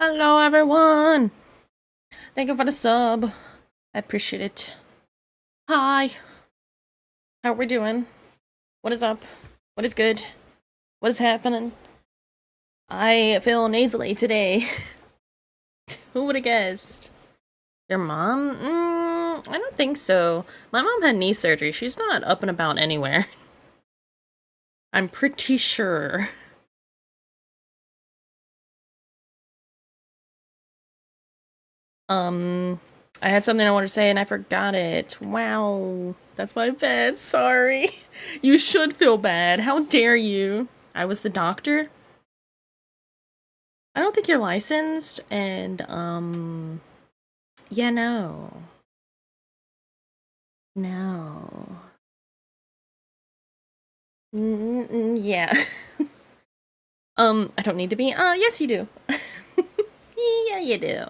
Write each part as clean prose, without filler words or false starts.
Hello, everyone. Thank you for the sub. I appreciate it. Hi. How are we doing? What is up? What is good? What is happening? I feel nasally today. Who would have guessed? Your mom? I don't think so. My mom had knee surgery. She's not up and about anywhere. I'm pretty sure. Um, I had something I wanted to say and I forgot it. Wow. That's my bad. Sorry. You should feel bad. How dare you? I was the doctor. I don't think you're licensed, and, yeah, no. No. Yeah. I don't need to be. Yes, you do. Yeah, you do.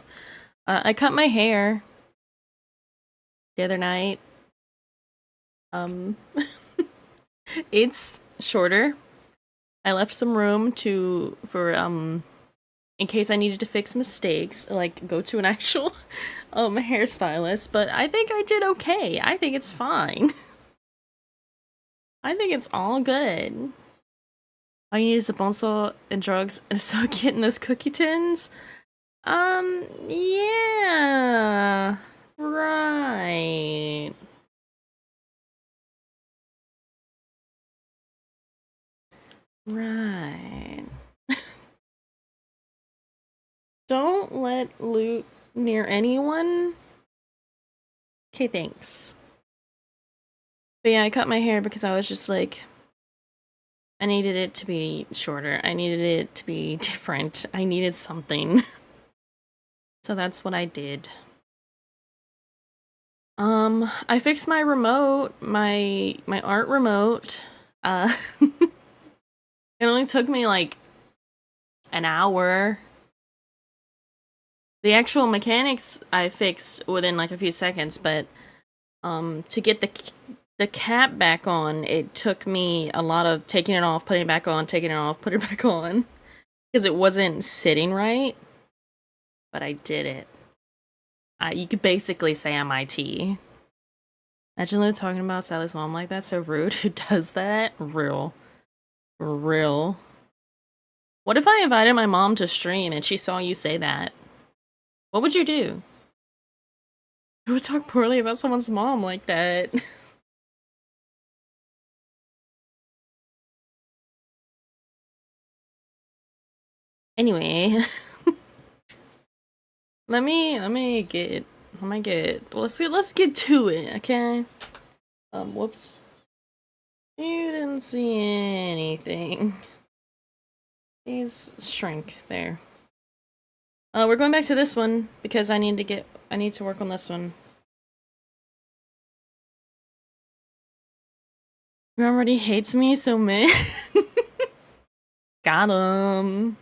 I cut my hair the other night. Um, it's shorter. I left some room for in case I needed to fix mistakes, like go to an actual hairstylist, but I think I did okay. I think it's fine. I think it's all good. All you need is a bonsai and drugs and a socket in those cookie tins. Yeah. Right. Right. Don't let loot near anyone. Okay, thanks. But yeah, I cut my hair because I was just like, I needed it to be shorter. I needed it to be different. I needed something. So that's what I did. I fixed my remote, my art remote. It only took me like an hour. The actual mechanics I fixed within like a few seconds, but to get the cap back on, it took me a lot of taking it off, putting it back on, taking it off, putting it back on, because it wasn't sitting right. But I did it. You could basically say I'm IT. Imagine Lou talking about Sally's mom like that. So rude. Who does that? Real. Real. What if I invited my mom to stream and she saw you say that? What would you do? Who would talk poorly about someone's mom like that? Anyway, let's get to it, okay? Whoops. You didn't see anything. Please shrink there. We're going back to this one because I need to work on this one. Your already hates me so man. Got him.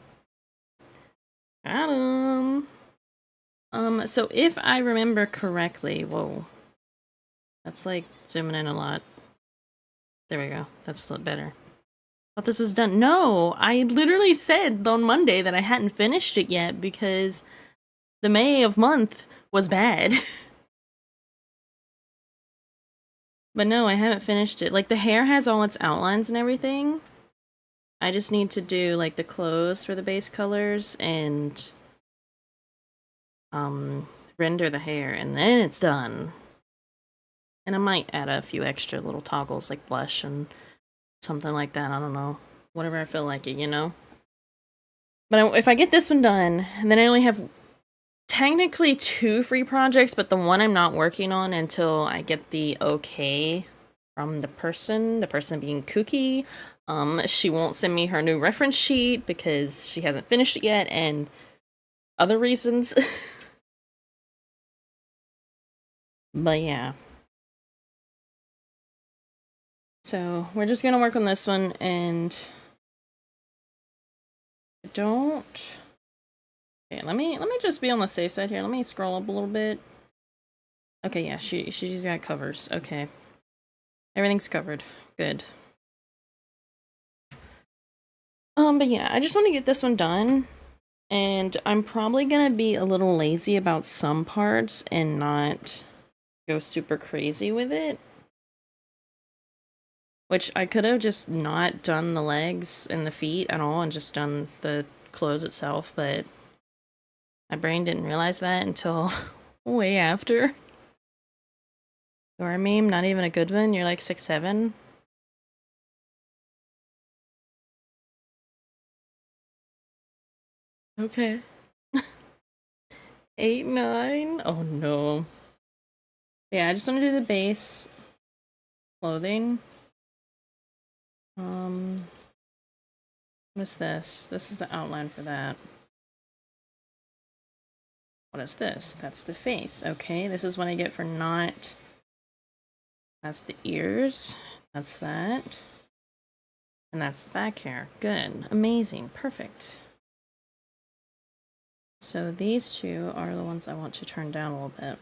Got him. So if I remember correctly, whoa. That's like zooming in a lot. There we go. That's a lot better. Thought this was done. No, I literally said on Monday that I hadn't finished it yet because the May of month was bad. But no, I haven't finished it. Like, the hair has all its outlines and everything. I just need to do, like, the clothes for the base colors and, render the hair, and then it's done. And I might add a few extra little toggles, like blush and something like that. I don't know. Whatever I feel like it, you know? But if I get this one done, and then I only have technically 2 free projects, but the one I'm not working on until I get the okay from the person being Kooky. She won't send me her new reference sheet because she hasn't finished it yet, and other reasons. But yeah. So we're just gonna work on this one, and don't. Okay, let me just be on the safe side here. Let me scroll up a little bit. Okay, yeah, she's got covers. Okay, everything's covered. Good. But yeah, I just want to get this one done. And I'm probably gonna be a little lazy about some parts and not go super crazy with it. Which I could have just not done the legs and the feet at all and just done the clothes itself, but my brain didn't realize that until way after. Your meme, not even a good one. You're like 6'7". Okay. 8, 9. Oh no. Yeah, I just want to do the base clothing. What's this? This is the outline for that. What is this? That's the face. Okay, this is what I get for not. That's the ears. That's that. And that's the back hair. Good. Amazing. Perfect. So these two are the ones I want to turn down a little bit.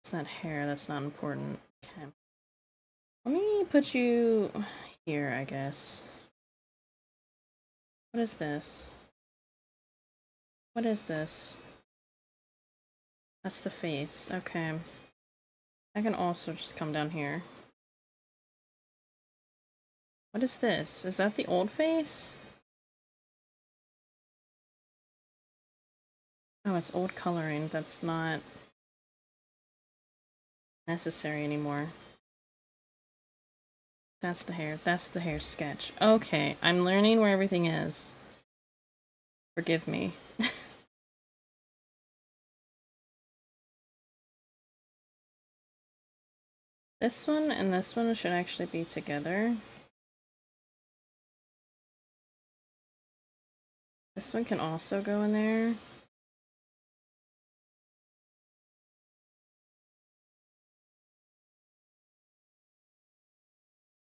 It's that hair. That's not important. Okay. Let me put you here, I guess. What is this? What is this? That's the face. Okay. I can also just come down here. What is this? Is that the old face? Oh, it's old coloring. That's not necessary anymore. That's the hair. That's the hair sketch. Okay, I'm learning where everything is. Forgive me. This one and this one should actually be together. This one can also go in there.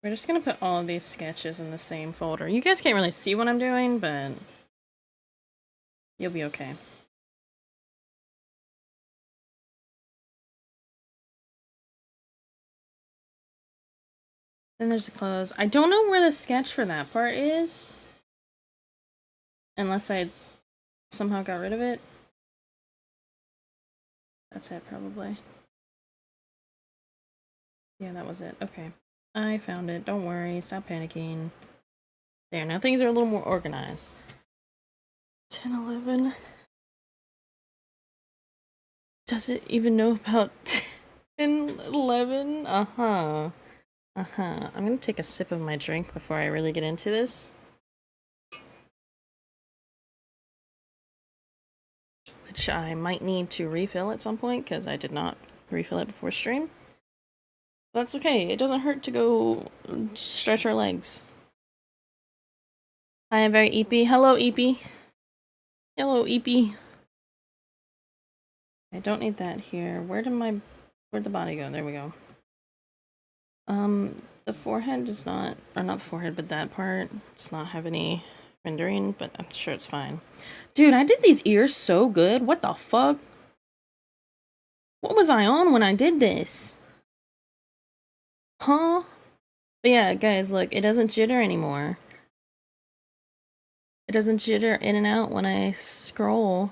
We're just gonna put all of these sketches in the same folder. You guys can't really see what I'm doing, but you'll be okay. Then there's the clothes. I don't know where the sketch for that part is. Unless I somehow got rid of it. That's it, probably. Yeah, that was it. Okay. I found it. Don't worry. Stop panicking. There, now things are a little more organized. 10, 11. Does it even know about 10, 11? Uh-huh. Uh-huh. I'm gonna take a sip of my drink before I really get into this. Which I might need to refill at some point, because I did not refill it before stream. But that's okay. It doesn't hurt to go stretch our legs. I am very eepy. Hello, eepy. Hello, eepy. I don't need that here. Where'd the body go? There we go. The forehead does not, or not the forehead, but that part does not have any rendering, but I'm sure it's fine. Dude, I did these ears so good. What the fuck? What was I on when I did this? Huh? But yeah, guys, look, it doesn't jitter anymore. It doesn't jitter in and out when I scroll.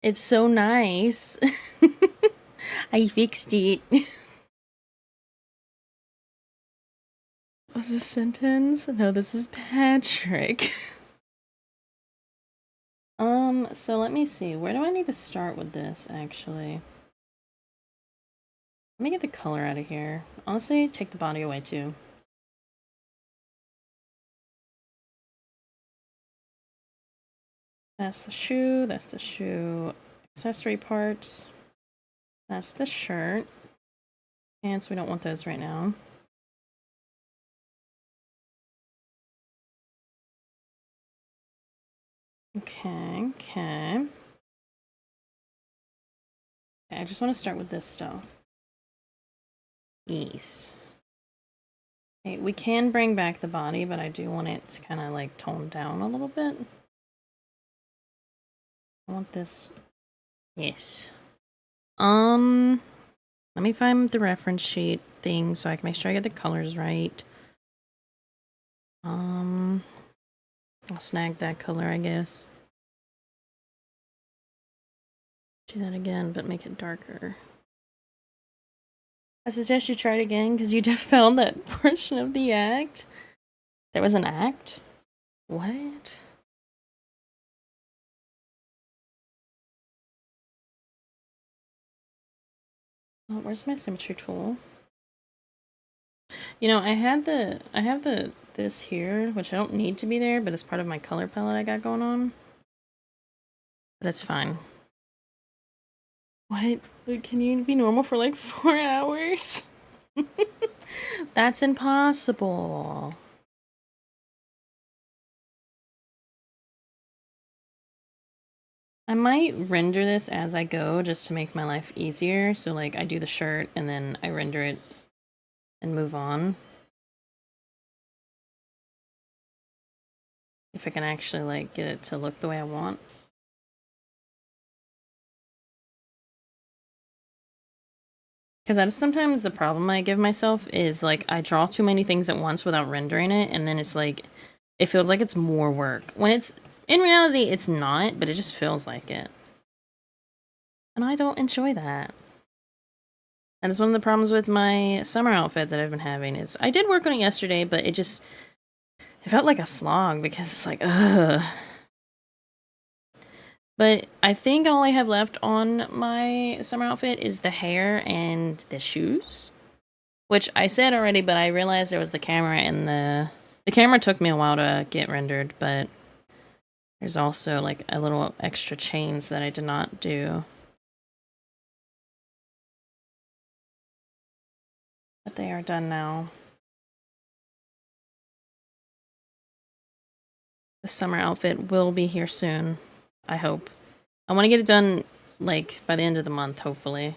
It's so nice. I fixed it. Was this sentence? No, this is Patrick. So let me see. Where do I need to start with this, actually? Let me get the color out of here. Honestly, take the body away, too. That's the shoe. That's the shoe accessory parts. That's the shirt. Pants, we don't want those right now. Okay, okay. I just want to start with this stuff. Yes. Okay, we can bring back the body, but I do want it to kind of like tone down a little bit. I want this. Yes. Let me find the reference sheet thing so I can make sure I get the colors right. I'll snag that color, I guess. Do that again, but make it darker. I suggest you try it again because you found that portion of the act. There was an act? What? Oh, where's my symmetry tool? You know, I have this here, which I don't need to be there, but it's part of my color palette I got going on. That's fine. What? Can you be normal for like 4 hours? That's impossible. I might render this as I go just to make my life easier. So like I do the shirt and then I render it and move on. If I can actually like get it to look the way I want. Because that's sometimes the problem I give myself is like I draw too many things at once without rendering it, and then it's like it feels like it's more work. When it's in reality it's not, but it just feels like it. And I don't enjoy that. And it's one of the problems with my summer outfit that I've been having is I did work on it yesterday, but it felt like a slog because it's like, ugh. But I think all I have left on my summer outfit is the hair and the shoes. Which I said already, but I realized there was the camera and the camera took me a while to get rendered, but there's also like a little extra chains that I did not do. But they are done now. The summer outfit will be here soon, I hope. I want to get it done like by the end of the month, hopefully.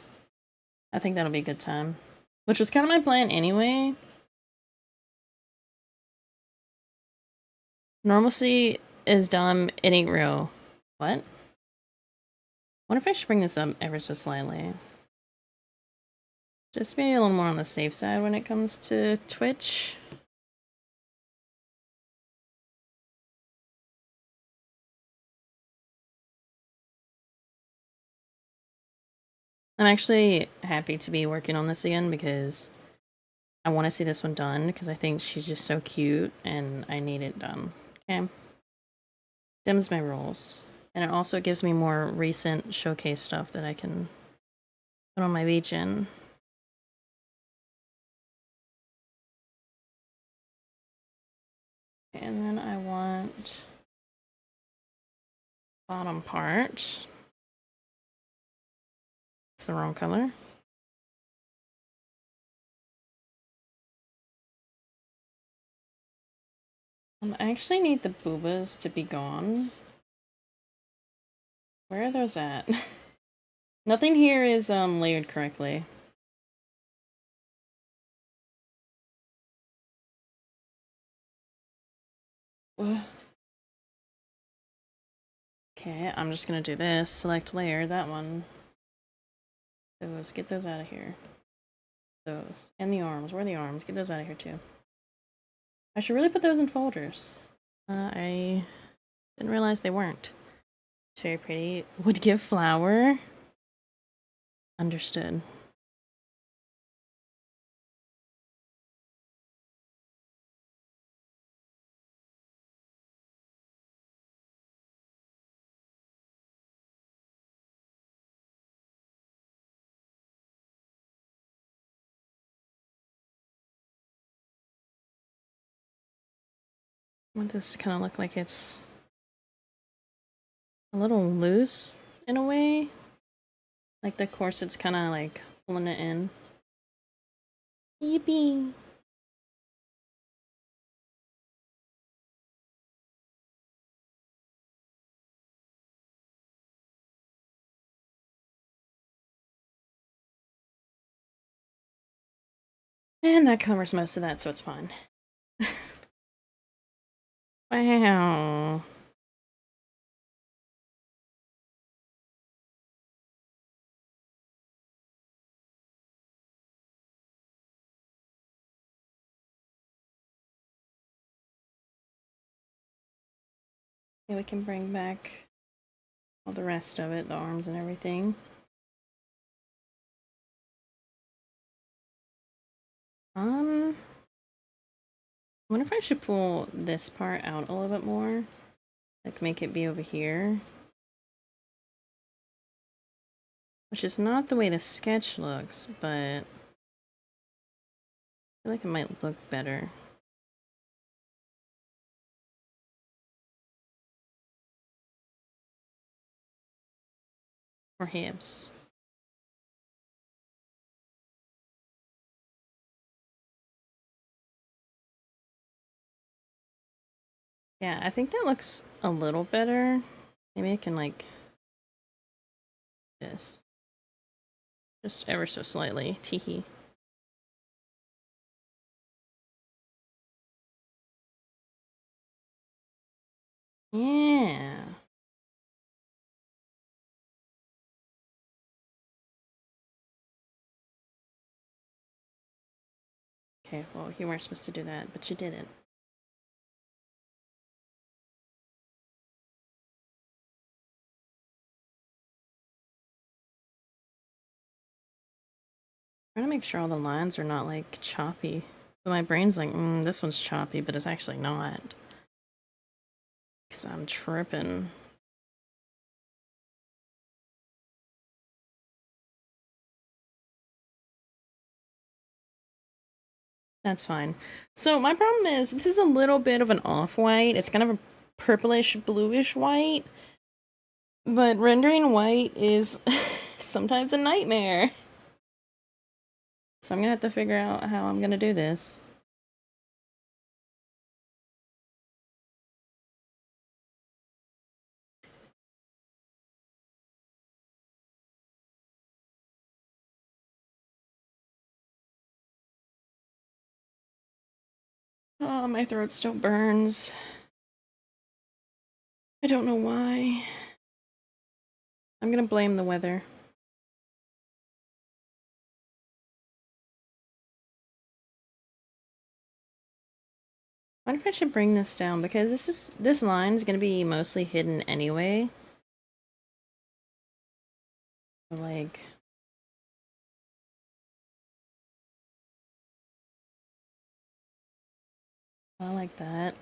I think that'll be a good time. Which was kind of my plan anyway. Normalcy is dumb, it ain't real. What? I wonder if I should bring this up ever so slightly. Just maybe a little more on the safe side when it comes to Twitch. I'm actually happy to be working on this again because I want to see this one done because I think she's just so cute and I need it done. Okay. Dims my rules. And it also gives me more recent showcase stuff that I can put on my region. And then I want bottom part. It's the wrong color. I actually need the boobas to be gone. Where are those at? Nothing here is layered correctly. What? Okay, I'm just gonna do this. Select layer, that one. Those, get those out of here. Those. And the arms. Where are the arms? Get those out of here too. I should really put those in folders. I didn't realize they weren't. It's very pretty. Would give flower. Understood. I want this to kind of look like it's a little loose in a way. Like the corset's kind of like pulling it in. Yippee! And that covers most of that, so it's fine. Wow. Yeah, we can bring back all the rest of it, the arms and everything. I wonder if I should pull this part out a little bit more. Like, make it be over here. Which is not the way the sketch looks, but I feel like it might look better. Or hips. Yeah, I think that looks a little better. Maybe I can, like, this. Just ever so slightly. Teehee. Yeah. Okay, well, you weren't supposed to do that, but you did it. Trying to make sure all the lines are not, like, choppy. But my brain's like, this one's choppy, but it's actually not. Because I'm tripping. That's fine. So my problem is, this is a little bit of an off-white. It's kind of a purplish, bluish white. But rendering white is sometimes a nightmare. So I'm gonna have to figure out how I'm gonna do this. Oh, my throat still burns. I don't know why. I'm gonna blame the weather. I wonder if I should bring this down, because this line is gonna be mostly hidden anyway. Like, I like that.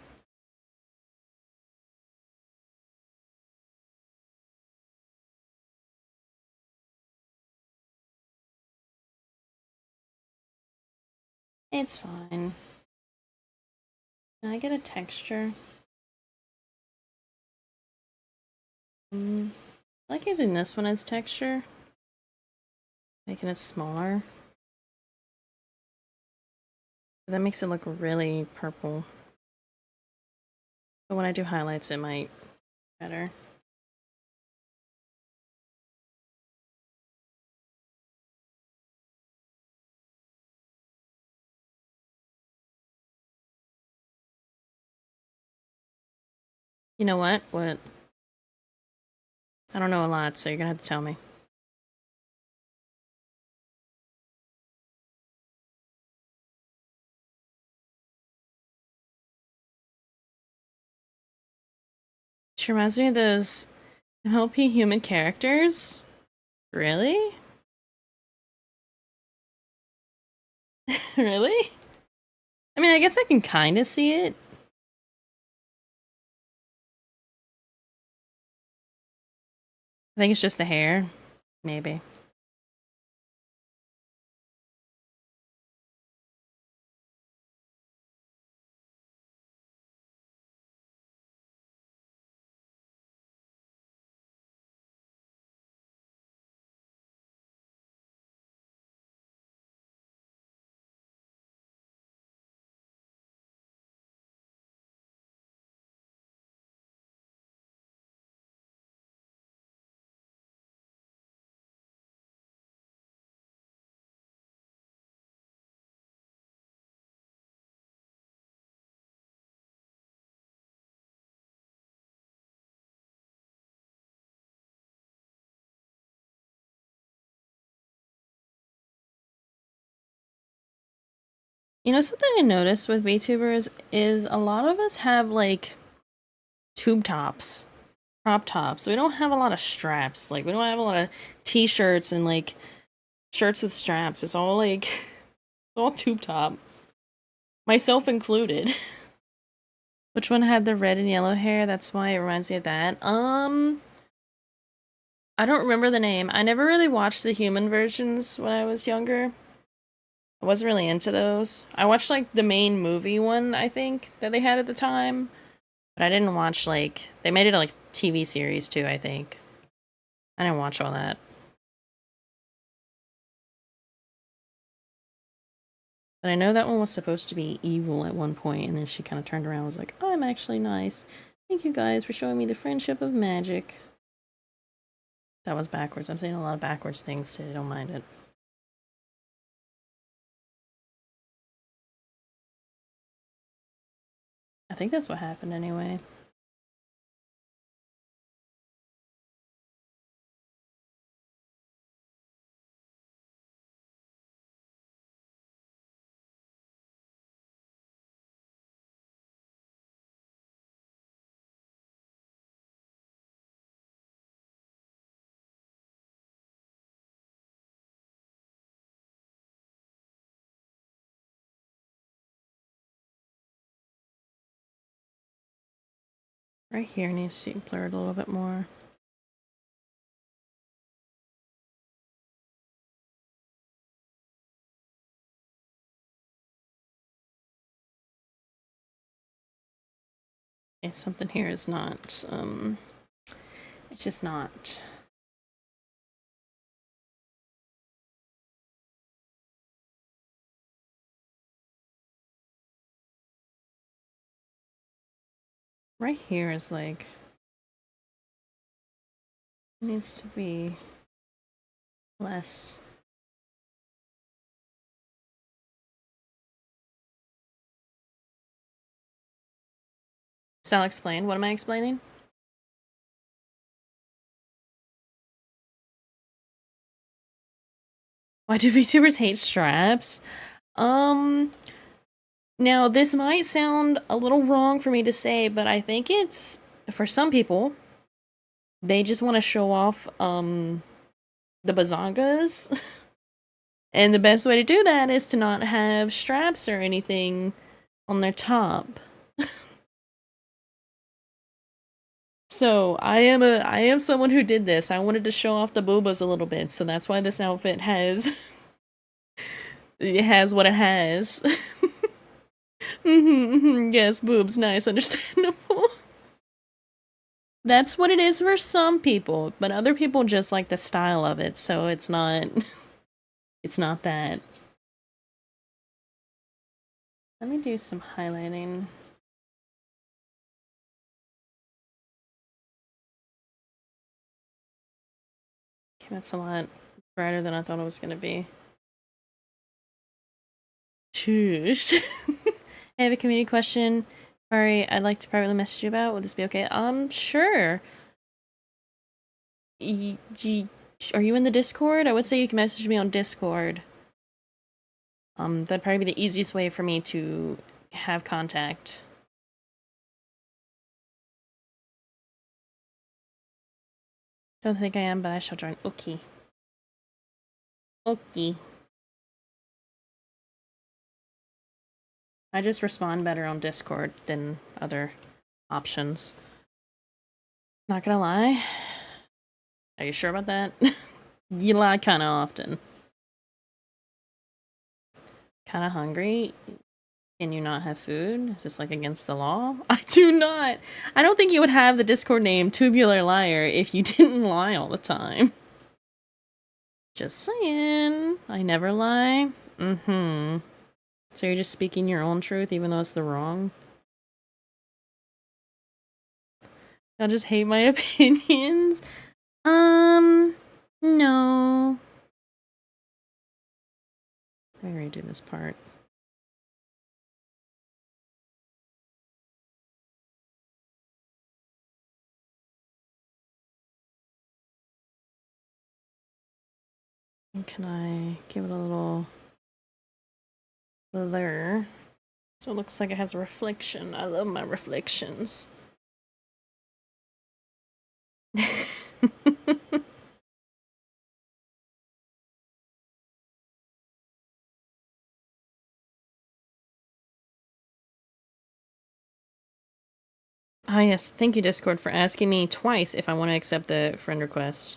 It's fine. Can I get a texture? I like using this one as texture. Making it smaller. That makes it look really purple. But when I do highlights, it might be better. You know what? What? I don't know a lot, so you're gonna have to tell me. She reminds me of those MLP human characters. Really? Really? I mean, I guess I can kind of see it. I think it's just the hair. Maybe. You know, something I noticed with VTubers is a lot of us have, like, tube tops, crop tops. We don't have a lot of straps. Like, we don't have a lot of t-shirts and like shirts with straps. It's all like all tube top. Myself included. Which one had the red and yellow hair? That's why it reminds me of that. I don't remember the name. I never really watched the human versions when I was younger. I wasn't really into those. I watched like the main movie one, I think, that they had at the time. But I didn't watch like they made it a like TV series too, I think. I didn't watch all that. But I know that one was supposed to be evil at one point, and then she kind of turned around and was like, I'm actually nice. Thank you guys for showing me the friendship of magic. That was backwards. I'm saying a lot of backwards things today, don't mind it. I think that's what happened anyway. Right here needs to be blurred a little bit more. Okay, something here is not, it's just not. Right here is like, needs to be less. So I'll explain. What am I explaining? Why do VTubers hate straps? Now this might sound a little wrong for me to say, but I think it's, for some people, they just want to show off, the bazongas. And the best way to do that is to not have straps or anything on their top. So I am someone who did this. I wanted to show off the boobas a little bit, so that's why this outfit has it has what it has. Yes, boobs, nice, understandable. That's what it is for some people, but other people just like the style of it, so it's not it's not that. Let me do some highlighting. Okay, that's a lot brighter than I thought it was gonna be. Shush. I have a community question. Sorry, I'd like to privately message you about. Would this be okay? Sure. Are you in the Discord? I would say you can message me on Discord. That'd probably be the easiest way for me to have contact. Don't think I am, but I shall join. Okay. Okay. I just respond better on Discord than other options. Not gonna lie. Are you sure about that? You lie kinda often. Kinda hungry? Can you not have food? Is this like against the law? I do not. I don't think you would have the Discord name Tubular Liar if you didn't lie all the time. Just saying. I never lie. Mm-hmm. So you're just speaking your own truth even though it's the wrong? I'll just hate my opinions? No. Let me redo this part. Can I give it a little blur? So it looks like it has a reflection. I love my reflections. Oh yes, thank you Discord for asking me twice if I want to accept the friend request.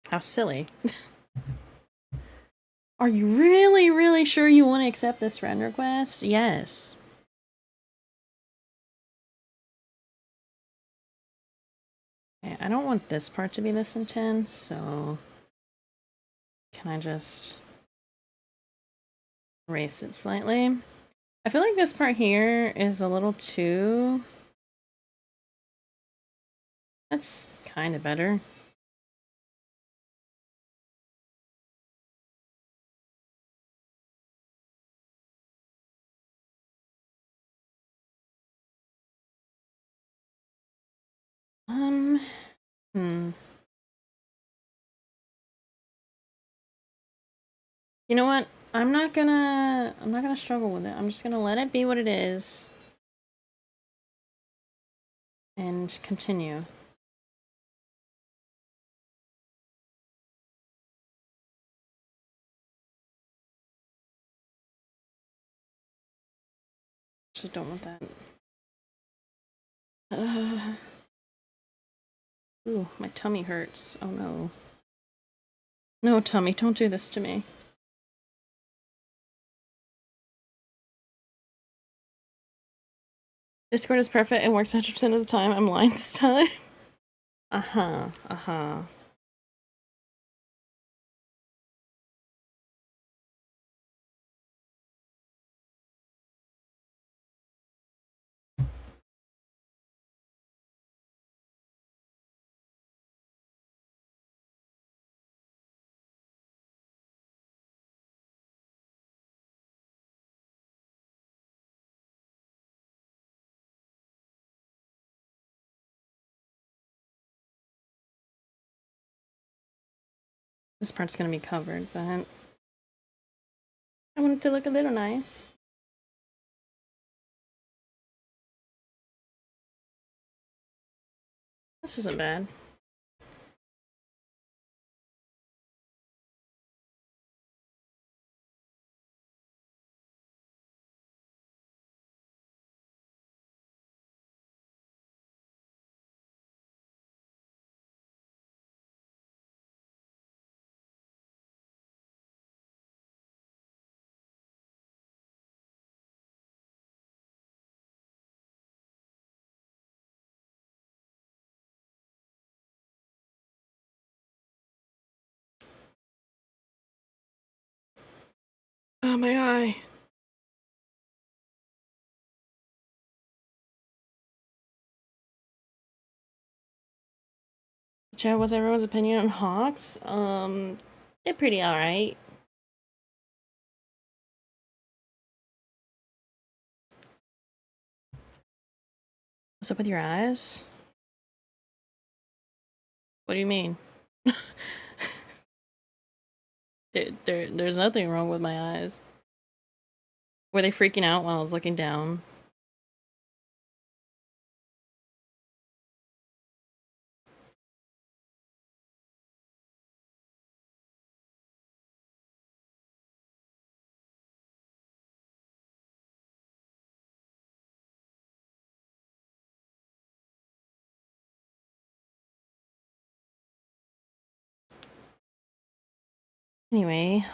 How silly. Are you really, really sure you want to accept this friend request? Yes. Okay, I don't want this part to be this intense, so can I just erase it slightly? I feel like this part here is a little too... That's kind of better. Hmm. You know what? I'm not gonna struggle with it. I'm just gonna let it be what it is. And continue. Actually don't want that. Ooh, my tummy hurts. Oh no. No, tummy, don't do this to me. Discord is perfect and works 100% of the time. I'm lying this time. Uh-huh. Uh-huh. This part's gonna be covered, but I want it to look a little nice. This isn't bad. Oh, my eye. Chat, what's everyone's opinion on Hawks? They're pretty alright. What's up with your eyes? What do you mean? There's nothing wrong with my eyes. Were they freaking out while I was looking down? Anyway,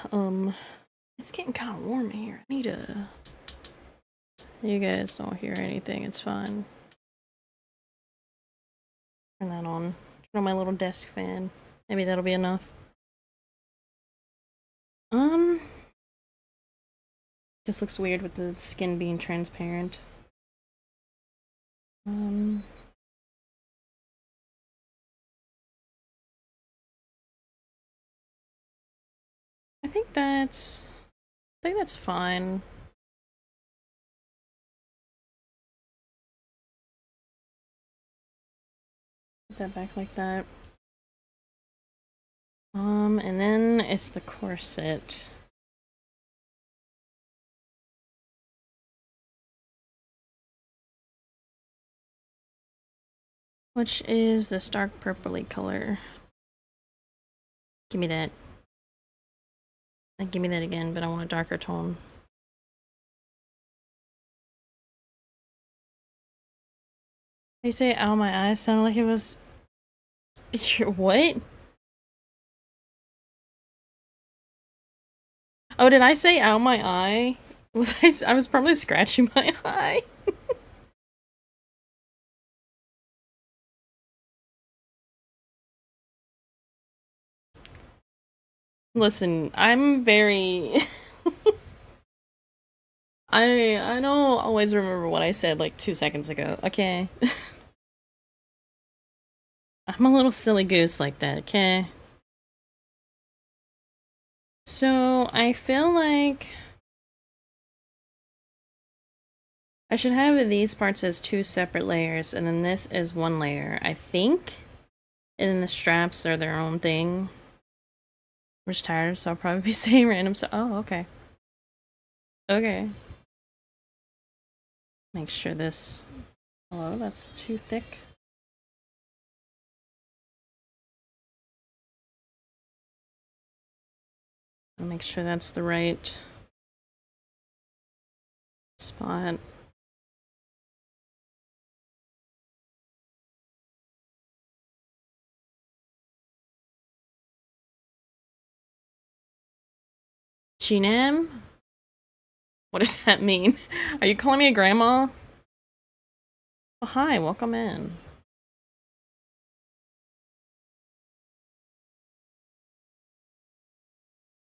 it's getting kind of warm in here. I need to... You guys don't hear anything, it's fine. Turn that on. Turn on my little desk fan. Maybe that'll be enough. This looks weird with the skin being transparent. I think that's fine. Put that back like that. And then it's the corset. Which is this dark purpley color. Give me that. Give me that again, but I want a darker tone. You say, ow, my eyes sounded like it was... What? Oh, did I say ow, my eye? I was probably scratching my eye. Listen, I'm very... I don't always remember what I said like 2 seconds ago, okay? I'm a little silly goose like that, okay? So, I feel like I should have these parts as 2 separate layers, and then this is 1 layer, I think? And then the straps are their own thing. I'm just tired, so I'll probably be saying random stuff. Oh, okay. Okay. Make sure this... Hello, that's too thick. I'll make sure that's the right spot. Chinam? What does that mean? Are you calling me a grandma? Oh, hi, welcome in.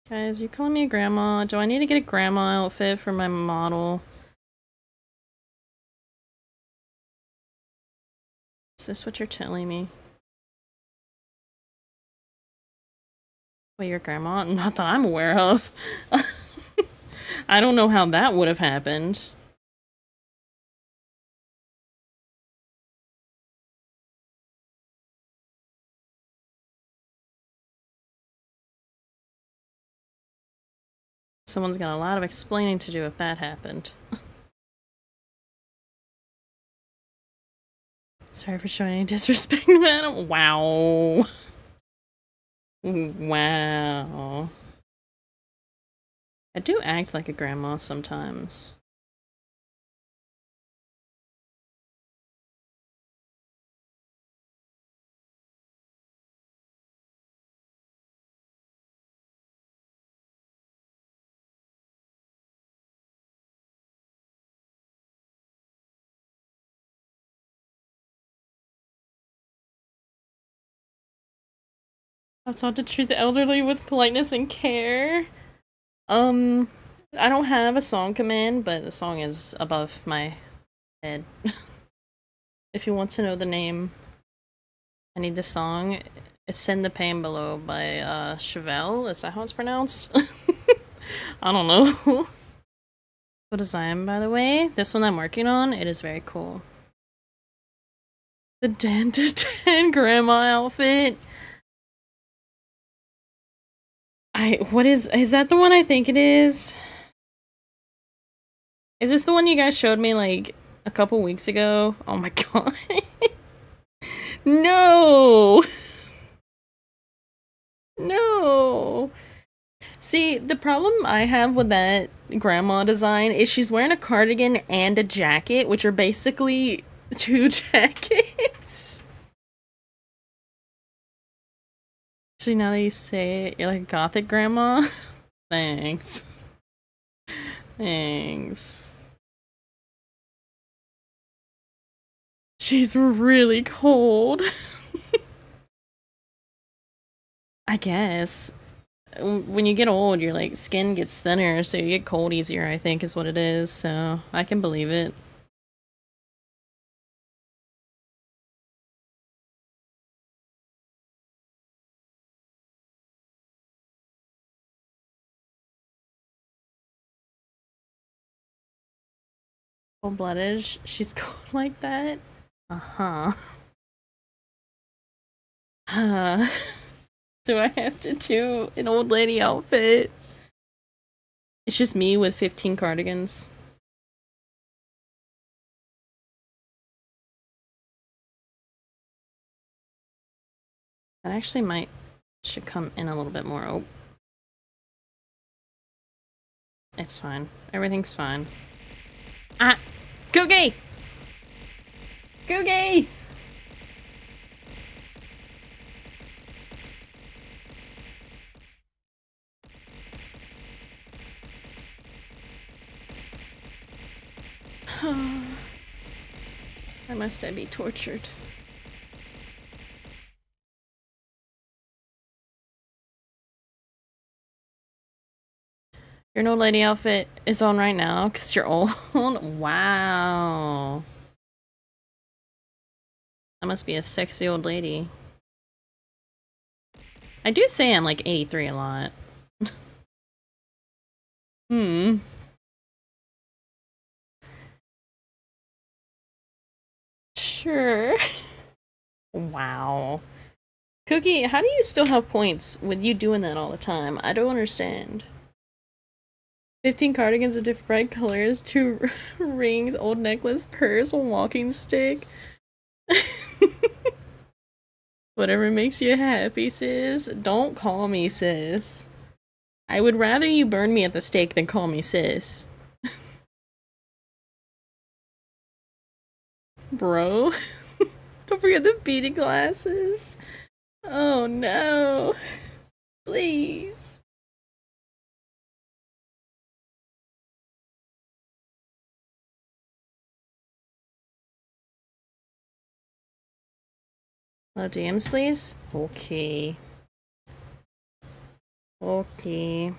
Guys, you calling me a grandma? Do I need to get a grandma outfit for my model? Is this what you're telling me? Wait, your grandma? Not that I'm aware of. I don't know how that would have happened. Someone's got a lot of explaining to do if that happened. Sorry for showing any disrespect, madam. Wow. Wow. I do act like a grandma sometimes. I was taught to treat the elderly with politeness and care. I don't have a song command, but the song is above my head. If you want to know the name, I need the song. It's Send the Pain Below by Chevelle. Is that how it's pronounced? I don't know. What design, by the way? This one I'm working on, it is very cool. The Dan to Dan grandma outfit. What is that the one I think it is? Is this the one you guys showed me like a couple weeks ago? Oh my god. No! No! See, the problem I have with that grandma design is she's wearing a cardigan and a jacket, which are basically 2 jackets. See, now that you say it, you're like a gothic grandma. Thanks. Thanks. She's really cold. I guess. When you get old, your like skin gets thinner, so you get cold easier, I think is what it is, so I can believe it. Cold-blooded, she's cold like that? Uh-huh. Do I have to do an old lady outfit? It's just me with 15 cardigans. That actually should come in a little bit more. Oh. It's fine. Everything's fine. Ah! Cookie! Cookie! Why must I be tortured? Your old lady outfit is on right now because you're old. Wow. I must be a sexy old lady. I do say I'm like 83 a lot. Hmm. Sure. Wow. Cookie, how do you still have points with you doing that all the time? I don't understand. 15 cardigans of different bright colors, 2 rings, old necklace, purse, walking stick. Whatever makes you happy, sis. Don't call me sis. I would rather you burn me at the stake than call me sis. Bro. Don't forget the beaded glasses. Oh no. Please. Hello, DMs, please? Okay. Okay.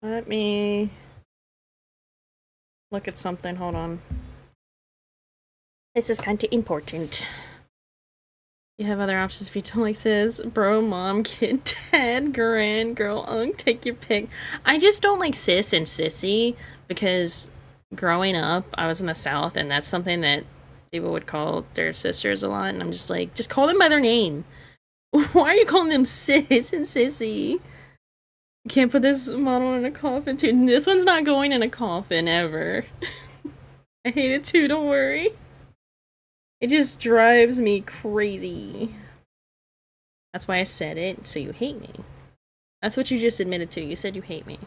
Let me look at something. Hold on. This is kind of important. You have other options if you don't like sis. Bro, mom, kid, dad, grand, girl, unk, take your pick. I just don't like sis and sissy because growing up, I was in the South and that's something that people would call their sisters a lot. And I'm just like, just call them by their name. Why are you calling them sis and sissy? You can't put this model in a coffin too. This one's not going in a coffin ever. I hate it too, don't worry. It just drives me crazy. That's why I said it, so you hate me. That's what you just admitted to. You said you hate me.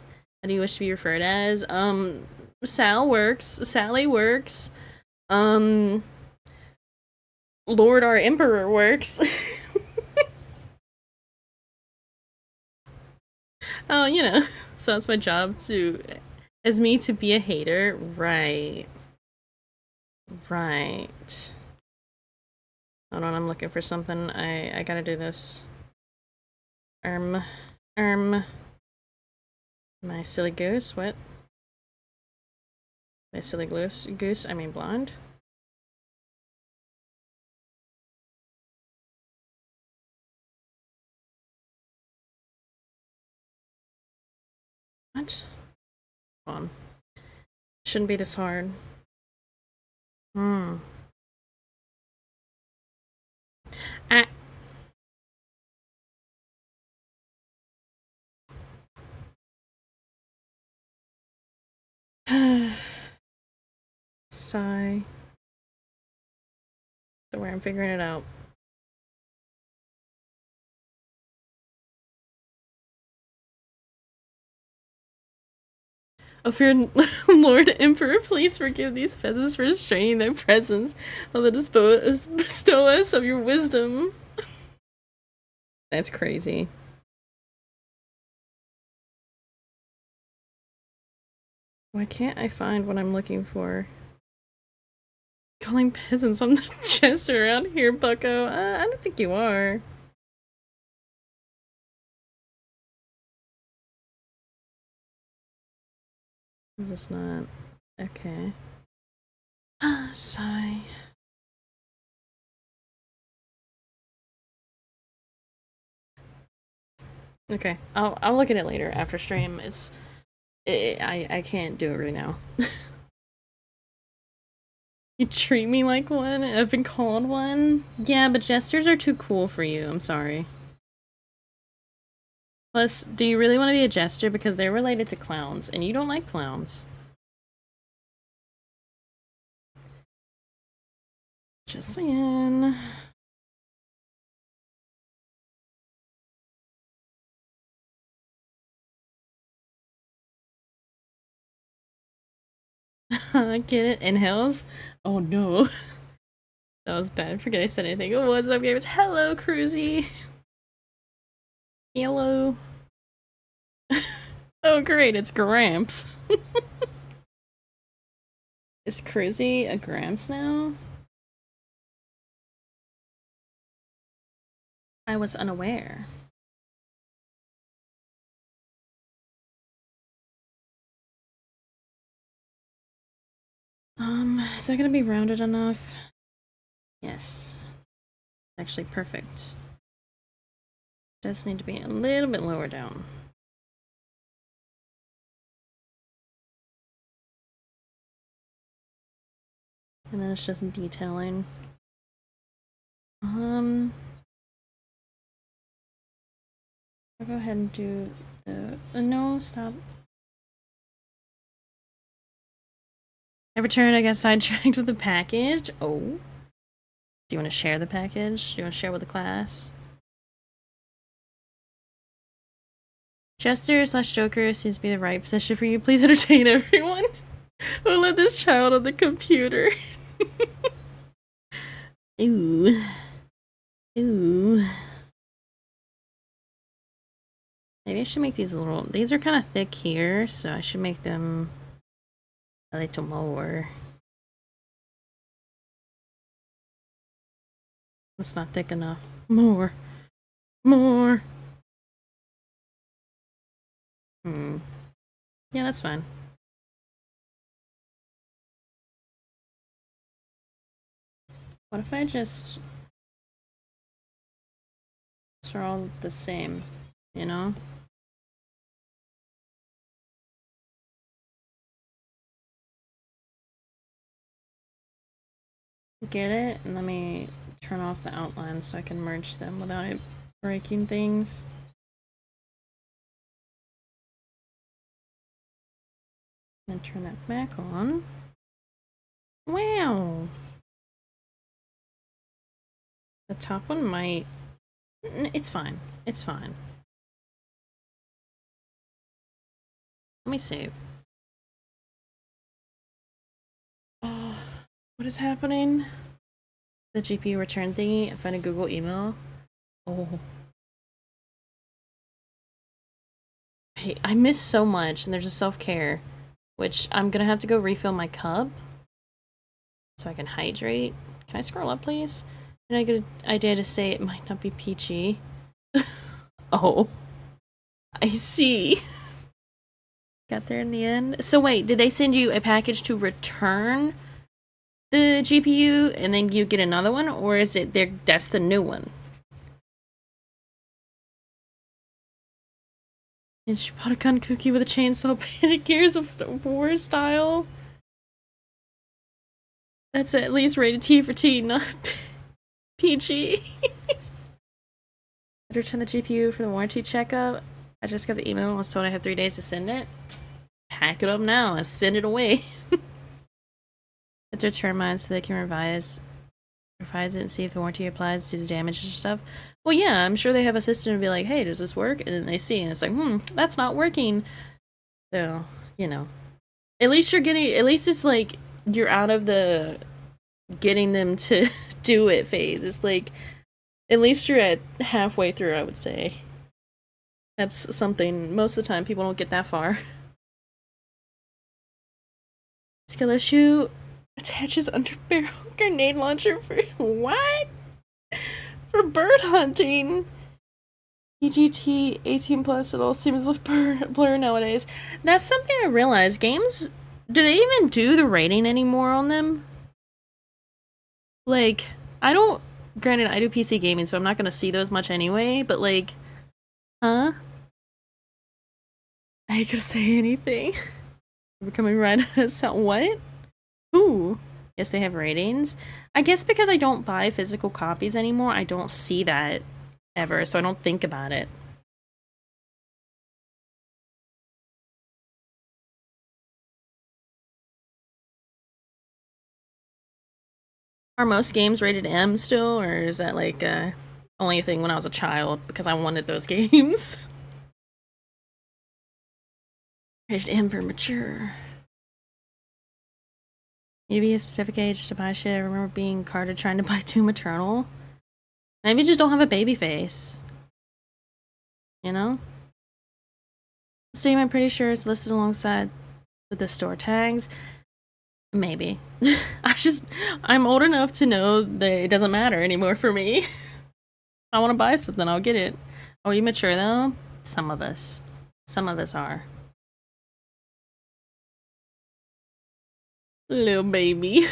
How do you wish to be referred as? Sal works. Sally works. Lord our Emperor works. Oh, you know. So it's my job as me to be a hater. Right. Right. Hold on, I'm looking for something. I gotta do this. My silly goose, what? My silly goose, I mean blonde. What? Hold on. Shouldn't be this hard. Hmm. Ah. Sigh. Don't worry, I'm figuring it out. Oh, feared Lord Emperor, please forgive these peasants for straining their presence. Although bestow us of your wisdom. That's crazy. Why can't I find what I'm looking for? Calling peasants on the chest around here, bucko. I don't think you are. Is this not? Okay. Sigh. Okay, I'll look at it later after stream. I can't do it right now. You treat me like one. I've been called one. Yeah, but jesters are too cool for you. I'm sorry. Plus, do you really want to be a jester? Because they're related to clowns, and you don't like clowns. Just saying. I get it. Inhales? Oh no. That was bad. Forget I said anything. Oh, what's up, gamers? Hello, Cruzy. Hello. Oh, great. It's Gramps. Is Cruzy a Gramps now? I was unaware. Is that gonna be rounded enough? Yes. Actually, perfect. Does need to be a little bit lower down. And then it's just detailing. I'll go ahead and do the no, stop. I returned, I got sidetracked with the package. Oh. Do you want to share the package? Do you want to share with the class? Jester / Joker seems to be the right position for you. Please entertain everyone. Who let this child on the computer? Ooh. Ooh. Maybe I should make these a little... These are kind of thick here, so I should make them a little more. That's not thick enough. More. More. Yeah, that's fine. What if I just... They're all the same, you know? Get it? And let me turn off the outline so I can merge them without it breaking things. And turn that back on. Wow! The top one might... It's fine. It's fine. Let me save. Oh, what is happening? The GPU return thingy and find a Google email. Oh. Hey, I miss so much, and there's a self-care, which I'm gonna have to go refill my cup so I can hydrate. Can I scroll up, please? And I get an idea to say it might not be peachy. Oh. I see. Got there in the end. So wait, did they send you a package to return the GPU and then you get another one, or is it that's the new one? And she bought a gun cookie with a chainsaw painted Gears of War style. That's at least rated T for T, not PG. I'd return the GPU for the warranty checkup. I just got the email and was told I had 3 days to send it. Pack it up now and send it away. Have to return mine so they can revise it and see if the warranty applies to the damage and stuff. Well, yeah, I'm sure they have a system to be like, hey, does this work? And then they see, and it's like, that's not working. So, you know. At least it's like, you're out of the getting them to do it phase. It's like, at least you're at halfway through, I would say. That's something, most of the time, people don't get that far. Skill issue attaches under barrel grenade launcher for what? For bird hunting. EGT 18 plus, it all seems like blur nowadays. That's something I realized. Games, do they even do the rating anymore on them? Like, granted, I do PC gaming, so I'm not gonna see those much anyway, but like, huh? I ain't gonna say anything. We're coming right at us. What? Who? Yes, they have ratings. I guess because I don't buy physical copies anymore, I don't see that ever, so I don't think about it. Are most games rated M still, or is that like only a thing when I was a child because I wanted those games? Rated M for mature. Need to be a specific age to buy shit. I remember being carded trying to buy Doom Eternal. Maybe just don't have a baby face. You know? Steam, I'm pretty sure it's listed alongside with the store tags. Maybe. I'm old enough to know that it doesn't matter anymore for me. If I want to buy something, I'll get it. Are you mature though? Some of us. Some of us are. Little baby.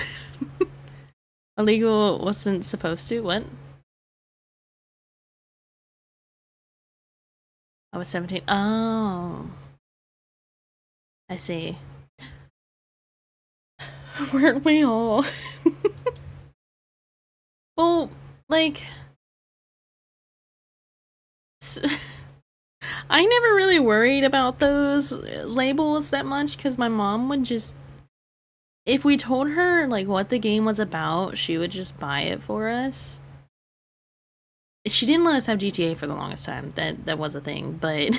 Illegal wasn't supposed to? What? I was 17. Oh. I see. Weren't we all? Well, like... I never really worried about those labels that much because my mom would just... If we told her, like, what the game was about, she would just buy it for us. She didn't let us have GTA for the longest time. That was a thing, but...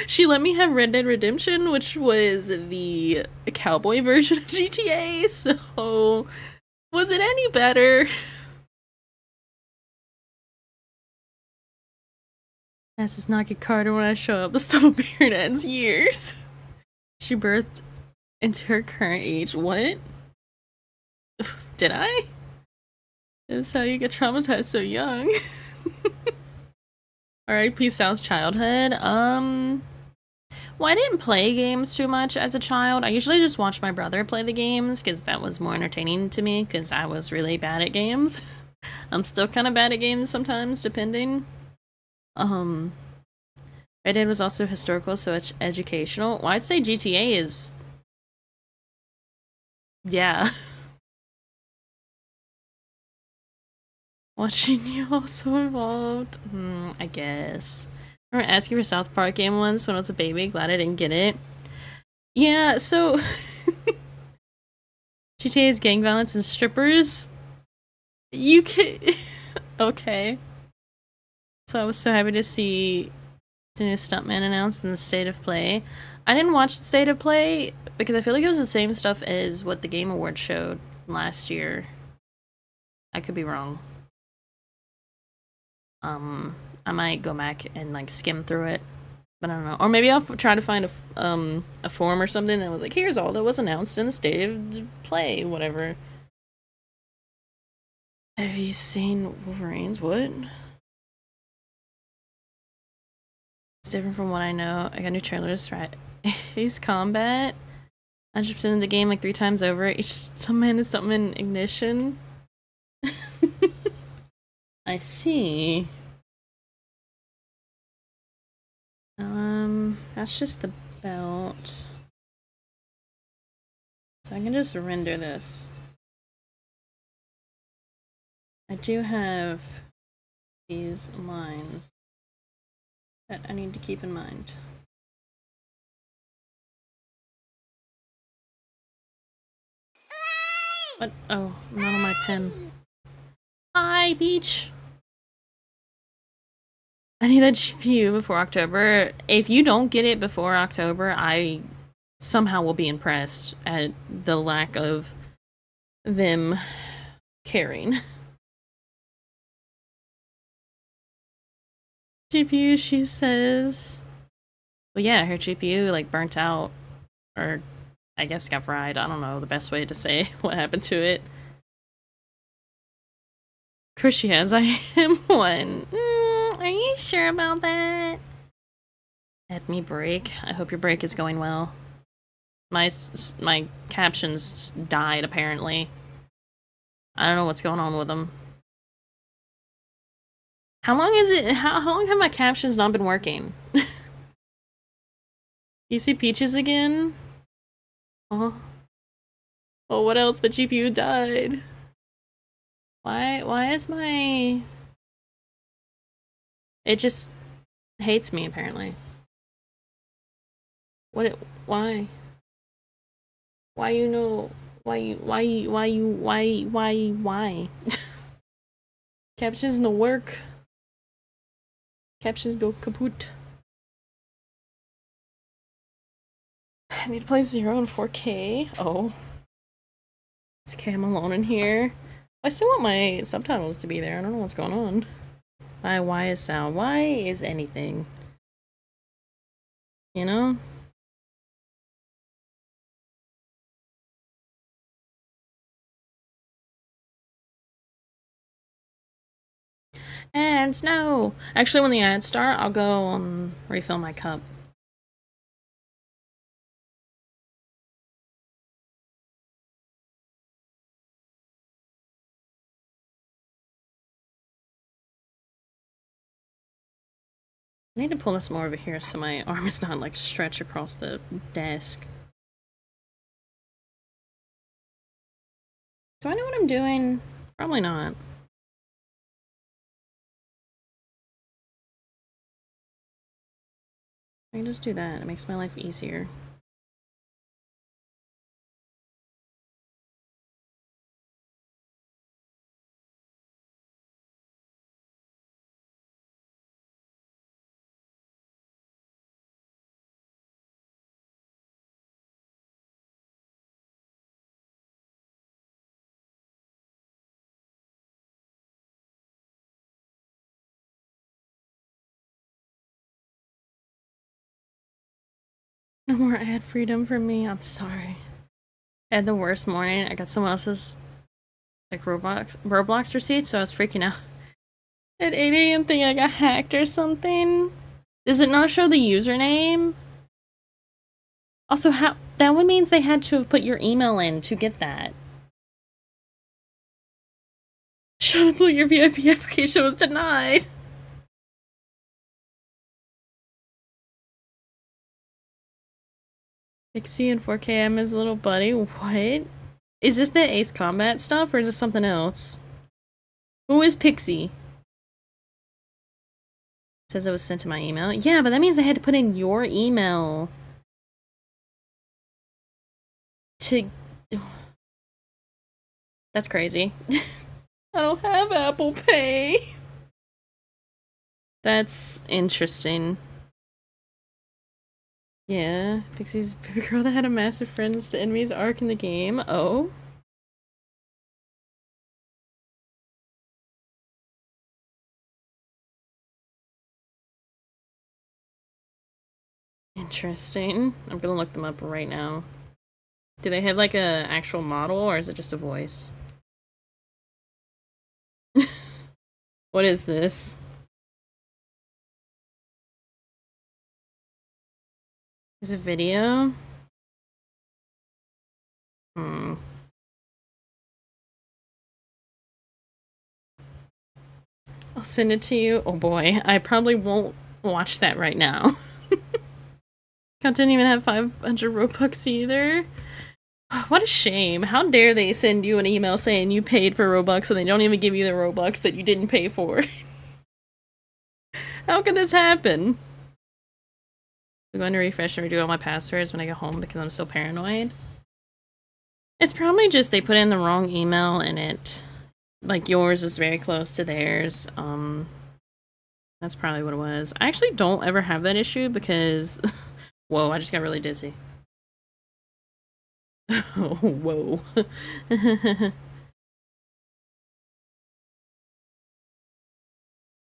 She let me have Red Dead Redemption, which was the cowboy version of GTA, so... Was it any better? This does not get Carter when I show up. The Stubble Baronet's years. She birthed into her current age. What? Did I? That's how you get traumatized so young. R.I.P. South's childhood. Well, I didn't play games too much as a child. I usually just watched my brother play the games because that was more entertaining to me because I was really bad at games. I'm still kind of bad at games sometimes, depending. Red Dead was also historical, so it's educational. Well, I'd say GTA is... Yeah. Watching you also involved. I guess. I remember asking for South Park game once when I was a baby. Glad I didn't get it. Yeah, so... GTA's gang violence and strippers? You can... Okay. So I was so happy to see the new Stuntman announced in the State of Play. I didn't watch the State of Play because I feel like it was the same stuff as what the Game Awards showed last year. I could be wrong. I might go back and like skim through it, but I don't know. Or maybe I'll try to find a form or something that was like, here's all that was announced in the State of Play, whatever. Have you seen Wolverines? What? It's different from what I know. I got new trailers for Ace Combat. 100% in the game like 3 times over. Each stuntman is something in Ignition. I see. That's just the belt. So I can just render this. I do have these lines that I need to keep in mind. What? Oh, I'm not on my pen. Hi, Beach! I need that GPU before October. If you don't get it before October, I somehow will be impressed at the lack of them caring. GPU, she says. Well, yeah, her GPU like burnt out, or I guess got fried. I don't know the best way to say what happened to it. Of course she has. I am one. Are you sure about that? Let me break. I hope your break is going well. My captions died apparently. I don't know what's going on with them. How long is it? How long have my captions not been working? You see Peaches again? Oh. Well, what else but GPU died? Why is my... It just hates me, apparently. Why? Why you know... Why? Captions no work. Captions go kaput. I need to play Zero in 4K. Oh. It's Cam alone in here. I still want my subtitles to be there. I don't know what's going on. Why is sound? Why is anything? You know? And snow! Actually, when the ads start, I'll go refill my cup. I need to pull this more over here so my arm is not like stretched across the desk. Do I know what I'm doing? Probably not. I can just do that. It makes my life easier. No more ad freedom for me. I'm sorry. I had the worst morning. I got someone else's like Roblox receipt, so I was freaking out. At 8 a.m. thinking I got hacked or something. Does it not show the username? Also, how that one means they had to have put your email in to get that. Shut up, your VIP application was denied. Pixie and 4KM is little buddy. What? Is this the Ace Combat stuff or is this something else? Who is Pixie? Says it was sent to my email. Yeah, but that means they had to put in your email. That's crazy. I don't have Apple Pay. That's interesting. Yeah, Pixie's a girl that had a massive friends to enemies arc in the game. Oh. Interesting. I'm gonna look them up right now. Do they have like a actual model or is it just a voice? What is this? Is it video? Hmm. I'll send it to you. Oh boy, I probably won't watch that right now. Count didn't even have 500 Robux either. What a shame. How dare they send you an email saying you paid for Robux and they don't even give you the Robux that you didn't pay for. How can this happen? I'm going to refresh and redo all my passwords when I get home because I'm so paranoid. It's probably just they put in the wrong email and it, like, yours is very close to theirs. That's probably what it was. I actually don't ever have that issue because... Whoa, I just got really dizzy. Oh, whoa. There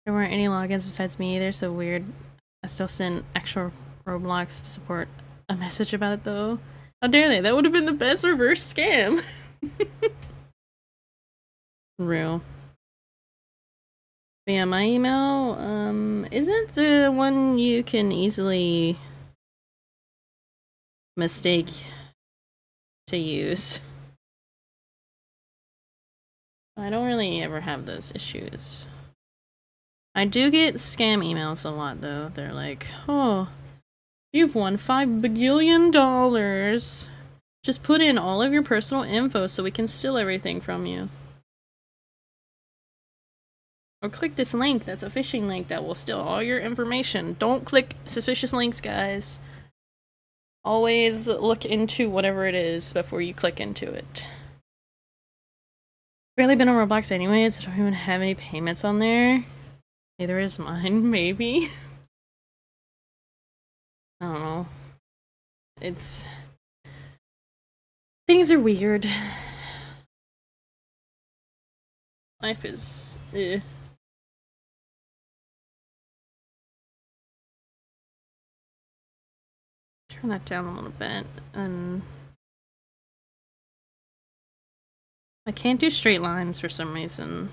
weren't any logins besides me either, so weird. I still sent actual Roblox support a message about it though. How dare they? That would have been the best reverse scam. Real. But yeah, my email isn't the one you can easily mistake to use. I don't really ever have those issues. I do get scam emails a lot though. They're like, oh, you've won $5 bajillion. Just put in all of your personal info so we can steal everything from you. Or click this link that's a phishing link that will steal all your information. Don't click suspicious links, guys. Always look into whatever it is before you click into it. Barely been on Roblox anyways. I don't even have any payments on there. Neither is mine, maybe. I don't know. It's... Things are weird. Life is... Turn that down a little bit, and... I can't do straight lines for some reason.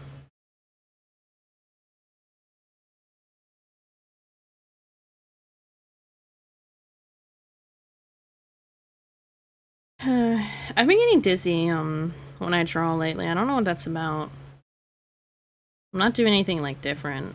I've been getting dizzy when I draw lately. I don't know what that's about. I'm not doing anything like different.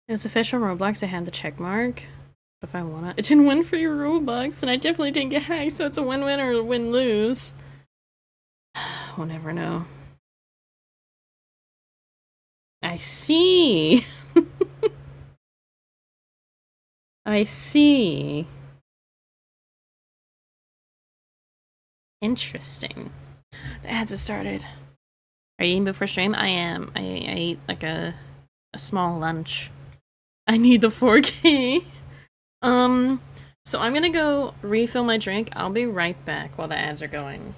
It was official Roblox. I had the check mark. If I wanna, it didn't win for your Robux, and I definitely didn't get hacked, so it's a win-win or a win-lose. We'll never know. I see. I see. Interesting. The ads have started. Are you eating before stream? I am. I ate like a small lunch. I need the 4K. So I'm gonna go refill my drink. I'll be right back while the ads are going.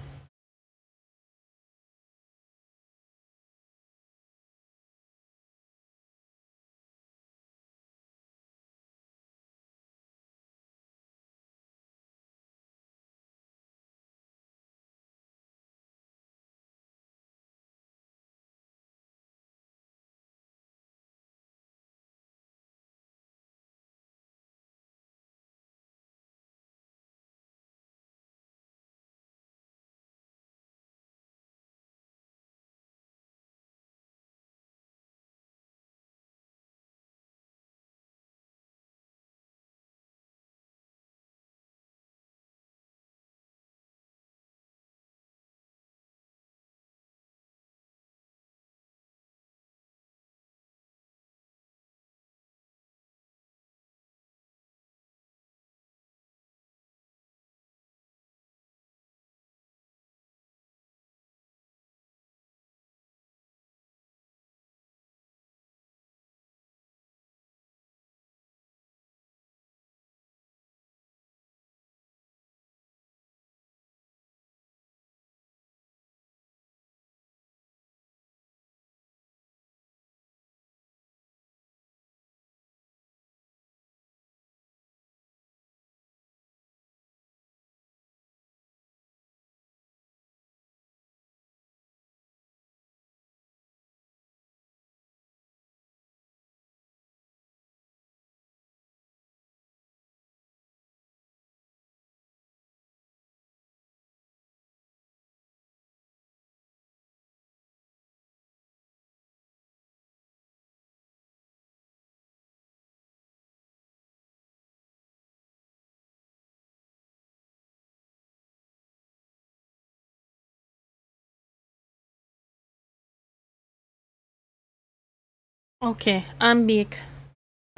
Okay, I'm back.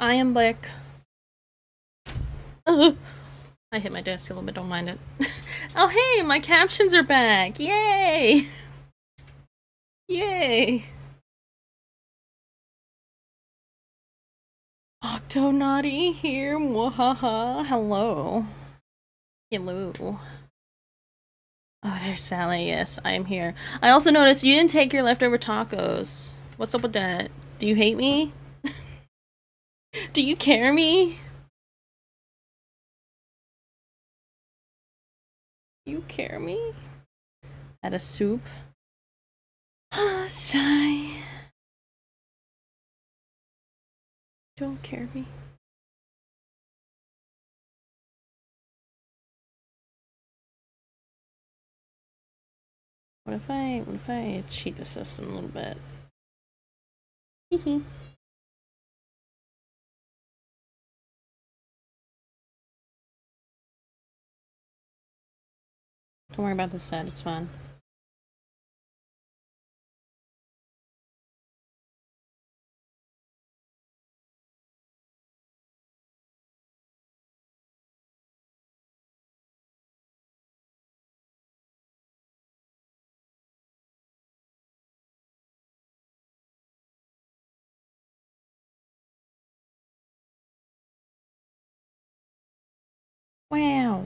I am back. Ugh. I hit my desk a little bit, don't mind it. Oh hey, my captions are back! Yay! Yay! Octonaughty here, mwahaha, hello. Hello. Oh, there's Sally, yes, I am here. I also noticed you didn't take your leftover tacos. What's up with that? Do you hate me? Do you care me? You care me? Had a soup? Sigh. Don't carry me. What if I cheat the system a little bit? Hehe. Don't worry about the set, it's fine. Wow.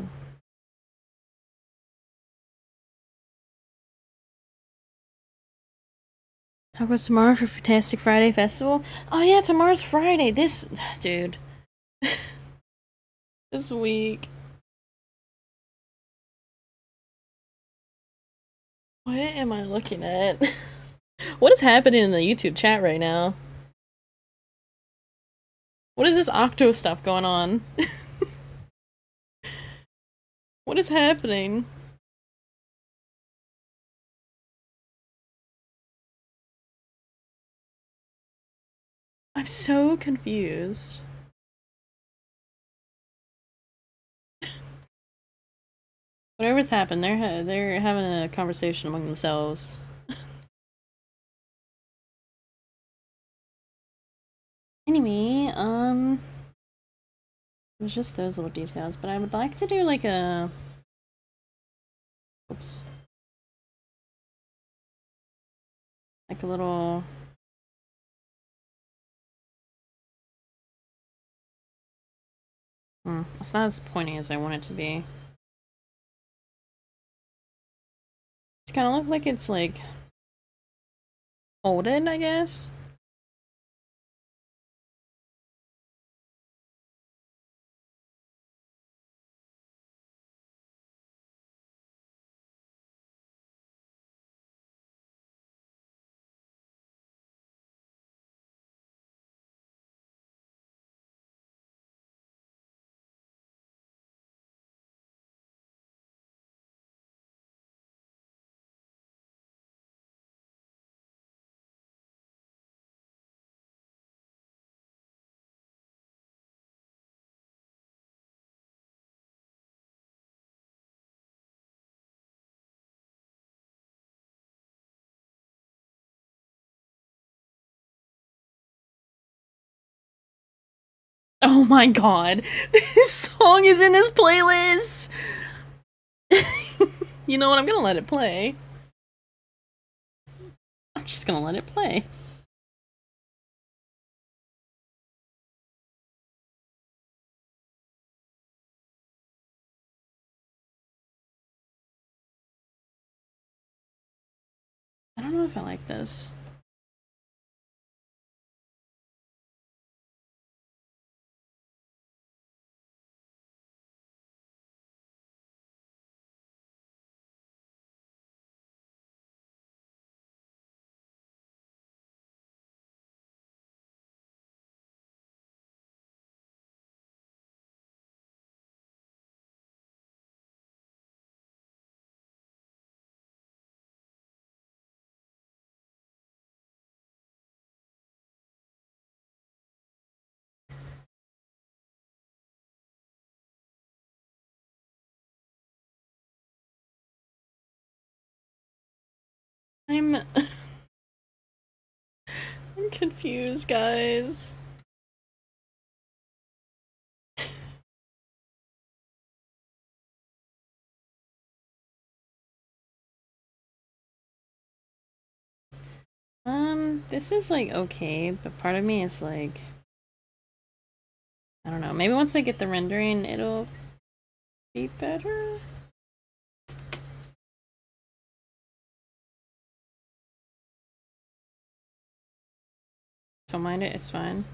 How was tomorrow for Fantastic Friday Festival? Oh yeah, tomorrow's Friday. This dude. This week. What am I looking at? What is happening in the YouTube chat right now? What is this Octo stuff going on? What is happening? I'm so confused. Whatever's happened, they're having a conversation among themselves. Anyway, it was just those little details, but I would like to do like a... Oops. Like a little... It's not as pointy as I want it to be. It's kind of look like it's like... folded, I guess? Oh my god, this song is in this playlist! You know what, I'm gonna let it play. I'm just gonna let it play. I don't know if I like this. I'm confused, guys. This is like okay, but part of me is like, I don't know, maybe once I get the rendering, it'll be better? Don't mind it, it's fine.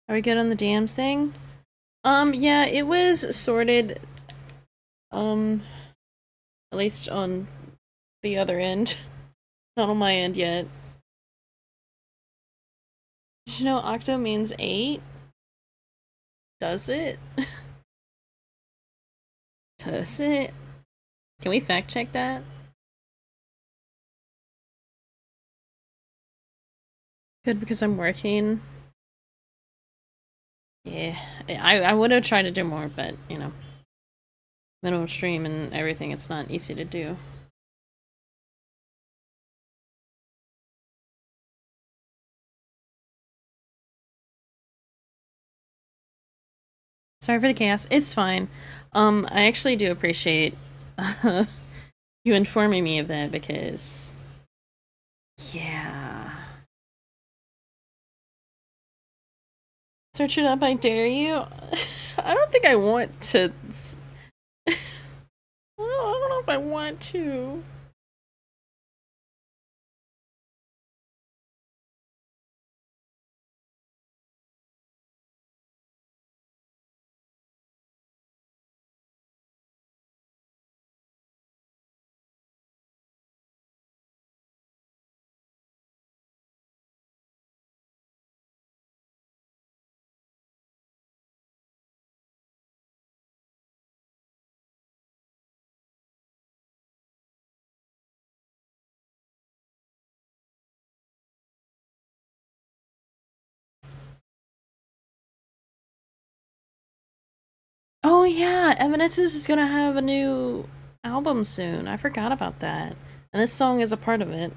Are we good on the DMs thing? Yeah, it was sorted, at least on the other end. Not on my end yet. Did you know octo means 8? Does it? Does it? Can we fact check that? Good, because I'm working. Yeah, I would have tried to do more, but, you know, middle of stream and everything, it's not easy to do. Sorry for the chaos. It's fine. I actually do appreciate you informing me of that because, yeah. Search it up, I dare you. I don't think I want to. I don't know if I want to. Oh yeah, Evanescence is gonna have a new album soon. I forgot about that. And this song is a part of it.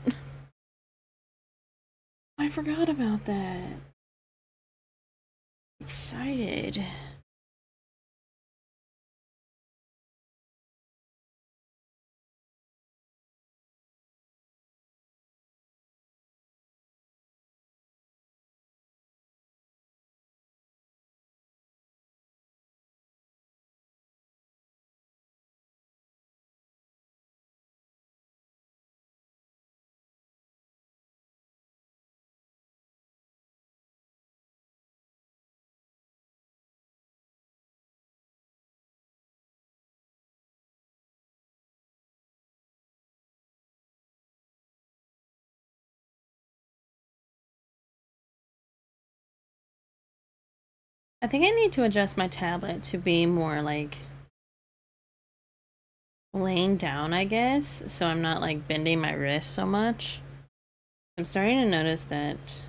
I forgot about that. Excited. I think I need to adjust my tablet to be more like laying down, I guess, so I'm not like bending my wrist so much. I'm starting to notice that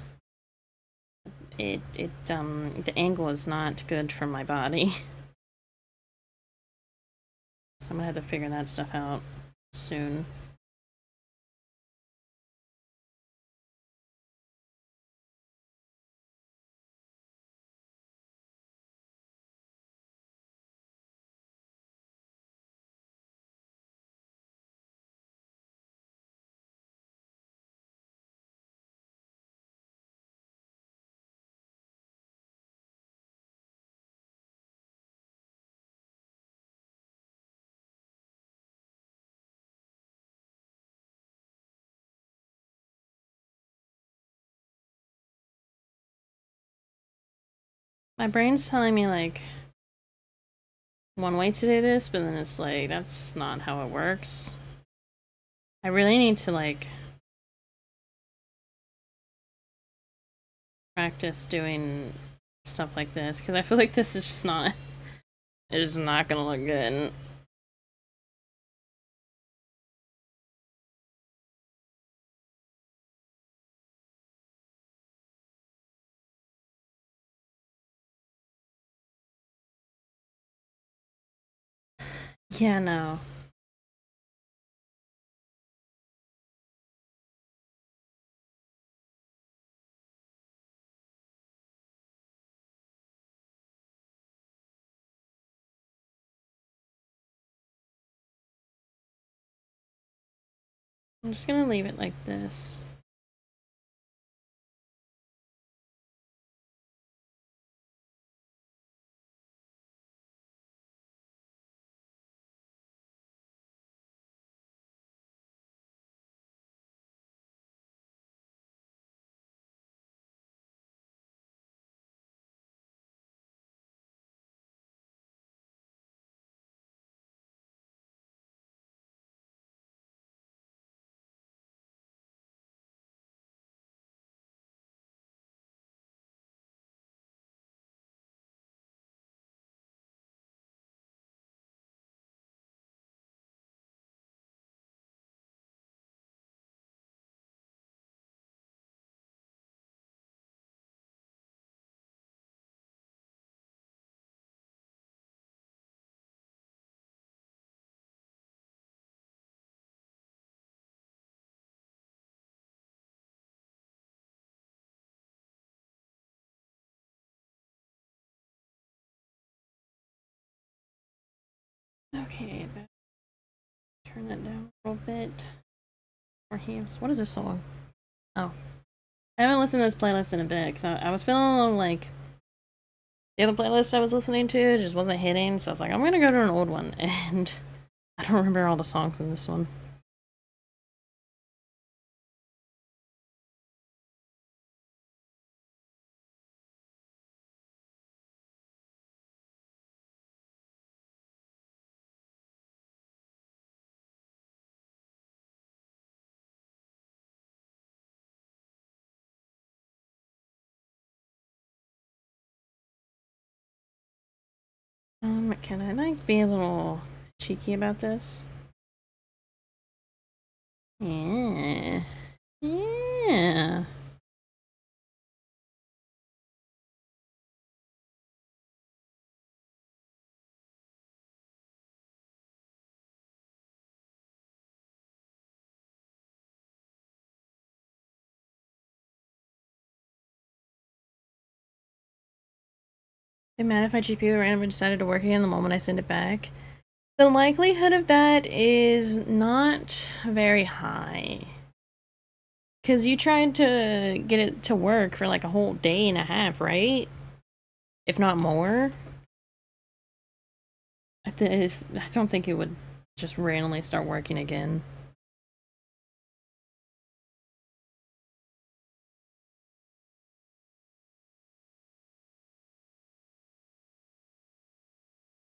the angle is not good for my body. So I'm gonna have to figure that stuff out soon. My brain's telling me like one way to do this, but then it's like that's not how it works. I really need to like practice doing stuff like this because I feel like this is just not it is not gonna look good. Yeah, no. I'm just gonna leave it like this. Okay, turn that down a little bit. More hams. What is this song? Oh. I haven't listened to this playlist in a bit because I was feeling a little like the other playlist I was listening to just wasn't hitting, so I was like, I'm gonna go to an old one, and I don't remember all the songs in this one. Can I like be a little cheeky about this? Yeah. Yeah. Be mad if my GPU randomly decided to work again the moment I send it back. The likelihood of that is not very high. Because you tried to get it to work for like a whole day and a half, right? If not more. I don't think it would just randomly start working again.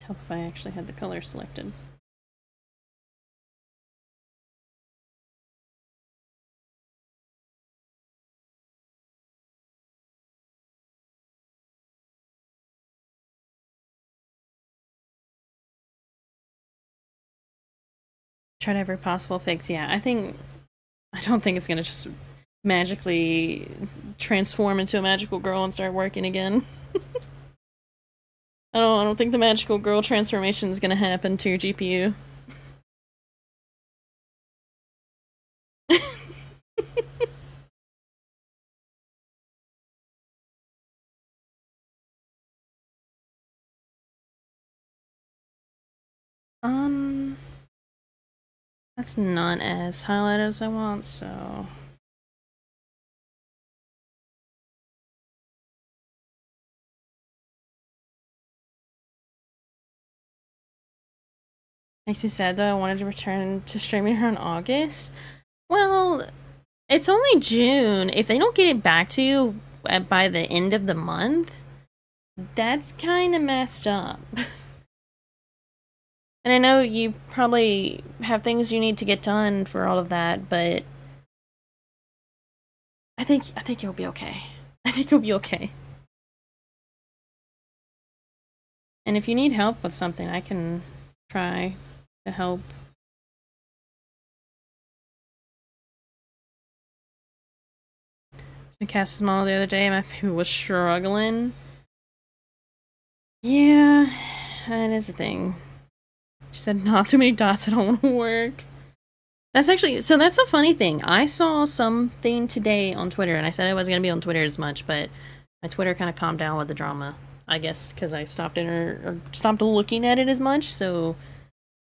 Tell if I actually had the color selected. Tried every possible fix. Yeah, I don't think it's gonna just magically transform into a magical girl and start working again. I don't think the magical girl transformation is gonna happen to your GPU. um, that's not as highlighted as I want, so. Makes me sad though. I wanted to return to streaming around August. Well, it's only June. If they don't get it back to you by the end of the month, that's kind of messed up. And I know you probably have things you need to get done for all of that, but I think you'll be okay. I think you'll be okay. And if you need help with something, I can try to help. I cast this model the other day, my baby was struggling. Yeah, that is a thing. She said, not too many dots, I don't want to work. That's actually, so that's a funny thing. I saw something today on Twitter, and I said I wasn't going to be on Twitter as much, but my Twitter kind of calmed down with the drama. I guess because I stopped or stopped looking at it as much, so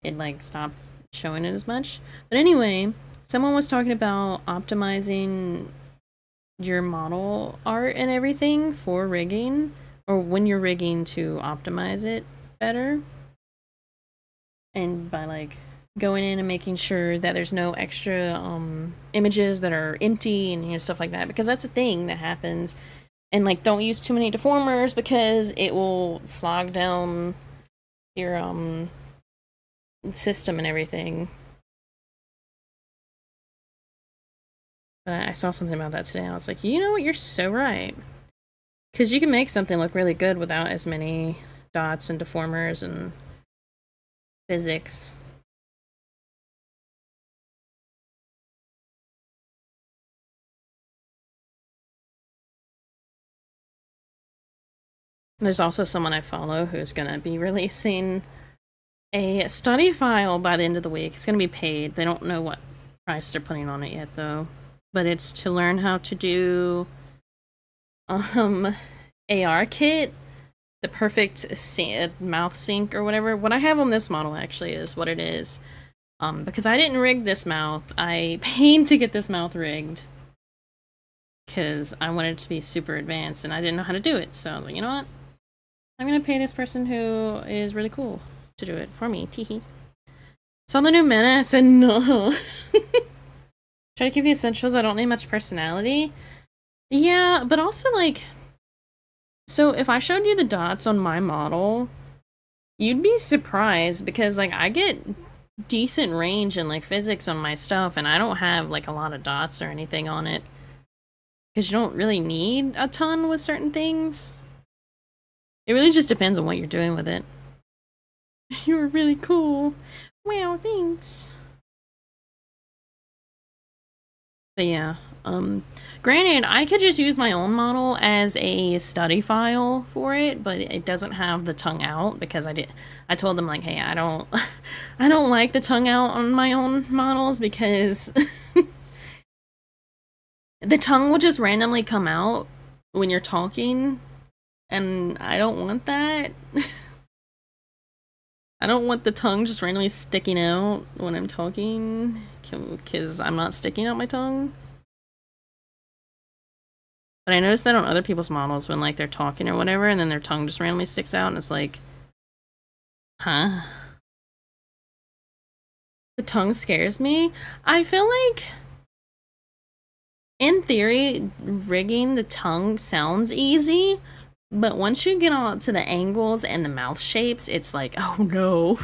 it like stopped showing it as much. But anyway, someone was talking about optimizing your model art and everything for rigging, or when you're rigging to optimize it better. And by like going in and making sure that there's no extra images that are empty and stuff like that, because that's a thing that happens. And like don't use too many deformers because it will slog down your system and everything. But I saw something about that today. I was like, you know what, you're so right. Because you can make something look really good without as many dots and deformers and physics. There's also someone I follow who's going to be releasing a study file by the end of the week. It's going to be paid. They don't know what price they're putting on it yet, though. But it's to learn how to do AR kit the perfect mouth sync or whatever. What I have on this model actually is what it is. Because I didn't rig this mouth, I paid to get this mouth rigged. Because I wanted it to be super advanced and I didn't know how to do it. So, you know what? I'm gonna pay this person who is really cool to do it for me. Teehee. Saw the new Mena, I said no. Try to keep the essentials, I don't need much personality. Yeah, but also like... So if I showed you the dots on my model, you'd be surprised because like I get decent range and like physics on my stuff and I don't have like a lot of dots or anything on it. Because you don't really need a ton with certain things. It really just depends on what you're doing with it. You were really cool. Wow, thanks. But yeah, granted, I could just use my own model as a study file for it, but it doesn't have the tongue out because I told them like, hey, I don't like the tongue out on my own models because the tongue will just randomly come out when you're talking, and I don't want that. I don't want the tongue just randomly sticking out when I'm talking, because I'm not sticking out my tongue. But I noticed that on other people's models when, like, they're talking or whatever, and then their tongue just randomly sticks out, and it's like, huh? The tongue scares me. I feel like, in theory, rigging the tongue sounds easy, but once you get on to the angles and the mouth shapes, it's like, oh no,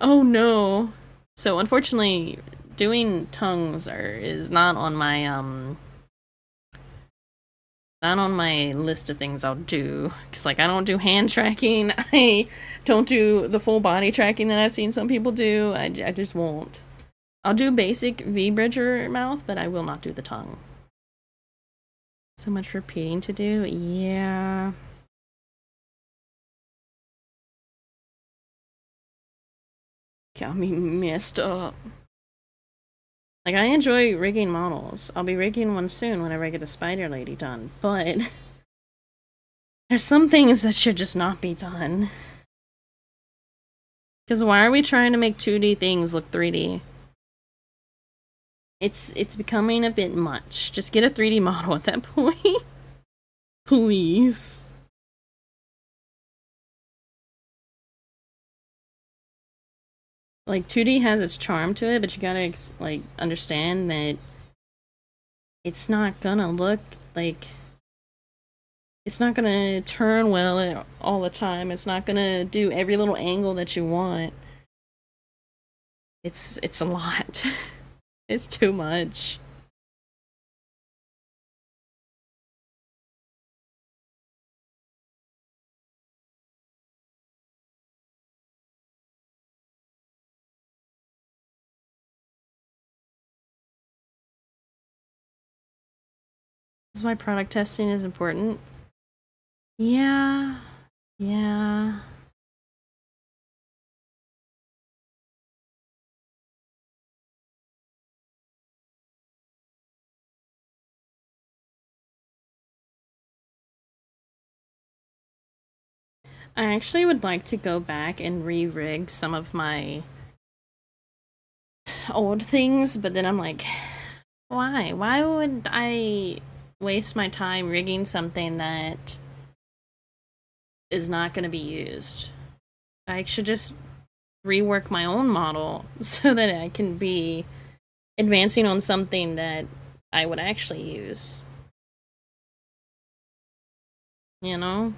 oh no. So unfortunately, doing tongues is not on my list of things I'll do. Cause like I don't do hand tracking, I don't do the full body tracking that I've seen some people do. I just won't. I'll do basic V-bridger mouth, but I will not do the tongue. So much repeating to do, yeah. Got me messed up. Like, I enjoy rigging models. I'll be rigging one soon whenever I get the spider lady done, but there's some things that should just not be done. Because why are we trying to make 2D things look 3D? It's becoming a bit much. Just get a 3D model at that point. Please. Like, 2D has its charm to it, but you gotta, like, understand that it's not gonna look like... It's not gonna turn well all the time. It's not gonna do every little angle that you want. It's a lot. It's too much. This is why product testing is important. Yeah. Yeah. I actually would like to go back and re-rig some of my old things, but then I'm like, why? Why would I waste my time rigging something that is not going to be used? I should just rework my own model so that I can be advancing on something that I would actually use. You know?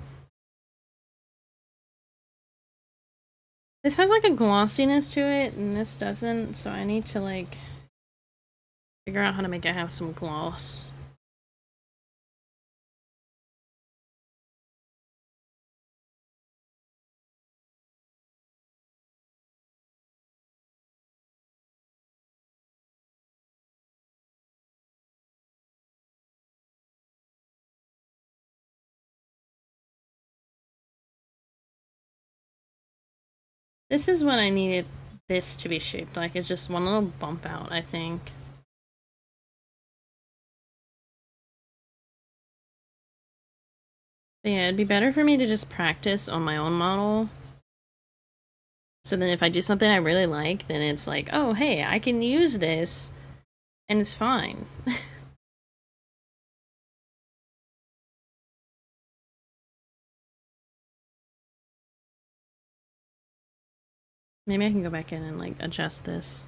This has like a glossiness to it, and this doesn't, so I need to like figure out how to make it have some gloss. This is what I needed this to be shaped like. It's just one little bump out, I think. But yeah, it'd be better for me to just practice on my own model. So then if I do something I really like, then it's like, oh, hey, I can use this, and it's fine. Maybe I can go back in and, like, adjust this.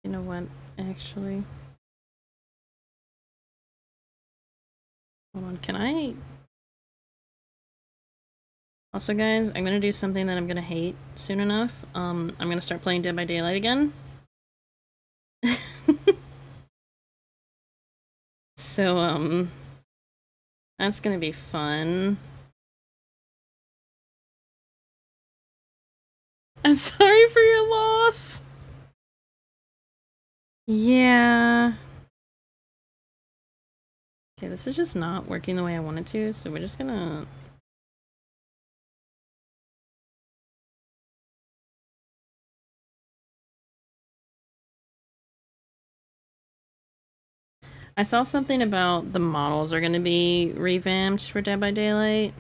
You know what, actually? Hold on, can I... Also, guys, I'm gonna do something that I'm gonna hate soon enough. I'm gonna start playing Dead by Daylight again. So, that's gonna be fun. I'm sorry for your loss! Yeah. Okay, this is just not working the way I wanted to, so we're just gonna... I saw something about the models are gonna be revamped for Dead by Daylight.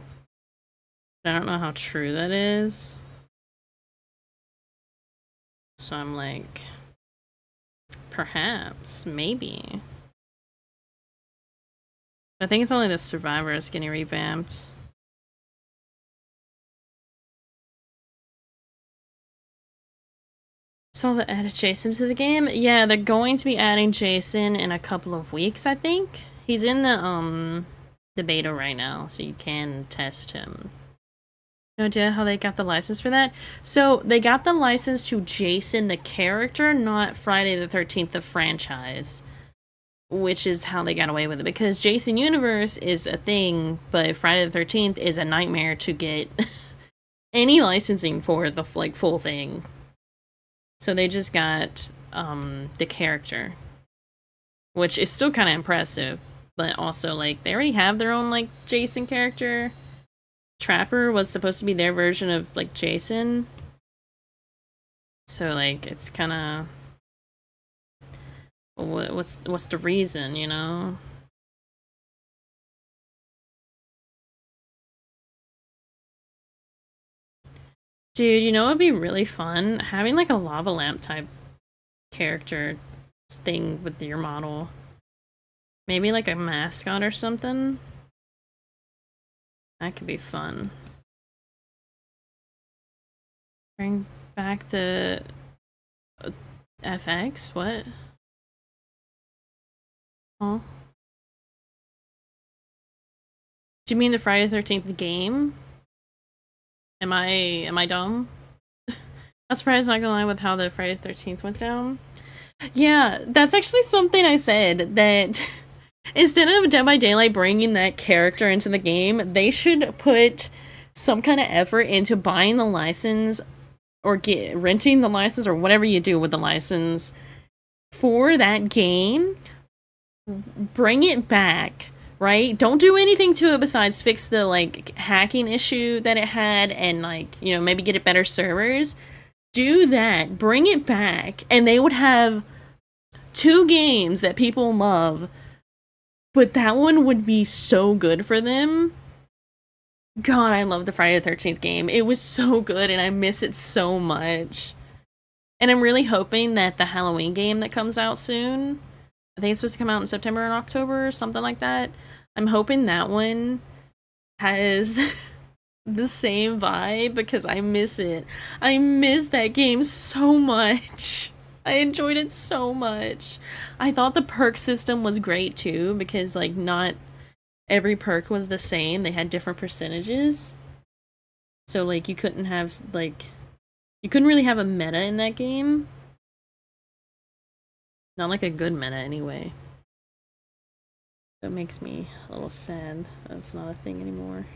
I don't know how true that is. So I'm like... Perhaps. Maybe. I think it's only the survivors getting revamped. So they added Jason to the game? Yeah, they're going to be adding Jason in a couple of weeks, I think. He's in the beta right now, so you can test him. No idea how they got the license for that? So, they got the license to Jason the character, not Friday the 13th the franchise. Which is how they got away with it, because Jason Universe is a thing, but Friday the 13th is a nightmare to get any licensing for the, like, full thing. So they just got the character, which is still kind of impressive, but also, like, they already have their own, like, Jason character. Trapper was supposed to be their version of, like, Jason. So, like, it's kind of... What's the reason, you know? Dude, you know what'd be really fun? Having, like, a lava lamp type character thing with your model. Maybe, like, a mascot or something? That could be fun. Bring back the... FX? What? Huh? Do you mean the Friday the 13th game? Am I dumb? I'm surprised, not gonna lie, with how the Friday the 13th went down. Yeah, that's actually something I said, that instead of Dead by Daylight bringing that character into the game, they should put some kind of effort into buying the license or renting the license or whatever you do with the license for that game. Bring it back, right? Don't do anything to it besides fix the, like, hacking issue that it had and, like, you know, maybe get it better servers. Do that. Bring it back. And they would have two games that people love. But that one would be so good for them. God, I love the Friday the 13th game. It was so good and I miss it so much. And I'm really hoping that the Halloween game that comes out soon, I think it's supposed to come out in September and October or something like that. I'm hoping that one has the same vibe because I miss it. I miss that game so much. I enjoyed it so much. I thought the perk system was great too because, like, not every perk was the same. They had different percentages. So, like, you couldn't have, like, you couldn't really have a meta in that game. Not like a good meta, anyway. That makes me a little sad. That's not a thing anymore.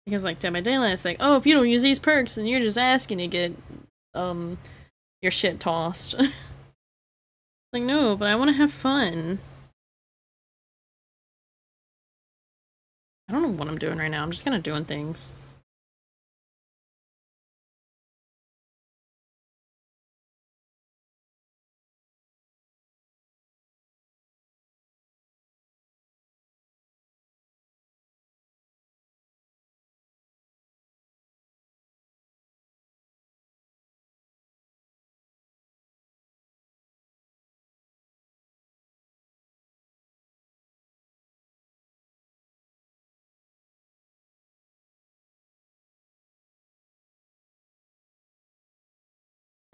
Because, like, Dead by Daylight, it's like, oh, if you don't use these perks, then you're just asking to get, your shit tossed. Like, no, but I want to have fun. I don't know what I'm doing right now. I'm just kind of doing things.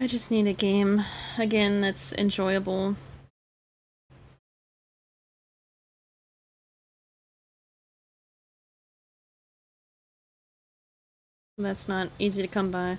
I just need a game, again, that's enjoyable. That's not easy to come by.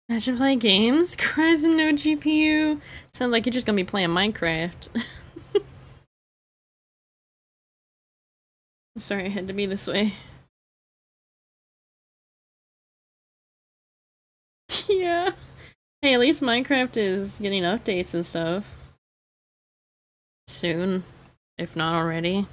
Imagine playing games? Cries and no GPU? Sounds like you're just gonna be playing Minecraft. Sorry, I had to be this way. Yeah. Hey, at least Minecraft is getting updates and stuff. Soon. If not already.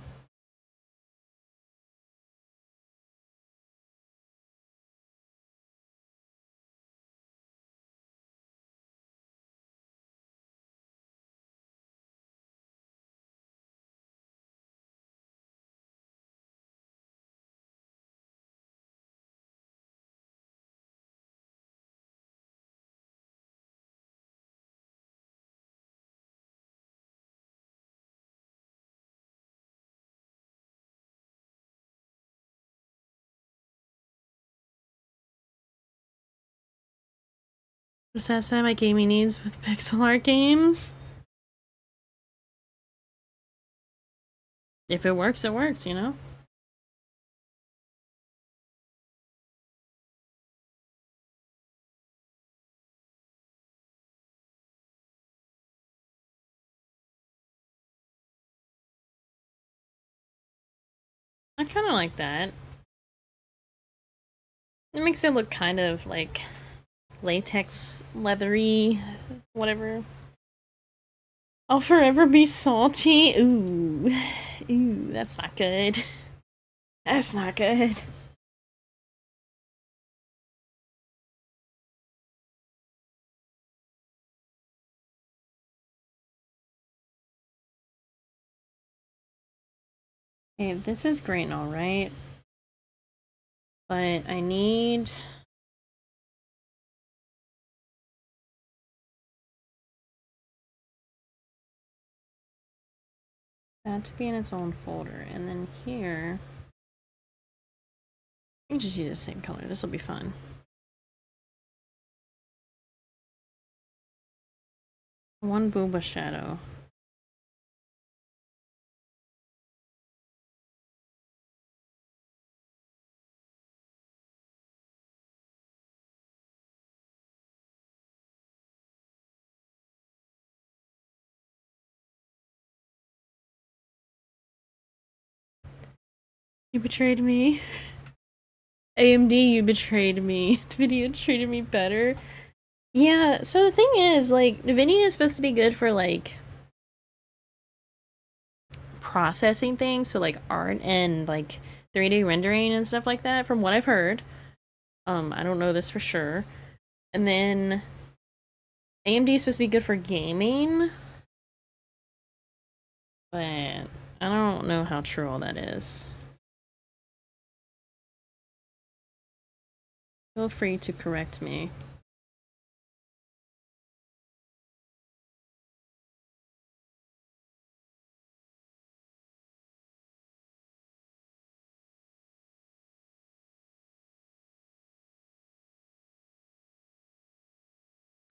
To satisfy my gaming needs with pixel art games. If it works, you know? I kind of like that. It makes it look kind of like latex, leathery, whatever. I'll forever be salty. Ooh. Ooh, that's not good. That's not good. Okay, this is great and all right. But I need... that to be in its own folder. And then here... I can just use the same color. This will be fun. One Booba shadow. You betrayed me. AMD, you betrayed me. NVIDIA treated me better. Yeah, so the thing is, like, NVIDIA is supposed to be good for, like, processing things, so, like, art and, like, 3D rendering and stuff like that, from what I've heard. I don't know this for sure. And then AMD is supposed to be good for gaming, but I don't know how true all that is. Feel free to correct me.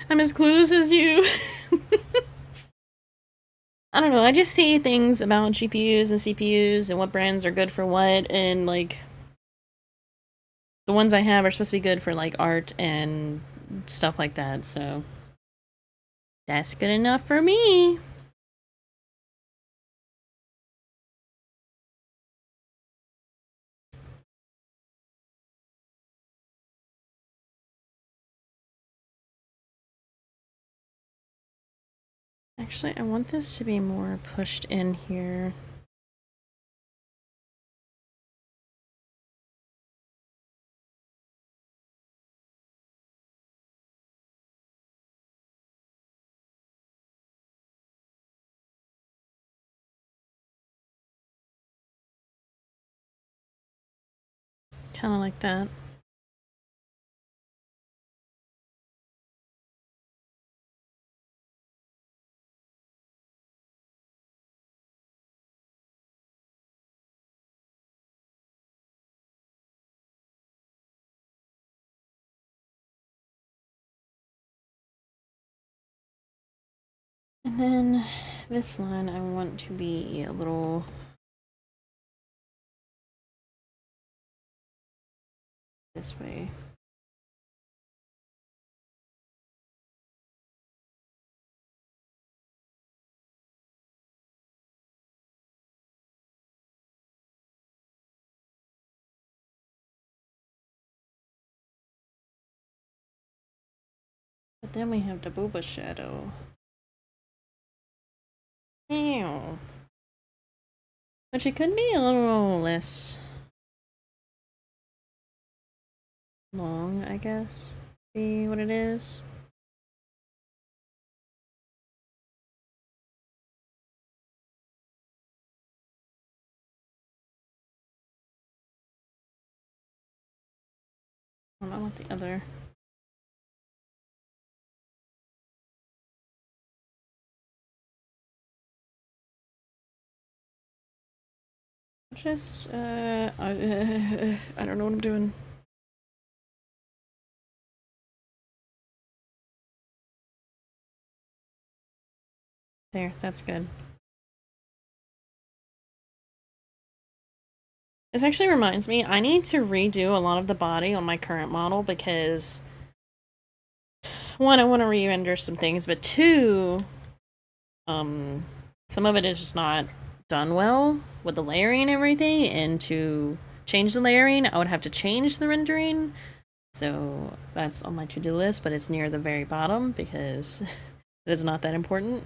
I'm as clueless as you. I don't know, I just see things about GPUs and CPUs and what brands are good for what, and like the ones I have are supposed to be good for like art and stuff like that, so that's good enough for me. Actually, I want this to be more pushed in here. Kind of like that. And then this line I want to be a little this way. But then we have the booba shadow. Ew. Which it could be a little less long, I guess. Be what it is. I don't know what the other. Just, I don't know what I'm doing. There, that's good. This actually reminds me, I need to redo a lot of the body on my current model because one, I want to re-render some things, but two, some of it is just not done well with the layering and everything, and to change the layering, I would have to change the rendering. So that's on my to-do list, but it's near the very bottom because it is not that important.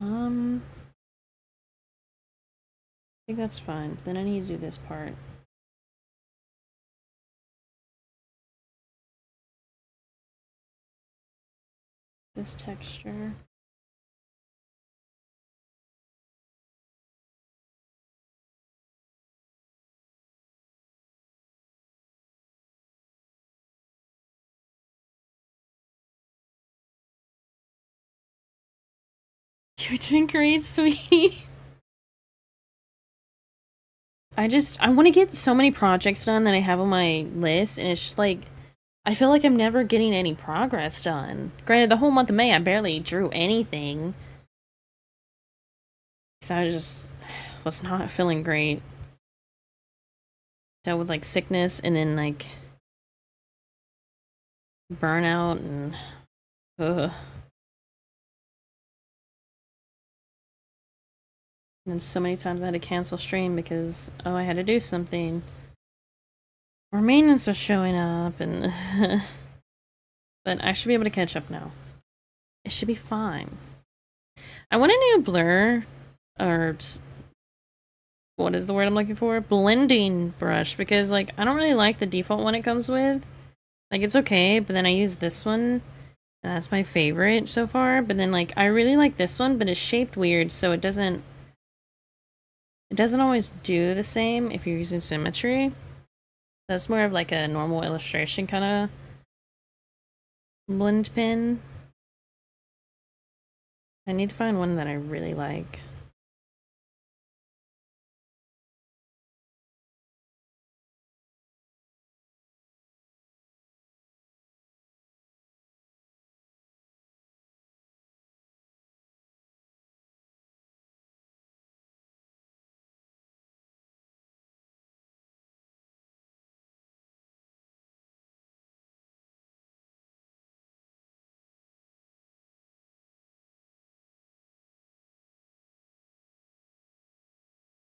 I think that's fine. Then I need to do this part. This texture. You're doing great, sweetie. I want to get so many projects done that I have on my list, and it's just like, I feel like I'm never getting any progress done. Granted, the whole month of May, I barely drew anything. Because I was not feeling great. Dealt with, like, sickness, and then, like, burnout, and, ugh. And then so many times I had to cancel stream because, oh, I had to do something. Or maintenance was showing up, and... But I should be able to catch up now. It should be fine. I want a new blur, or what is the word I'm looking for? Blending brush, because, like, I don't really like the default one it comes with. Like, it's okay, but then I use this one, and that's my favorite so far. But then, like, I really like this one, but it's shaped weird, so it doesn't always do the same if you're using symmetry. That's more of, like, a normal illustration kind of blend pen. I need to find one that I really like.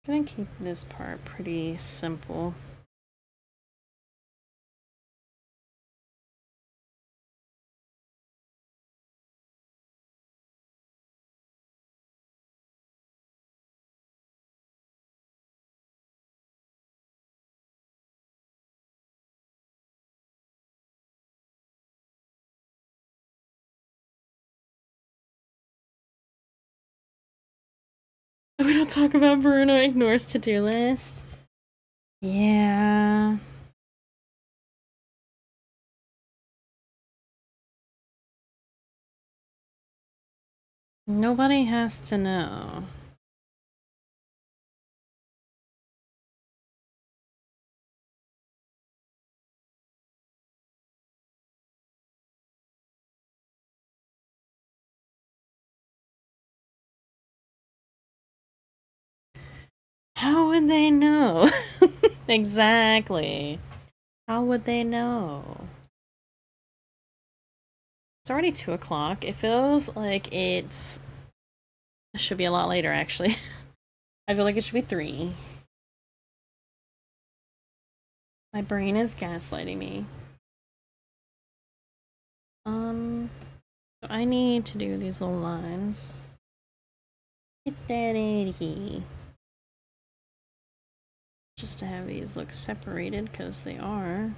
I'm gonna keep this part pretty simple. We don't talk about Bruno ignores to-do list. Yeah. Nobody has to know. How would they know? Exactly. How would they know? It's already 2 o'clock. It feels like it should be a lot later, actually. I feel like it should be 3. My brain is gaslighting me. I need to do these little lines. Get that out of here. Just to have these look separated, because they are.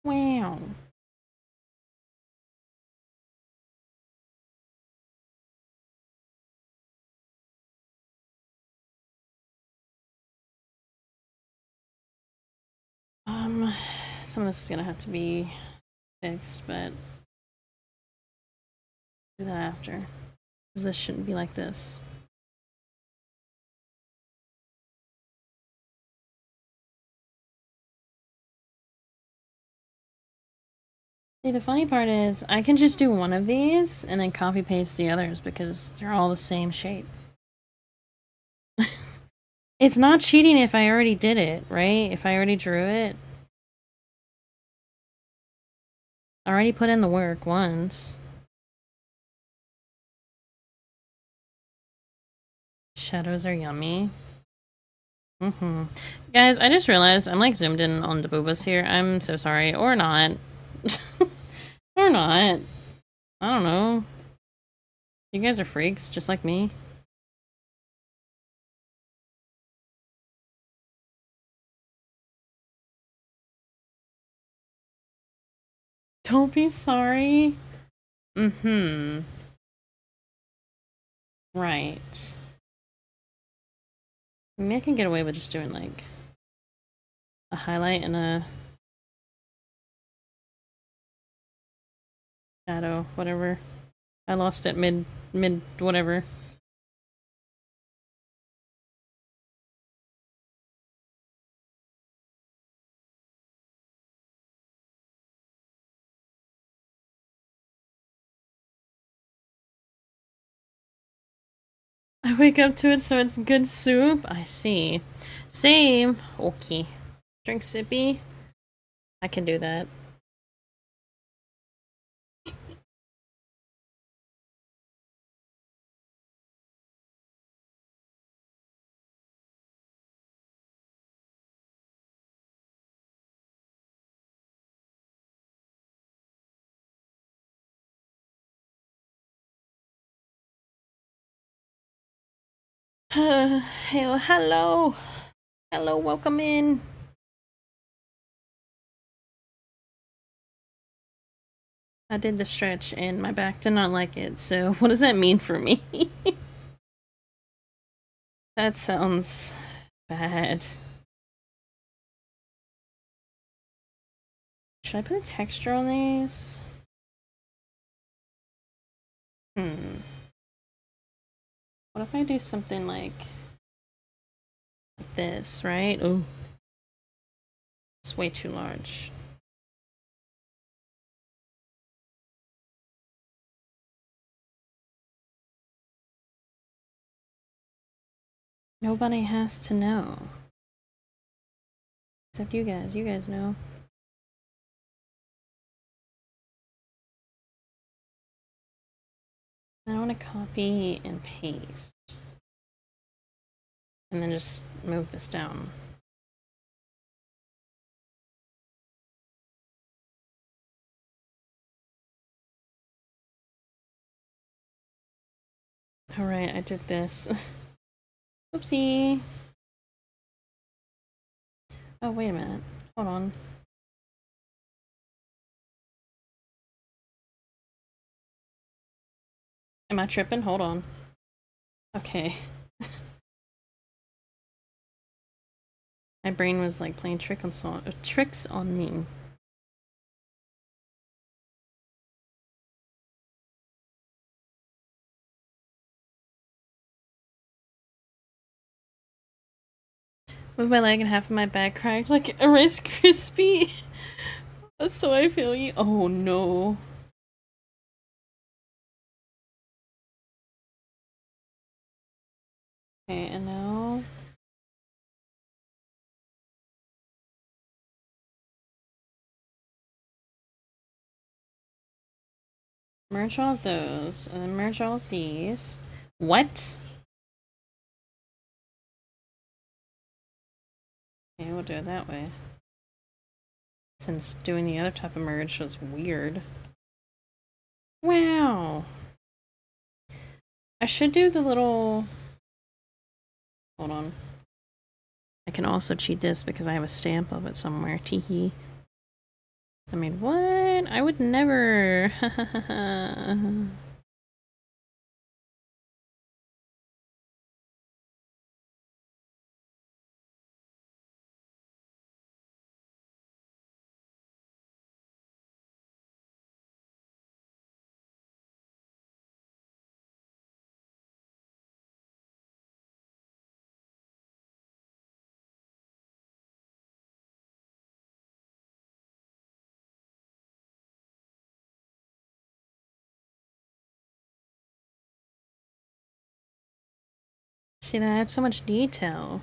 Wow. Some of this is gonna have to be fixed, but do that after. Because this shouldn't be like this. See, the funny part is, I can just do one of these and then copy paste the others because they're all the same shape. It's not cheating if I already did it, right? If I already drew it. I already put in the work once. Shadows are yummy. Guys, I just realized I'm like zoomed in on the boobas here. I'm so sorry. Or not. Or not. I don't know. You guys are freaks, just like me. Don't be sorry. Right. Maybe I can get away with just doing like a highlight and a shadow, whatever. I lost it mid whatever. I wake up to it so it's good soup. I see. Same. Okay. Drink sippy. I can do that. Hello. Hello, welcome in. I did the stretch and my back did not like it, so what does that mean for me? That sounds bad. Should I put a texture on these? What if I do something like this, right? Oh, it's way too large. Nobody has to know. Except you guys. You guys know. I want to copy and paste. And then just move this down. Alright, I did this. Oopsie. Oh, wait a minute. Hold on. Am I tripping? Hold on. Okay. My brain was like playing tricks on me. Move my leg and half of my back cracked like a Rice Krispie. So I feel you. Oh no. Okay, and now merge all of those, and then merge all of these. What? Okay, we'll do it that way. Since doing the other type of merge was weird. Wow. I should do the little... Hold on. I can also cheat this because I have a stamp of it somewhere. Teehee. I mean, what? I would never. See, that adds so much detail.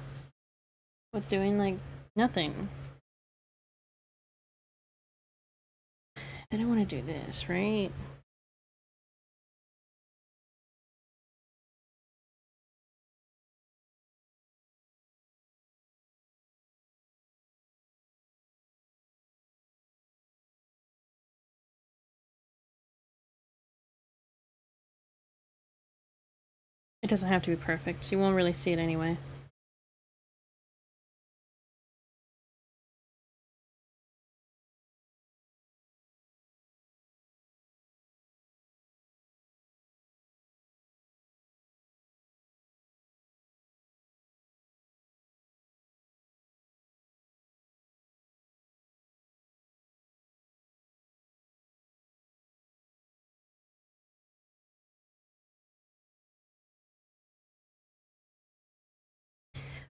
With doing, like, nothing. Then I want to do this, right? It doesn't have to be perfect. You won't really see it anyway.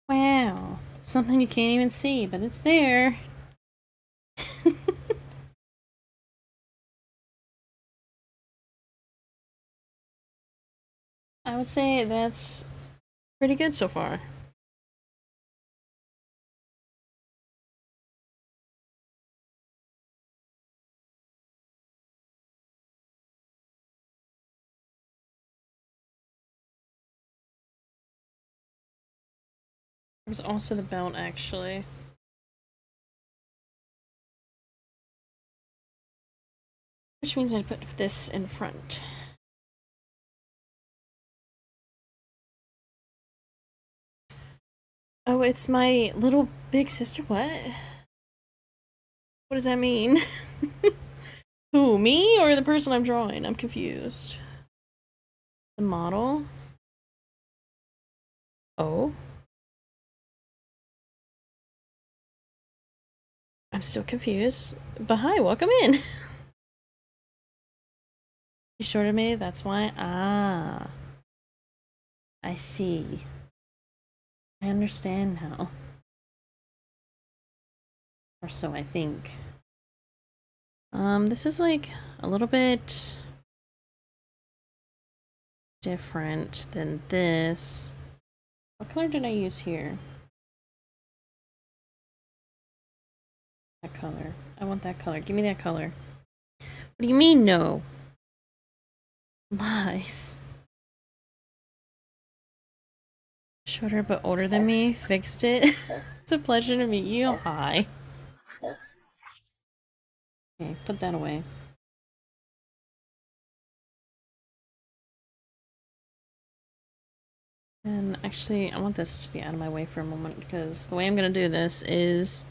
Wow. Something you can't even see, but it's there. I would say that's pretty good so far. There's also the belt, actually. Which means I put this in front. Oh, it's my little big sister? What? What does that mean? Who, me or the person I'm drawing? I'm confused. The model? Oh? I'm still confused. But hi, welcome in. You shorted me, that's why? Ah. I see. I understand now. Or so I think. This is like a little bit different than this. What color did I use here? That color. I want that color. Give me that color. What do you mean, no? Lies. Shorter but older than me, fixed it. It's a pleasure to meet you. Hi. Okay, put that away. And actually, I want this to be out of my way for a moment because the way I'm gonna do this is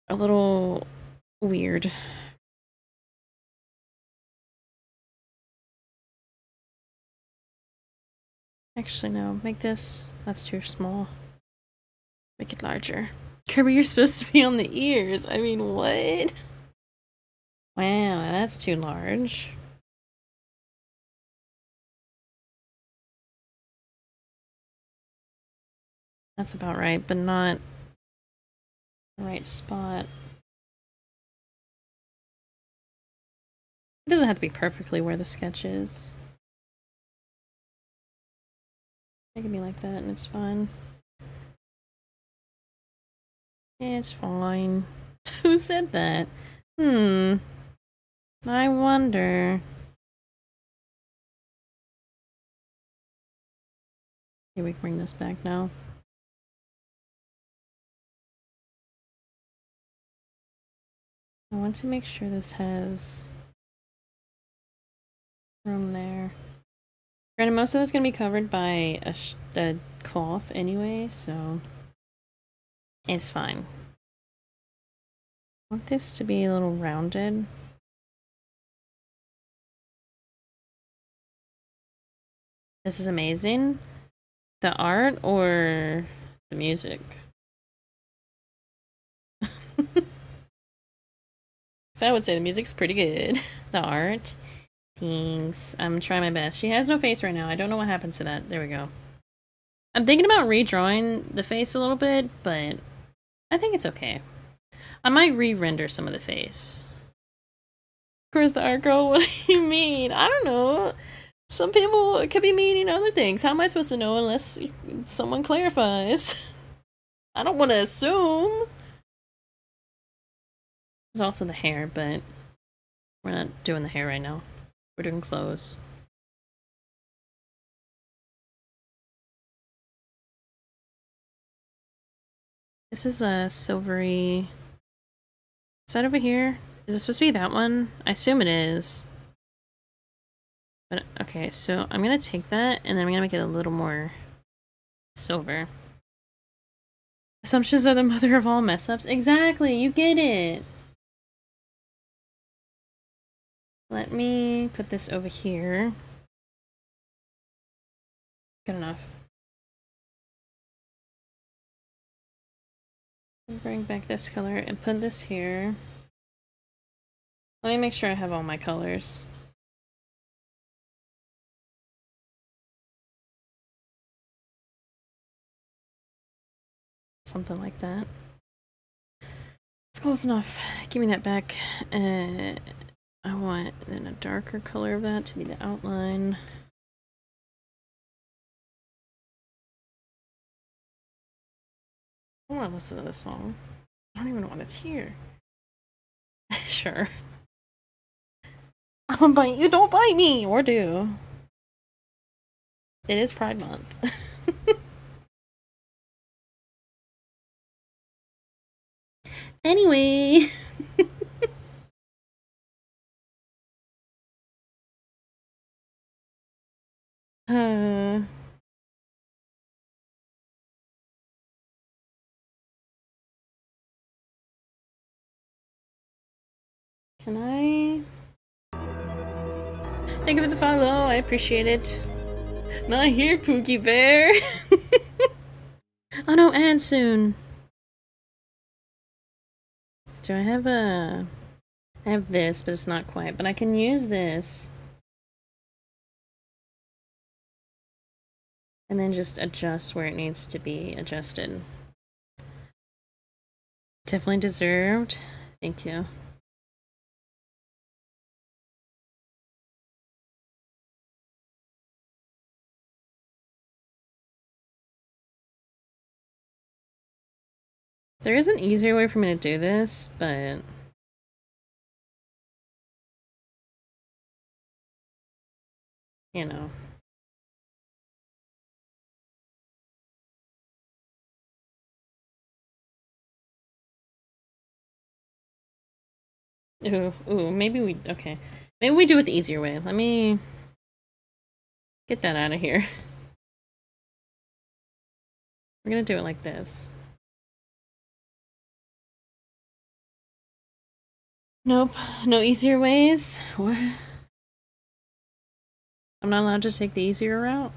a little weird. Actually, no, make this, that's too small. Make it larger. Kirby, you're supposed to be on the ears. I mean, what? Wow, that's too large. That's about right, but not the right spot. It doesn't have to be perfectly where the sketch is. It can be like that and it's fine. It's fine. Who said that? I wonder. Okay, we can bring this back now. I want to make sure this has room there. Granted, most of this is going to be covered by a cloth anyway, so it's fine. I want this to be a little rounded. This is amazing. The art or the music? So I would say the music's pretty good. The art. Thanks. I'm trying my best. She has no face right now. I don't know what happened to that. There we go. I'm thinking about redrawing the face a little bit, but I think it's okay. I might re-render some of the face. Where's the art girl? What do you mean? I don't know. Some people could be meaning other things. How am I supposed to know unless someone clarifies? I don't want to assume. There's also the hair, but we're not doing the hair right now. We're doing clothes. This is a silvery... Is that over here? Is it supposed to be that one? I assume it is. But okay, so I'm gonna take that and then I'm gonna make it a little more silver. Assumptions are the mother of all mess ups. Exactly, you get it. Let me put this over here. Good enough. Bring back this color and put this here. Let me make sure I have all my colors. Something like that. It's close enough. Give me that back. I want then a darker color of that to be the outline. I want to listen to this song. I don't even know why it's here. Sure. I'm gonna bite you. Don't bite me! Or do. It is Pride Month. Anyway. Can I? Thank you for the follow. I appreciate it. Not here, Pookie Bear. Oh no, and soon. Do I have a... I have this, but it's not quite. But I can use this. And then just adjust where it needs to be adjusted. Definitely deserved. Thank you. There is an easier way for me to do this, but... You know. Ooh, maybe we, okay. Maybe we do it the easier way. Let me get that out of here. We're gonna do it like this. Nope, no easier ways. What? I'm not allowed to take the easier route?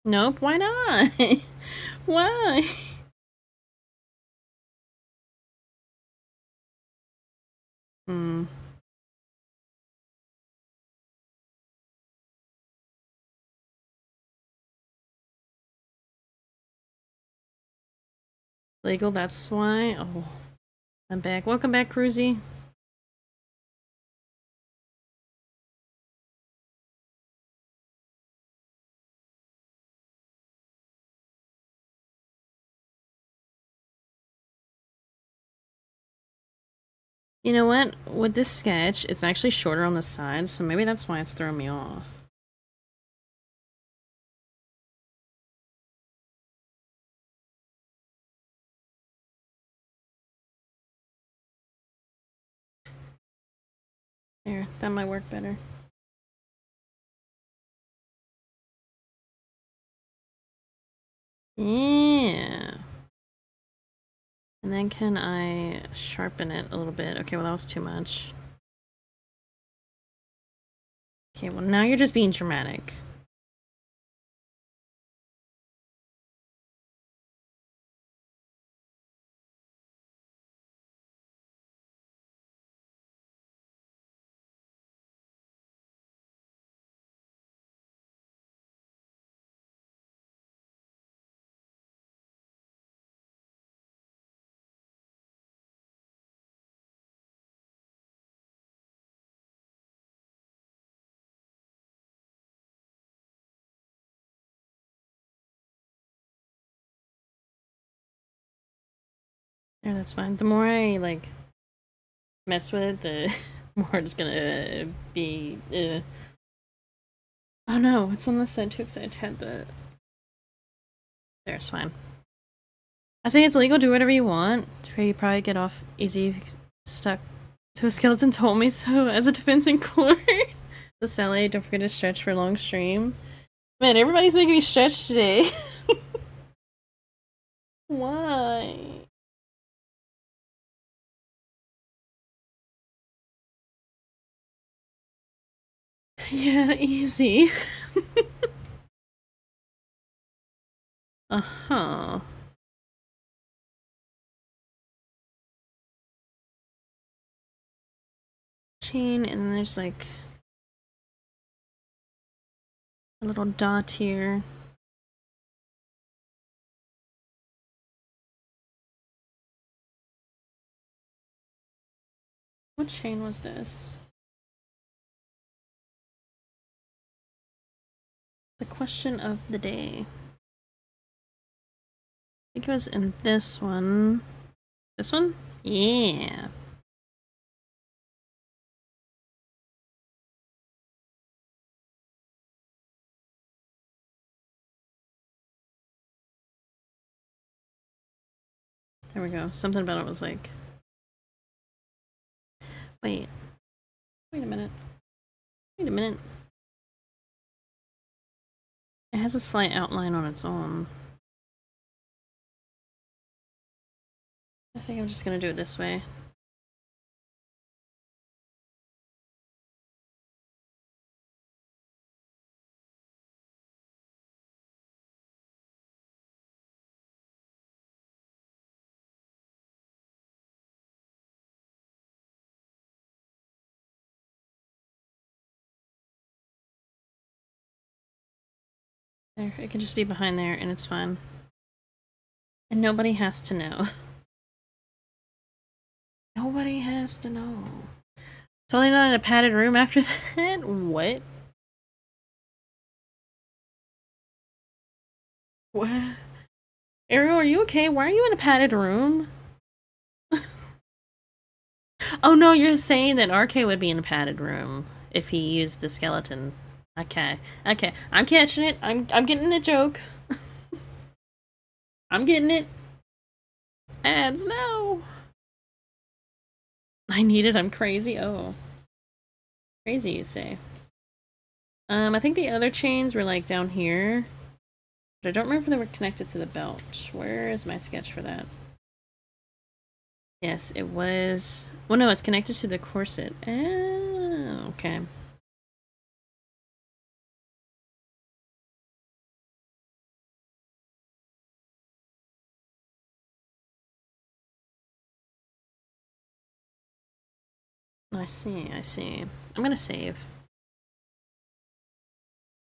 Nope, why not? Why? Hmm. Legal, that's why? Oh. I'm back. Welcome back, Cruzy. You know what? With this sketch, it's actually shorter on the sides, so maybe that's why it's throwing me off. There, that might work better. Yeah. And then can I sharpen it a little bit? Okay, well that was too much. Okay, well now you're just being dramatic. Yeah, that's fine. The more I, like, mess with it, the more it's gonna be, Oh no, it's on this side too, because I had the... There, it's fine. I say it's legal, do whatever you want. You probably get off easy stuck to a skeleton told me so as a defense in court. The Sally, don't forget to stretch for a long stream. Man, everybody's making me stretch today. Why? Yeah, easy. Uh-huh. Chain, and then there's like a little dot here. What chain was this? The question of the day. I think it was in this one. This one? Yeah. There we go. Something about it was like... Wait. Wait a minute. Wait a minute. It has a slight outline on its own. I think I'm just gonna do it this way. There, it can just be behind there and it's fine. And nobody has to know. Nobody has to know. Totally not in a padded room after that? What? What? Ariel, are you okay? Why are you in a padded room? Oh no, you're saying that RK would be in a padded room if he used the skeleton. Okay. Okay. I'm catching it. I'm getting the joke. I'm getting it. Ads, no. I need it. I'm crazy. Oh. Crazy, you say. I think the other chains were like down here. But I don't remember if they were connected to the belt. Where is my sketch for that? Yes, it was. Well, no, it's connected to the corset. Oh, okay. I see, I see. I'm gonna save.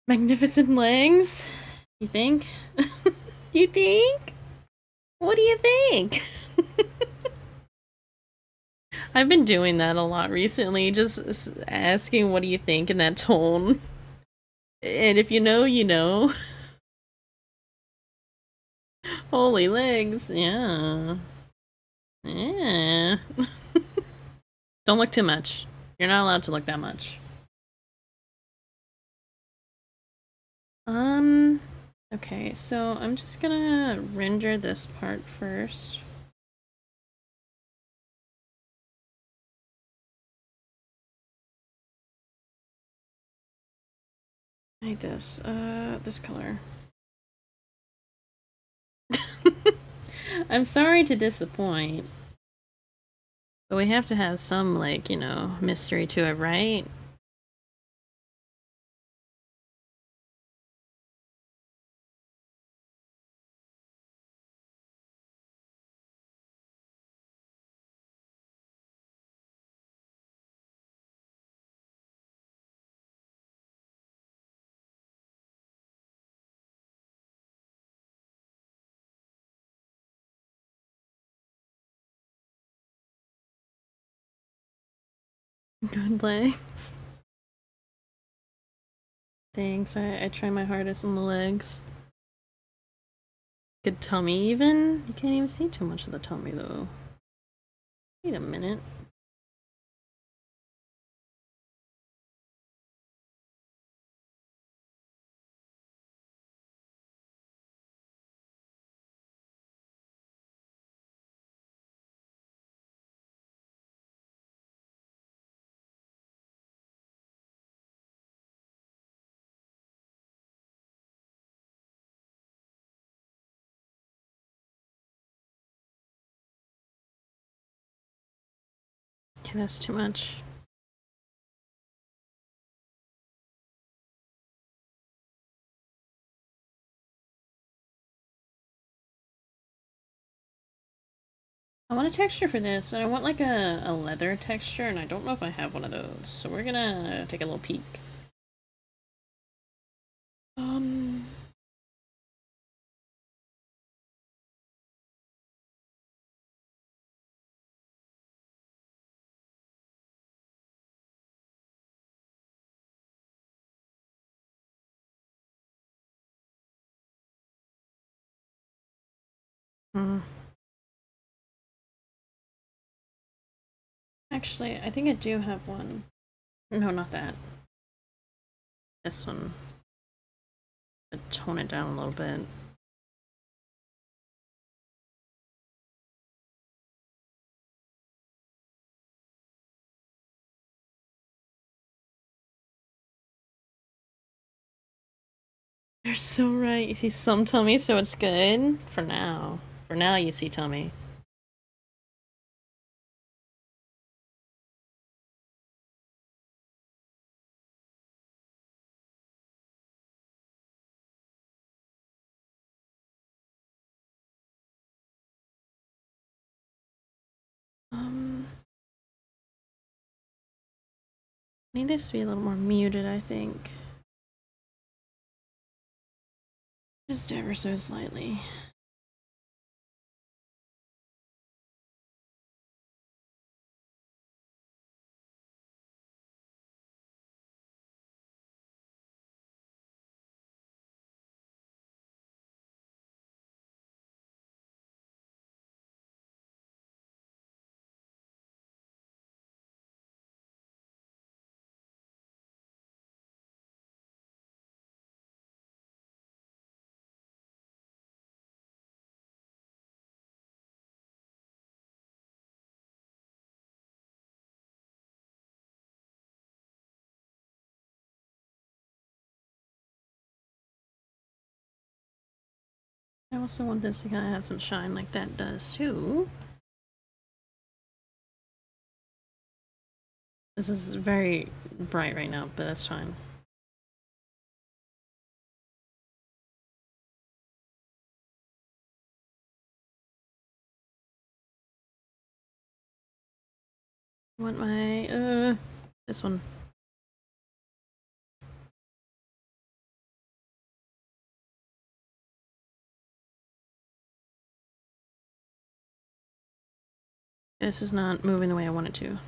Magnificent legs? You think? You think? What do you think? I've been doing that a lot recently, just asking what do you think in that tone. And if you know, you know. Holy legs, yeah. Yeah. Don't look too much. You're not allowed to look that much. Okay, so I'm just gonna render this part first. I need this color. I'm sorry to disappoint. But we have to have some, like, you know, mystery to it, right? Good legs. Thanks, I try my hardest on the legs. Good tummy, even? You can't even see too much of the tummy, though. Wait a minute. Okay, that's too much. I want a texture for this, but I want like a leather texture, and I don't know if I have one of those. So we're gonna take a little peek. Um... Actually, I think I do have one. No, not that. This one. Tone it down a little bit. You're so right. You see some tummy, so it's good. For now. For now, you see tummy. I need this to be a little more muted, I think. Just ever so slightly. I also want this to kind of have some shine like that does too. This is very bright right now, but that's fine. I want my, this one. This is not moving the way I want it to.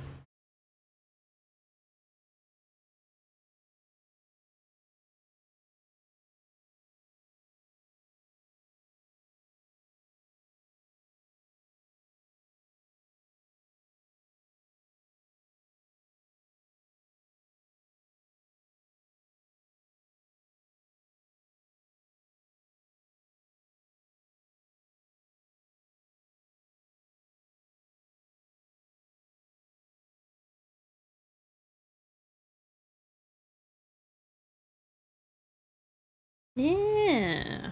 Yeah.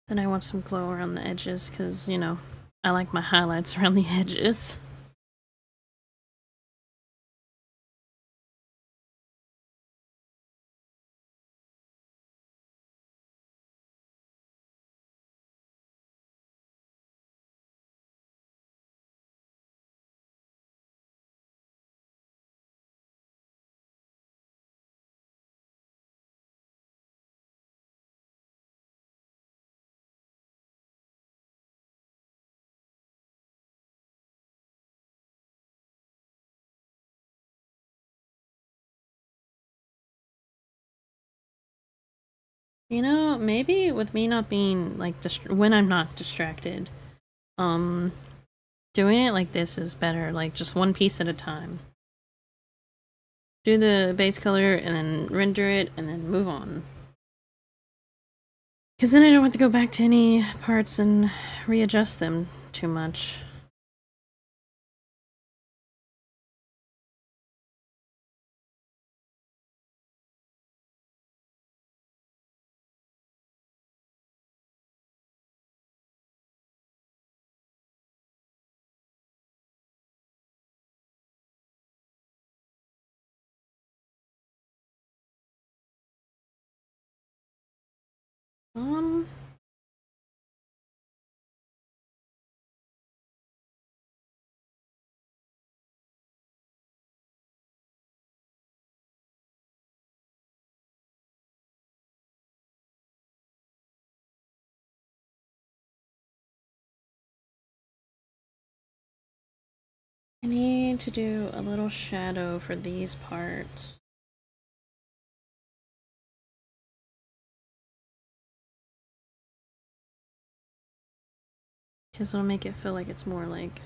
Then I want some glow around the edges because, you know, I like my highlights around the edges. You know, maybe with me not being like when I'm not distracted, doing it like this is better. Like just one piece at a time. Do the base color and then render it and then move on. Because then I don't have to go back to any parts and readjust them too much. Um, I need to do a little shadow for these parts. Because it'll make it feel like it's more like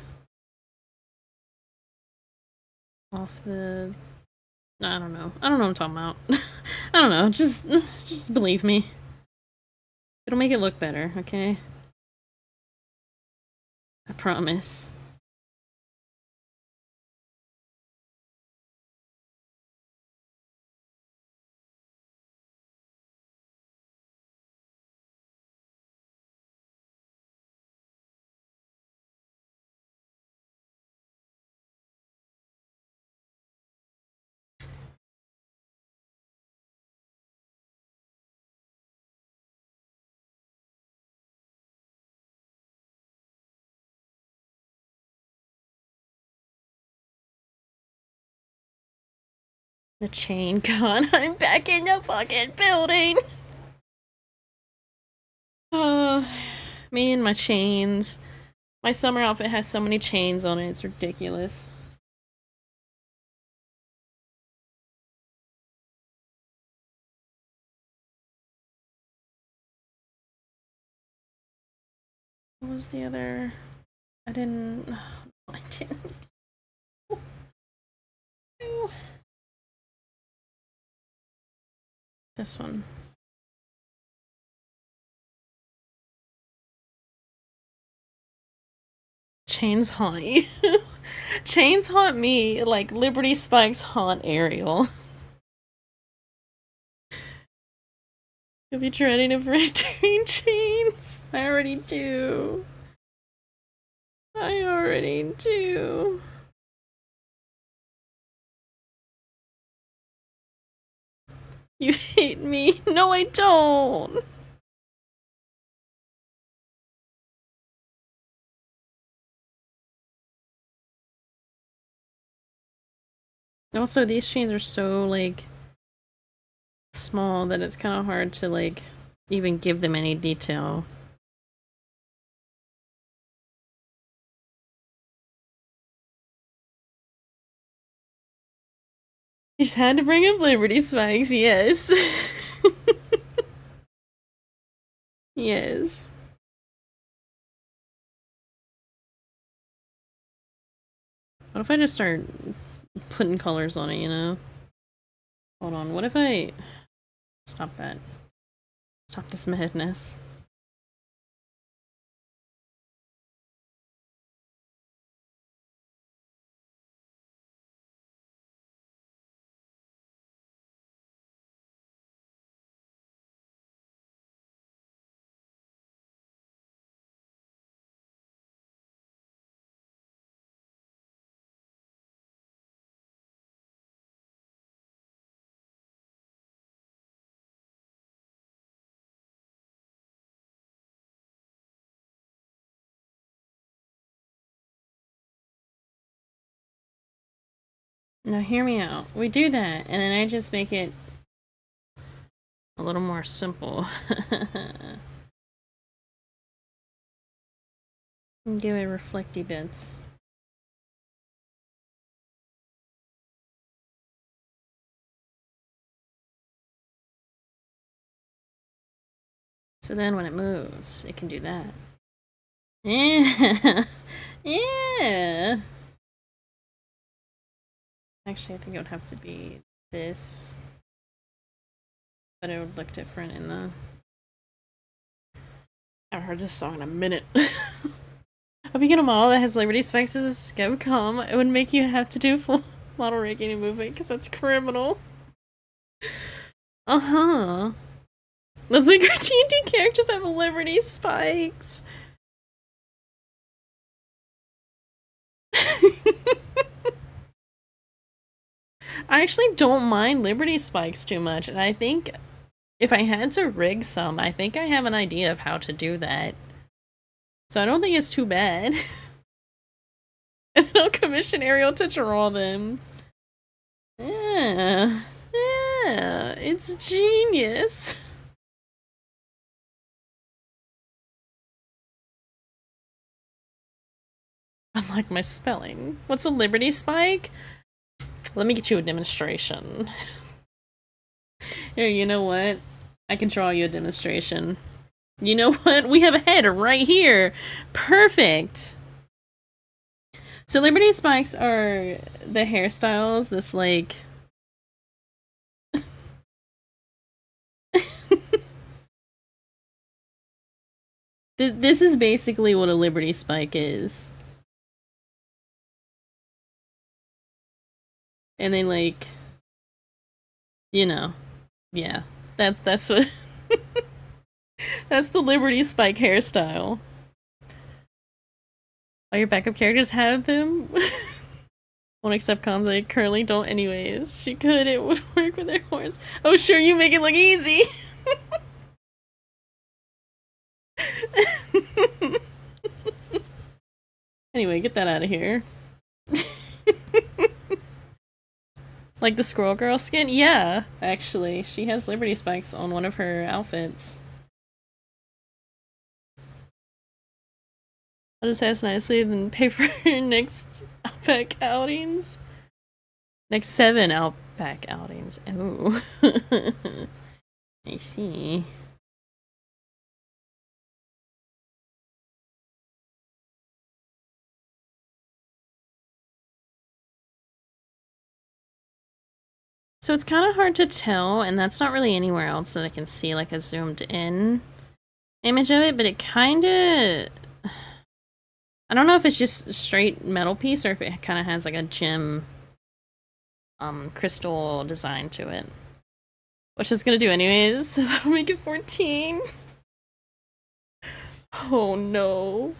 off the... I don't know. I don't know what I'm talking about. I don't know. Just believe me. It'll make it look better, okay? I promise. The chain con. I'm back in the fucking building. Oh, me and my chains. My summer outfit has so many chains on it, it's ridiculous. What was the other? I didn't. I didn't. This one. Chains haunt you. Chains haunt me like Liberty Spikes haunt Ariel. You'll be dreading a returning chains. I already do. I already do. You hate me. No, I don't. Also, these chains are so, like, small that it's kind of hard to, like, even give them any detail. You just had to bring up Liberty Spikes, yes. Yes. What if I just start putting colors on it, you know? Hold on, what if I... Stop that. Stop this madness. Now hear me out. We do that, and then I just make it a little more simple. And give it reflecty bits. So then when it moves, it can do that. Yeah. Yeah. Actually, I think it would have to be this. But it would look different in the... I haven't heard this song in a minute. If you get a model that has Liberty Spikes as a Skevcom, it would make you have to do full model rigging and movement, because that's criminal. Uh-huh. Let's make our D&D characters have Liberty Spikes. I actually don't mind Liberty Spikes too much, and I think if I had to rig some, I think I have an idea of how to do that. So I don't think it's too bad. And I'll commission Ariel to draw them. Yeah. Yeah. It's genius. Unlike my spelling. What's a Liberty Spike? Let me get you a demonstration. Here, you know what? I can draw you a demonstration. You know what? We have a head right here. Perfect. So Liberty Spikes are the hairstyles that's like... This is basically what a Liberty Spike is. And they like... You know. Yeah. That's what... That's the Liberty Spike hairstyle. All your backup characters have them? Won't accept comms, I currently don't anyways. She could, it would work with their horse. Oh sure, you make it look easy! Anyway, get that out of here. Like the Squirrel Girl skin? Yeah, actually. She has Liberty Spikes on one of her outfits. I'll just ask nicely, then pay for her next Outback outings. Next 7 Outback outings. Oh. I see. So it's kind of hard to tell, and that's not really anywhere else that I can see like a zoomed in image of it, but it kind of... I don't know if it's just a straight metal piece or if it kind of has like a gem crystal design to it. Which I was gonna do anyways, so that'll make it 14. Oh no.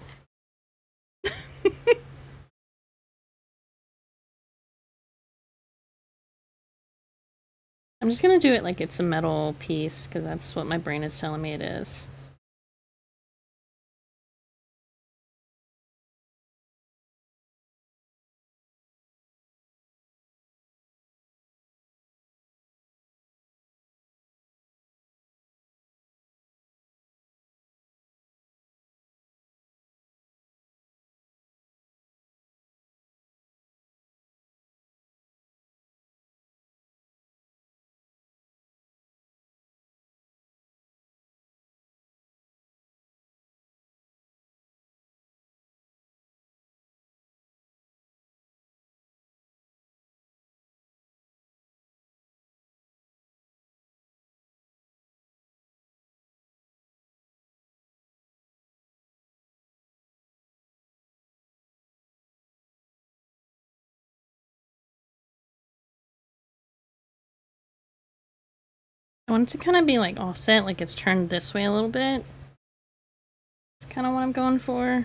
I'm just gonna do it like it's a metal piece, because that's what my brain is telling me it is. I want it to kind of be like offset, like it's turned this way a little bit. That's kind of what I'm going for.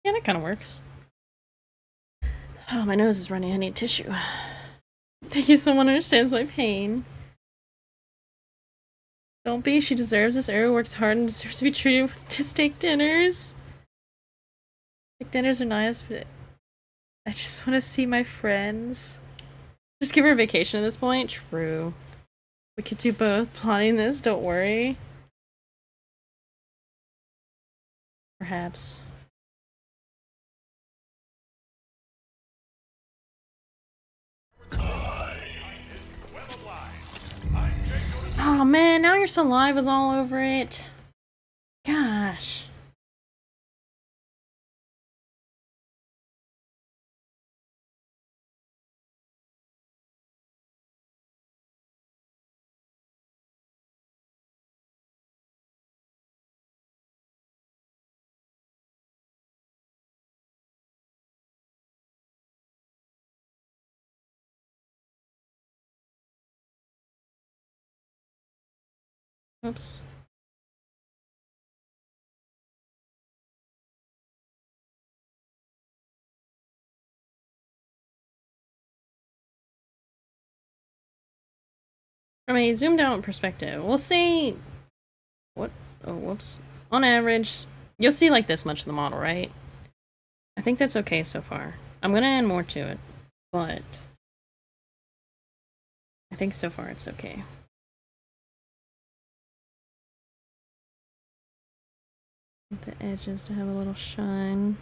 Yeah, that kind of works. Oh, my nose is running. I need tissue. Thank you, someone understands my pain. Don't be, she deserves this. Arrow works hard and deserves to be treated with steak dinners. Steak dinners are nice, but I just want to see my friends. Just give her a vacation at this point. True. We could do both. Plotting this, don't worry. Perhaps. Oh man, now your saliva's all over it. Gosh. Oops. From a zoomed out perspective, we'll say what? Oh, whoops. On average, you'll see like this much of the model, right? I think that's okay so far. I'm gonna add more to it, but I think so far it's okay. The edges to have a little shine.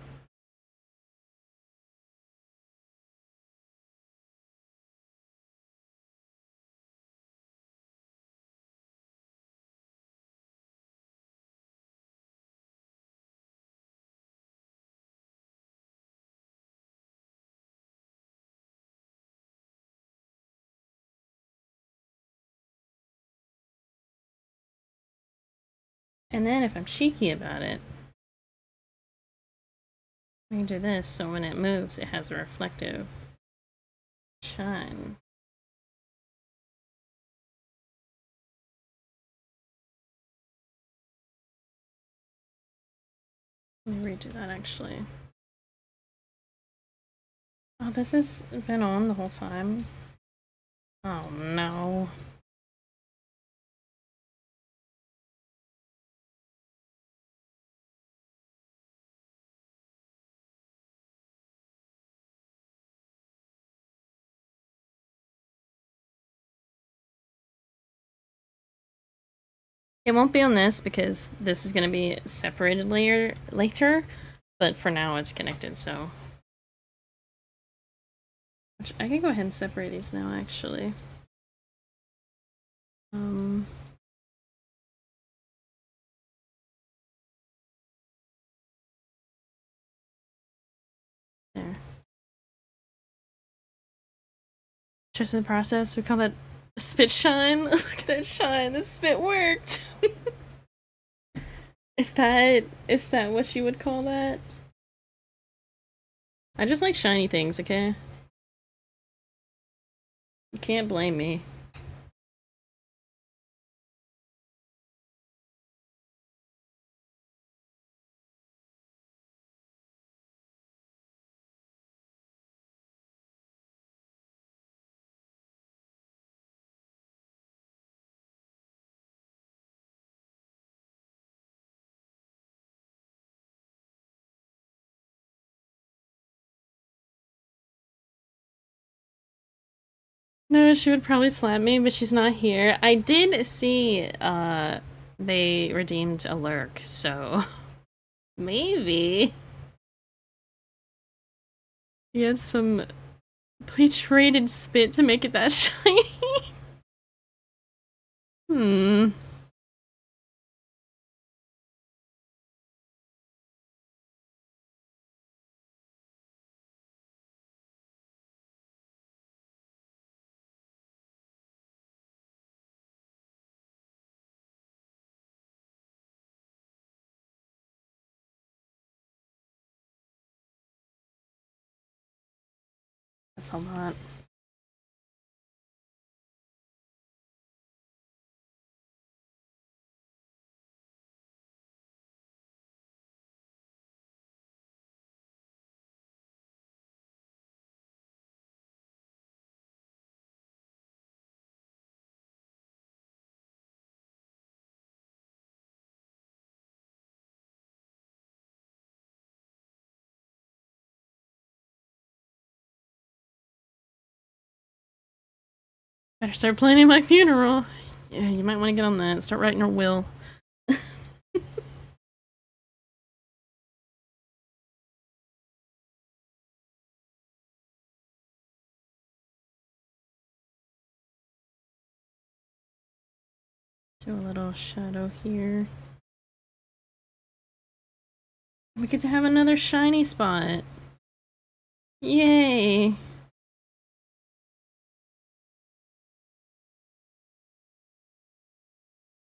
And then if I'm cheeky about it, I can do this so when it moves, it has a reflective shine. Let me redo that actually. Oh, this has been on the whole time. Oh no. It won't be on this because this is going to be separated later, but for now it's connected, so. I can go ahead and separate these now, actually. There. Trust in the process. We call that spit shine. Look at that shine. The spit worked. Is that what you would call that? I just like shiny things, okay? You can't blame me. No, she would probably slap me, but she's not here. I did see, they redeemed a lurk, so maybe. You had some bleach rated spit to make it that shiny. Hmm. That's a lot. Better start planning my funeral. Yeah, you might want to get on that. Start writing her will. Do a little shadow here. We get to have another shiny spot. Yay!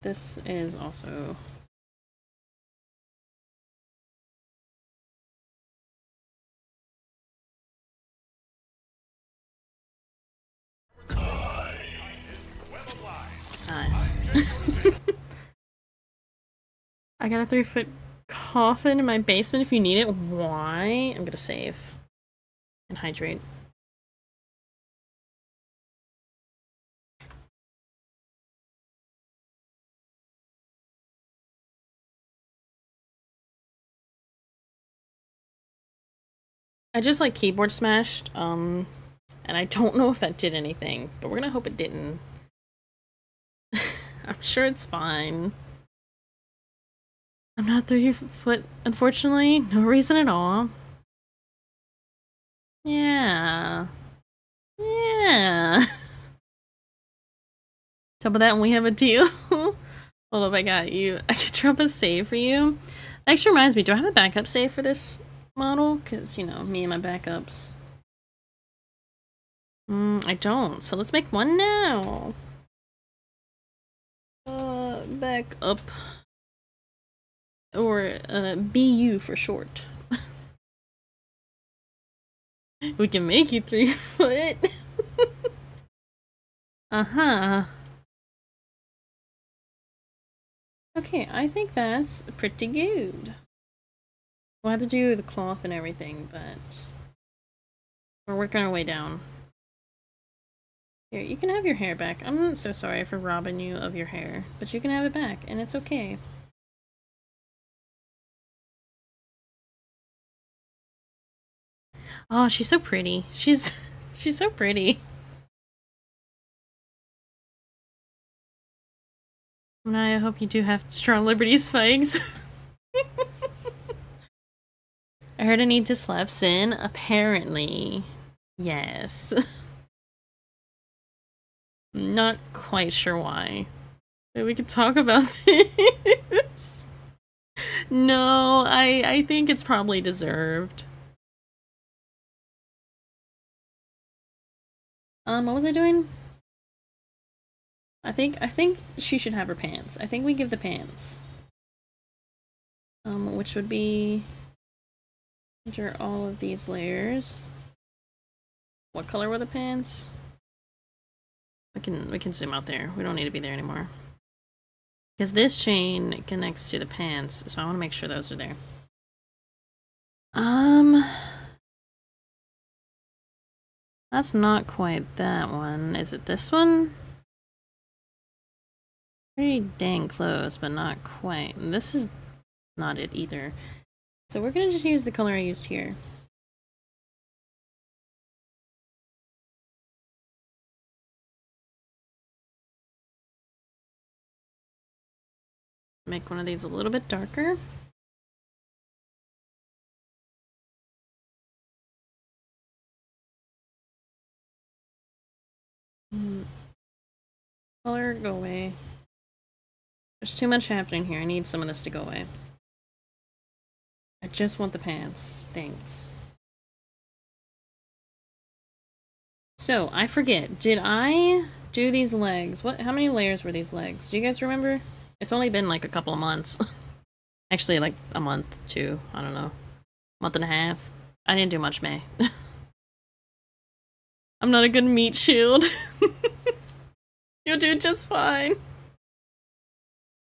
This is also... nice. I got a 3-foot coffin in my basement if you need it. Why? I'm gonna save. And hydrate. I just like keyboard smashed, and I don't know if that did anything, but we're gonna hope it didn't. I'm sure it's fine. I'm not 3 foot, unfortunately. No reason at all. Yeah. Yeah. Top of that, and we have a deal. Hold up, I got you. I could drop a save for you. That actually reminds me, do I have a backup save for this model? Because, you know, me and my backups. I don't, so let's make one now. Back up. Or, BU for short. We can make you 3 foot. Uh-huh. Okay, I think that's pretty good. We'll have to do the cloth and everything, but we're working our way down. Here, you can have your hair back. I'm so sorry for robbing you of your hair, but you can have it back, and it's okay. Oh, she's so pretty. She's so pretty. And I hope you do have strong liberty spikes. I heard I need to slap Sin. Apparently. Yes. Not quite sure why. But we could talk about this. No, I think it's probably deserved. What was I doing? I think she should have her pants. I think we give the pants. Which would be enter all of these layers. What color were the pants? We can zoom out there. We don't need to be there anymore. Because this chain connects to the pants, so I want to make sure those are there. That's not quite that one. Is it this one? Pretty dang close, but not quite. And this is not it either. So we're gonna just use the color I used here. Make one of these a little bit darker. Color, go away. There's too much happening here. I need some of this to go away. I just want the pants. Thanks. So, I forget. Did I do these legs? How many layers were these legs? Do you guys remember? It's only been like a couple of months. Actually, like a month, two. I don't know. Month and a half. I didn't do much May. I'm not a good meat shield. You'll do just fine.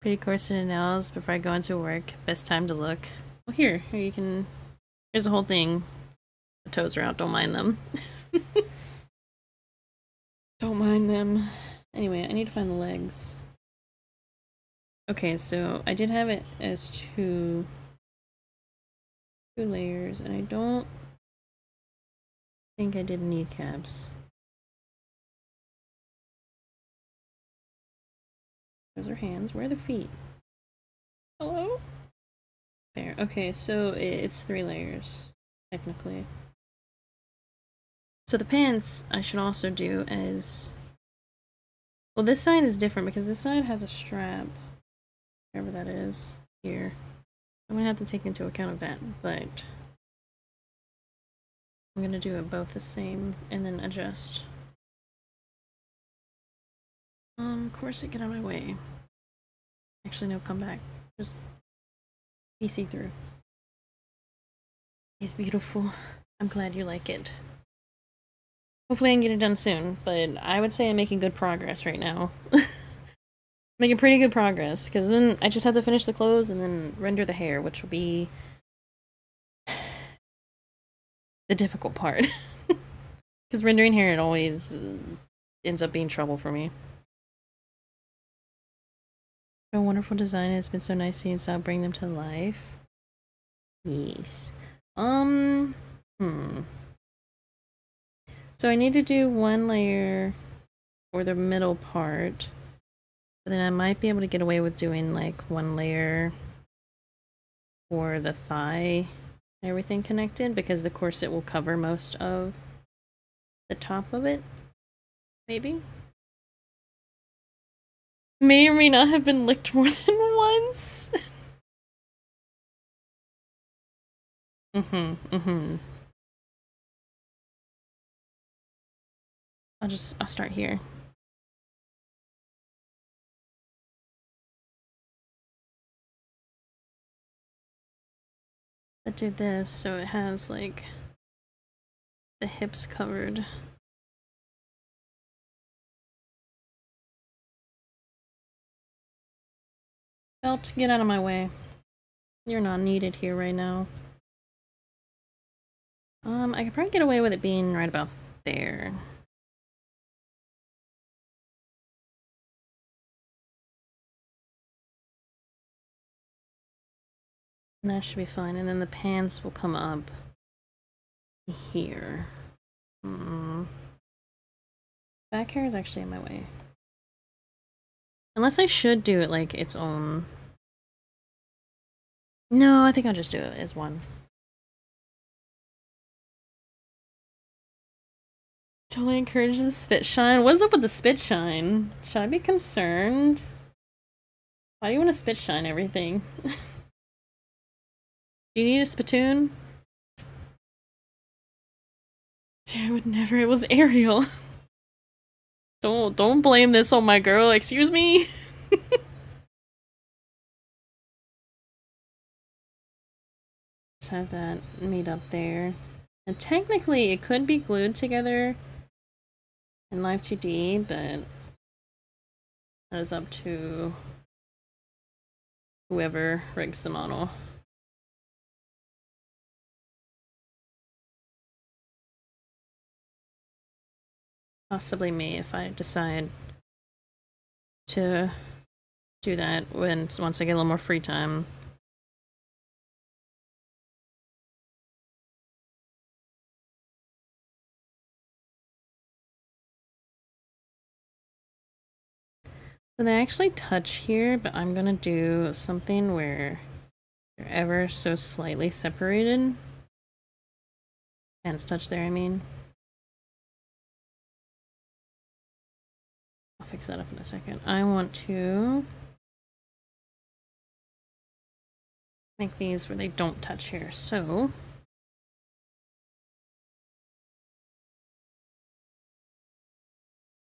Pretty corset and nails before I go into work. Best time to look. Well, here you can. Here's the whole thing. The toes are out. Don't mind them. Don't mind them. Anyway, I need to find the legs. Okay, so I did have it as two layers, and I don't think I did kneecaps. Those are hands. Where are the feet? Hello? There. Okay, so it's 3 layers, technically. So the pants I should also do as... Well, this side is different because this side has a strap. Whatever that is. Here. I'm gonna have to take into account of that, but... I'm gonna do it both the same and then adjust. Corset, get out of my way. Actually, no, come back. Just be see-through. It's beautiful. I'm glad you like it. Hopefully I can get it done soon, but I would say I'm making good progress right now. Making pretty good progress, because then I just have to finish the clothes and then render the hair, which will be the difficult part. Because rendering hair, it always ends up being trouble for me. A wonderful design. It's been so nice seeing Sal bring them to life. Yes. So I need to do 1 layer for the middle part. But then I might be able to get away with doing like 1 layer for the thigh and everything connected, because the corset will cover most of the top of it. Maybe? May or may not have been licked more than once. I'll start here. I do this so it has like the hips covered. Belt, get out of my way. You're not needed here right now. I could probably get away with it being right about there. And that should be fine, and then the pants will come up here. Back hair is actually in my way. Unless I should do it like its own. No, I think I'll just do it as one. Totally encourage the spit shine. What's up with the spit shine? Should I be concerned? Why do you want to spit shine everything? Do you need a spittoon? I would never. It was Ariel. Don't blame this on my girl, excuse me? Just have that meet up there. And technically it could be glued together in Live 2D, but that is up to whoever rigs the model. Possibly me if I decide to do that once I get a little more free time. So they actually touch here, but I'm gonna do something where they're ever so slightly separated. Hands touch there, I mean. I'll fix that up in a second. I want to make these where they don't touch here, so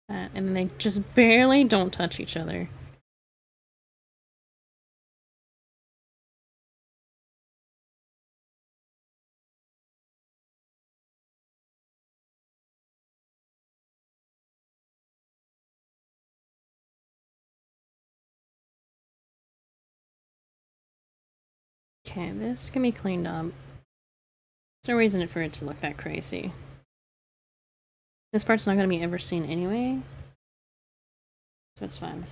that, and then they just barely don't touch each other. Okay, this can be cleaned up. There's no reason for it to look that crazy. This part's not going to be ever seen anyway, so it's fine.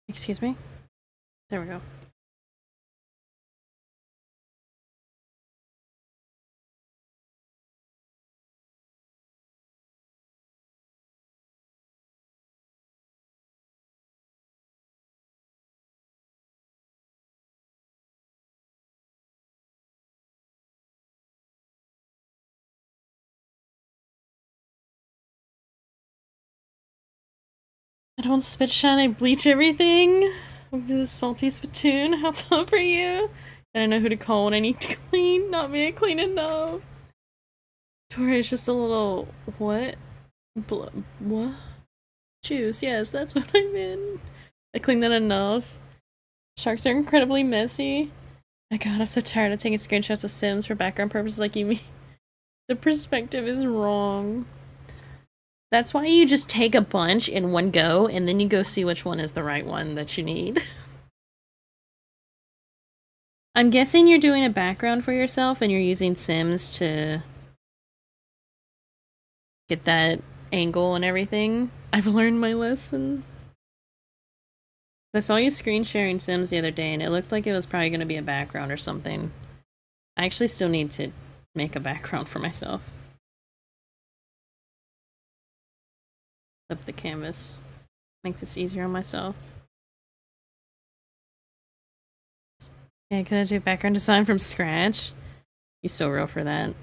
Excuse me? There we go. I don't spit shine, I bleach everything. Look at this salty spittoon. How's up for you? I know who to call when I need to clean. Not me, I clean enough. Tori is just a little what? What? Juice, yes, that's what I'm in. I cleaned that enough. Sharks are incredibly messy. My god, I'm so tired of taking screenshots of Sims for background purposes like you mean. The perspective is wrong. That's why you just take a bunch in one go, and then you go see which one is the right one that you need. I'm guessing you're doing a background for yourself, and you're using Sims to get that angle and everything. I've learned my lesson. I saw you screen sharing Sims the other day, and it looked like it was probably going to be a background or something. I actually still need to make a background for myself. Flip the canvas. Make this easier on myself. Yeah, can I do background design from scratch? You're so real for that.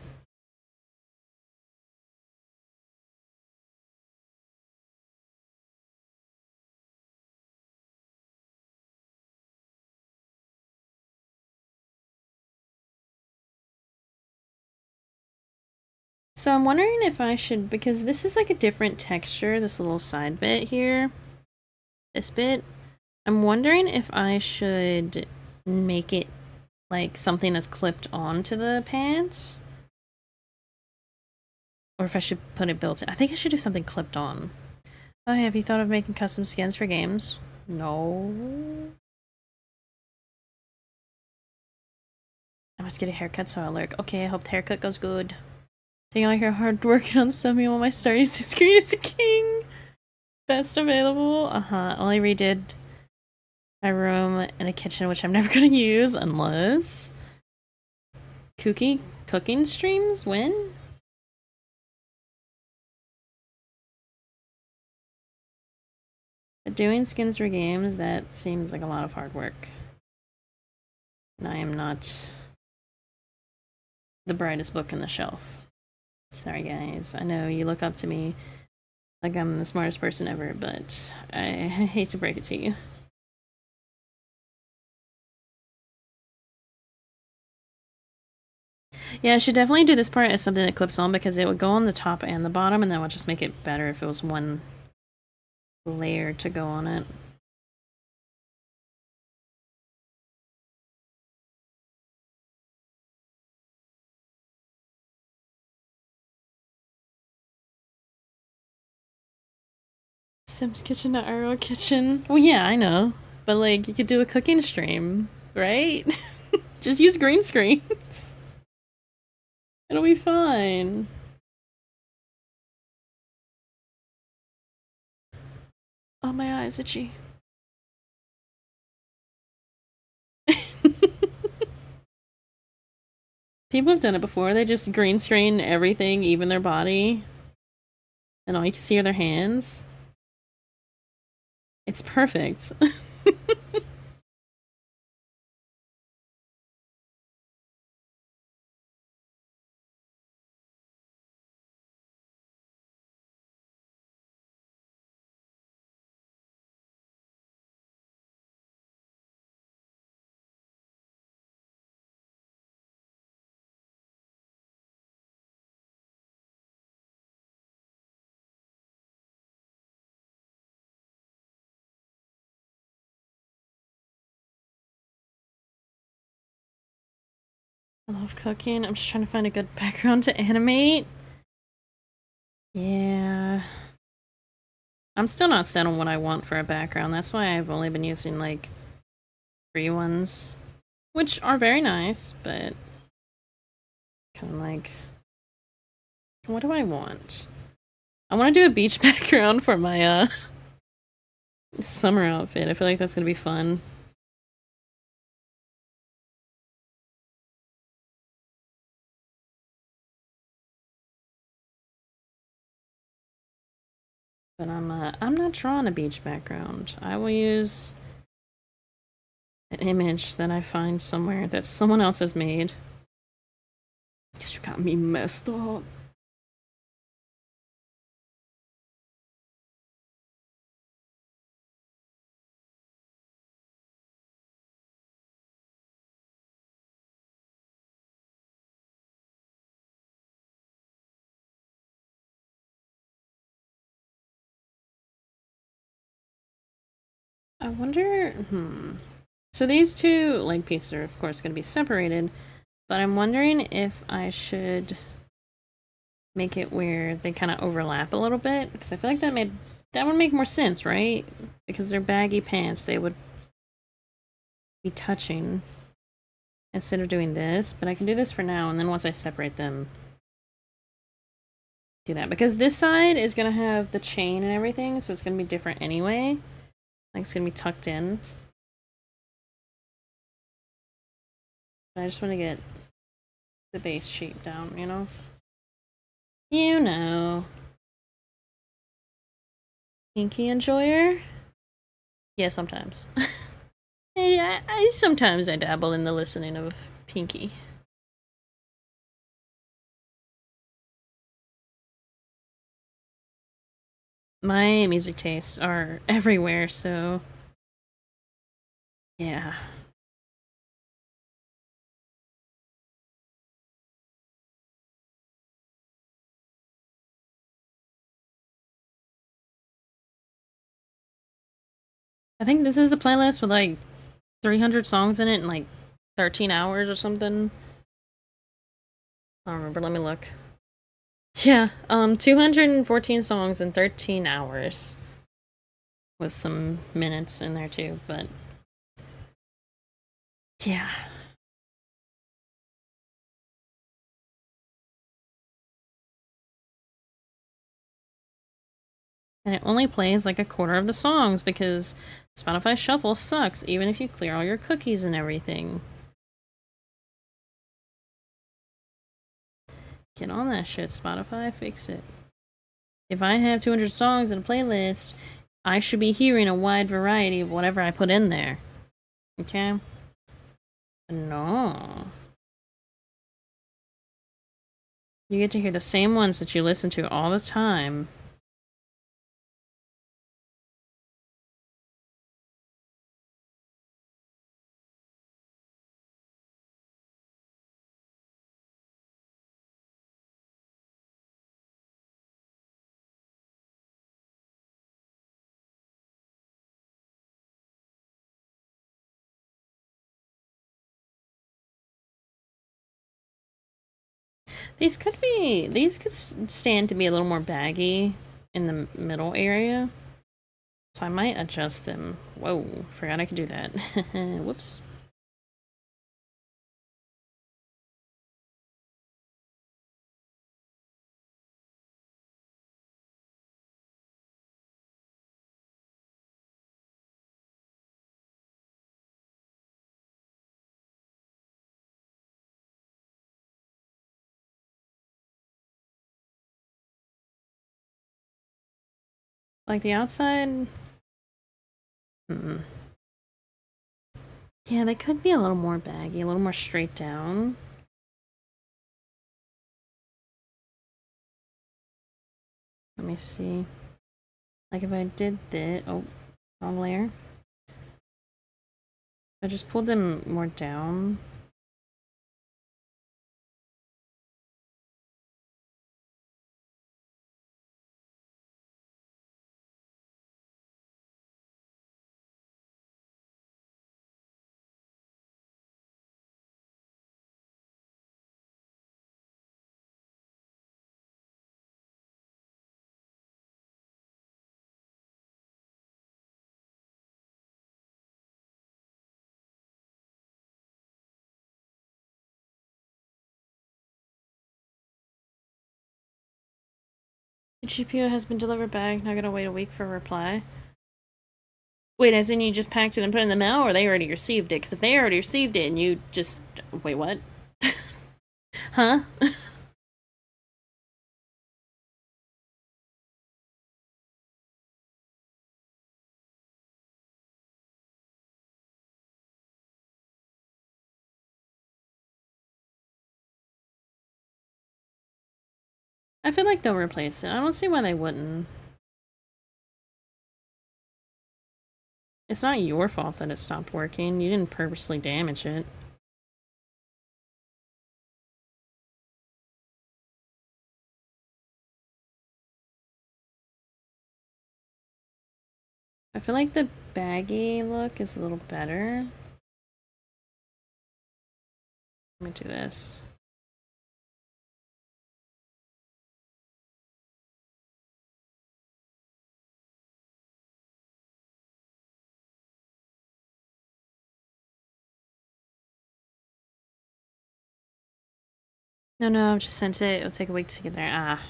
So I'm wondering if I should, because this is like a different texture, this little side bit here. This bit. I'm wondering if I should make it like something that's clipped onto the pants. Or if I should put it built in. I think I should do something clipped on. Oh, have you thought of making custom skins for games? No. I must get a haircut so I'll lurk. Okay, I hope the haircut goes good. Taking all your hard working on stuff me while my starting screen is a king. Best available. Only redid my room and a kitchen, which I'm never gonna use unless cooking streams. When? But doing skins for games, that seems like a lot of hard work. And I am not the brightest book in the shelf. Sorry guys, I know you look up to me like I'm the smartest person ever, but I hate to break it to you. Yeah, I should definitely do this part as something that clips on because it would go on the top and the bottom, and that would just make it better if it was one layer to go on it. Sim's Kitchen to Arrow Kitchen. Well, yeah, I know. But, like, you could do a cooking stream, right? Just use green screens. It'll be fine. Oh, my eyes itchy. People have done it before. They just green screen everything, even their body. And all you can see are their hands. It's perfect. I love cooking. I'm just trying to find a good background to animate. Yeah. I'm still not set on what I want for a background. That's why I've only been using, like, free ones. Which are very nice, but kind of like... What do I want? I want to do a beach background for my, summer outfit. I feel like that's gonna be fun. But I'm not drawing a beach background. I will use an image that I find somewhere that someone else has made. Cause you got me messed up. I wonder, So these two leg pieces are, of course, going to be separated, but I'm wondering if I should make it where they kind of overlap a little bit, because I feel like that would make more sense, right? Because they're baggy pants, they would be touching instead of doing this, but I can do this for now, and then once I separate them, do that. Because this side is going to have the chain and everything, so it's going to be different anyway. Like, it's going to be tucked in. But I just want to get the base shape down, you know? You know. Pinky enjoyer? Yeah, sometimes. Yeah, I sometimes I dabble in the listening of Pinky. My music tastes are everywhere, so yeah. I think this is the playlist with like 300 songs in it in like 13 hours or something. I don't remember, let me look. Yeah, 214 songs in 13 hours. With some minutes in there too, but yeah. And it only plays like a quarter of the songs because Spotify Shuffle sucks, even if you clear all your cookies and everything. Get on that shit, Spotify. Fix it. If I have 200 songs in a playlist, I should be hearing a wide variety of whatever I put in there. Okay? No. You get to hear the same ones that you listen to all the time. These could stand to be a little more baggy in the middle area. So I might adjust them. Whoa, forgot I could do that. Whoops. Like the outside? Yeah, they could be a little more baggy, a little more straight down. Let me see. Like if I did this, oh, wrong layer. I just pulled them more down. The GPU has been delivered back. Now gotta wait a week for a reply. Wait, as in you just packed it and put it in the mail, or they already received it? Because if they already received it and you just... Wait, what? Huh? I feel like they'll replace it. I don't see why they wouldn't. It's not your fault that it stopped working. You didn't purposely damage it. I feel like the baggy look is a little better. Let me do this. No, I've just sent it. It'll take a week to get there. Ah.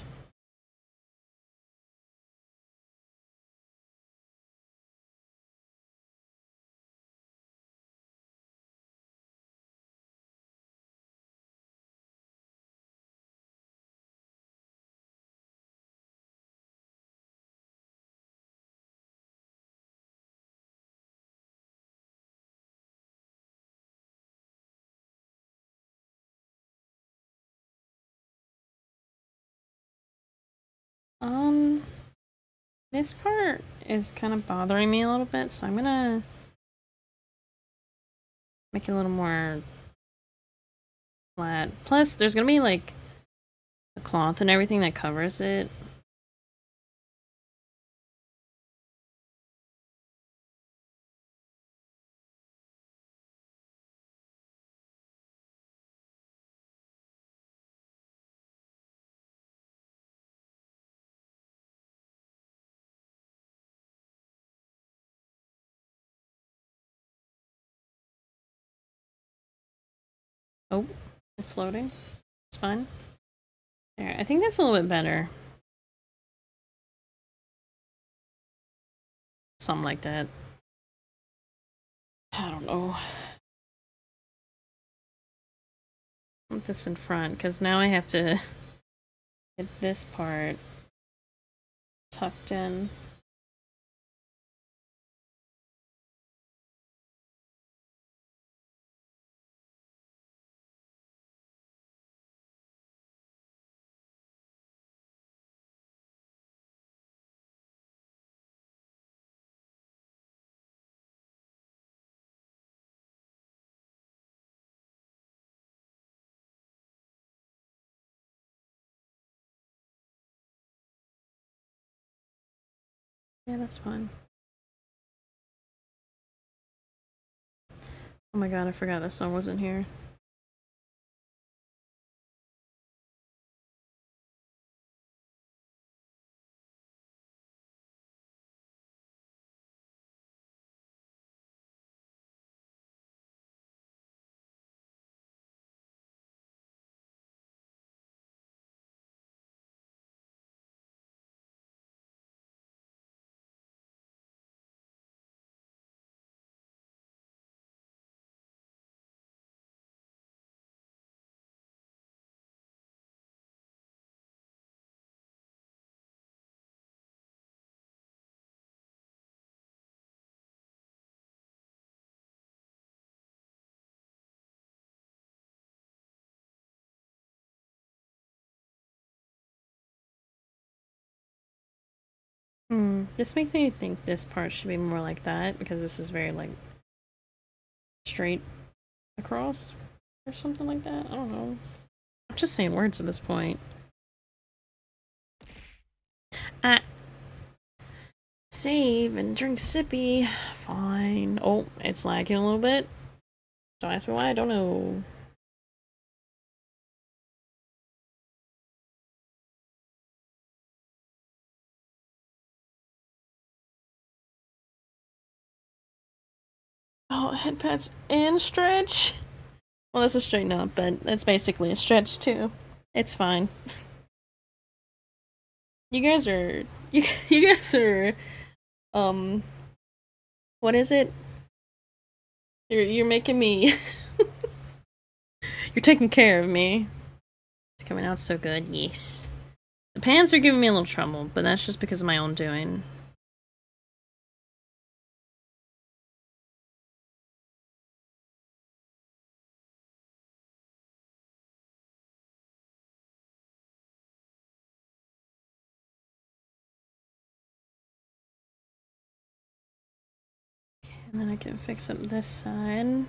This part is kind of bothering me a little bit, so I'm gonna make it a little more flat. Plus, there's gonna be like a cloth and everything that covers it. Oh, it's loading. It's fine. There, I think that's a little bit better. Something like that. I don't know. Put this in front, because now I have to get this part tucked in. Yeah, that's fine. Oh my god, I forgot this song wasn't here. This makes me think this part should be more like that because this is very like straight across or something like that. I don't know. I'm just saying words at this point. Ah, save and drink sippy. Fine. Oh, it's lagging a little bit. Don't ask me why. I don't know. Oh, head pats and stretch. Well, that's a straighten up, but that's basically a stretch too. It's fine. You guys are you guys are um what is it? You're making me you're taking care of me. It's coming out so good. Yes. The pants are giving me a little trouble, but that's just because of my own doing. And then I can fix up this side.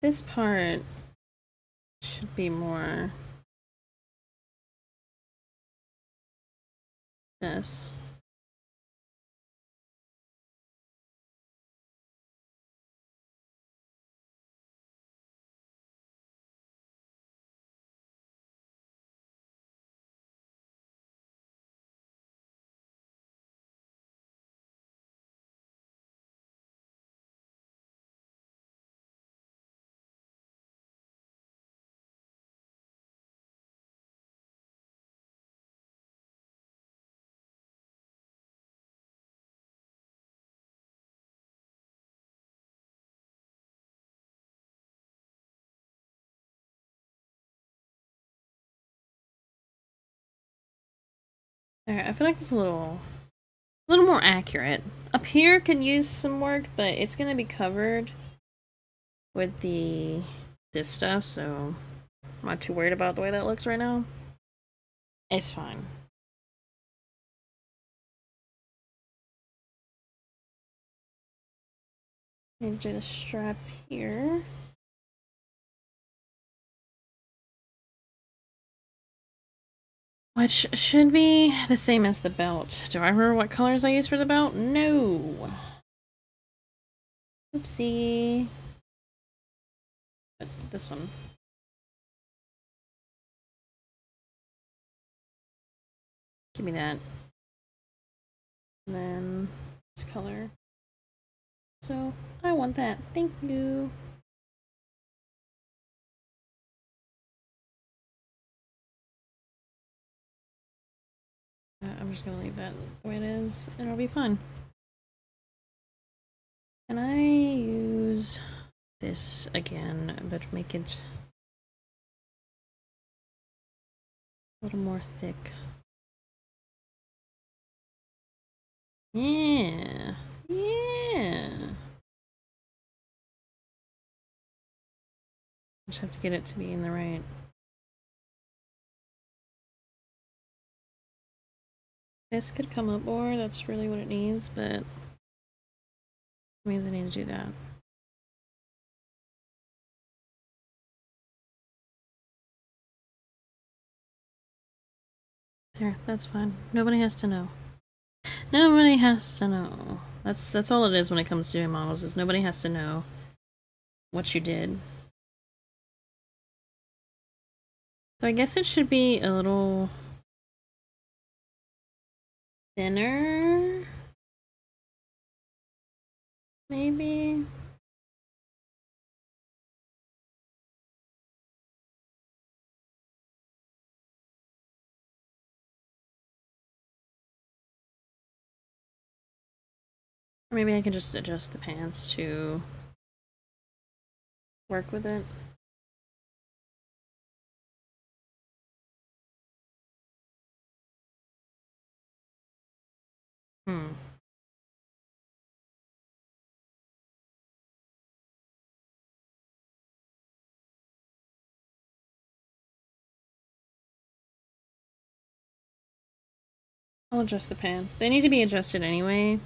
This part should be more this. Alright, I feel like this is a little more accurate. Up here could use some work, but it's gonna be covered with this stuff, so I'm not too worried about the way that looks right now. It's fine. Need to do the strap here. Which should be the same as the belt. Do I remember what colors I used for the belt? No. Oopsie. But this one. Give me that. And then this color. So I want that. Thank you. I'm just gonna leave that the way it is, and it'll be fine. Can I use this again, but make it a little more thick? Yeah. Yeah. Just have to get it to be in the right. This could come up more, that's really what it needs, but it means I need to do that. There, that's fine. Nobody has to know. Nobody has to know. That's all it is when it comes to doing models, is nobody has to know what you did. So I guess it should be a little thinner. Maybe. Or maybe I can just adjust the pants to work with it. Hmm. I'll adjust the pants. They need to be adjusted anyway.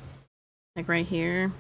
Like right here.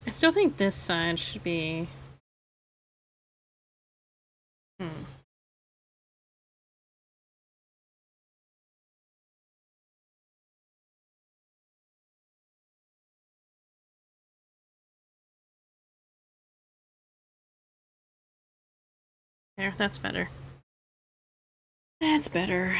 I still think this side should be... There, that's better. That's better.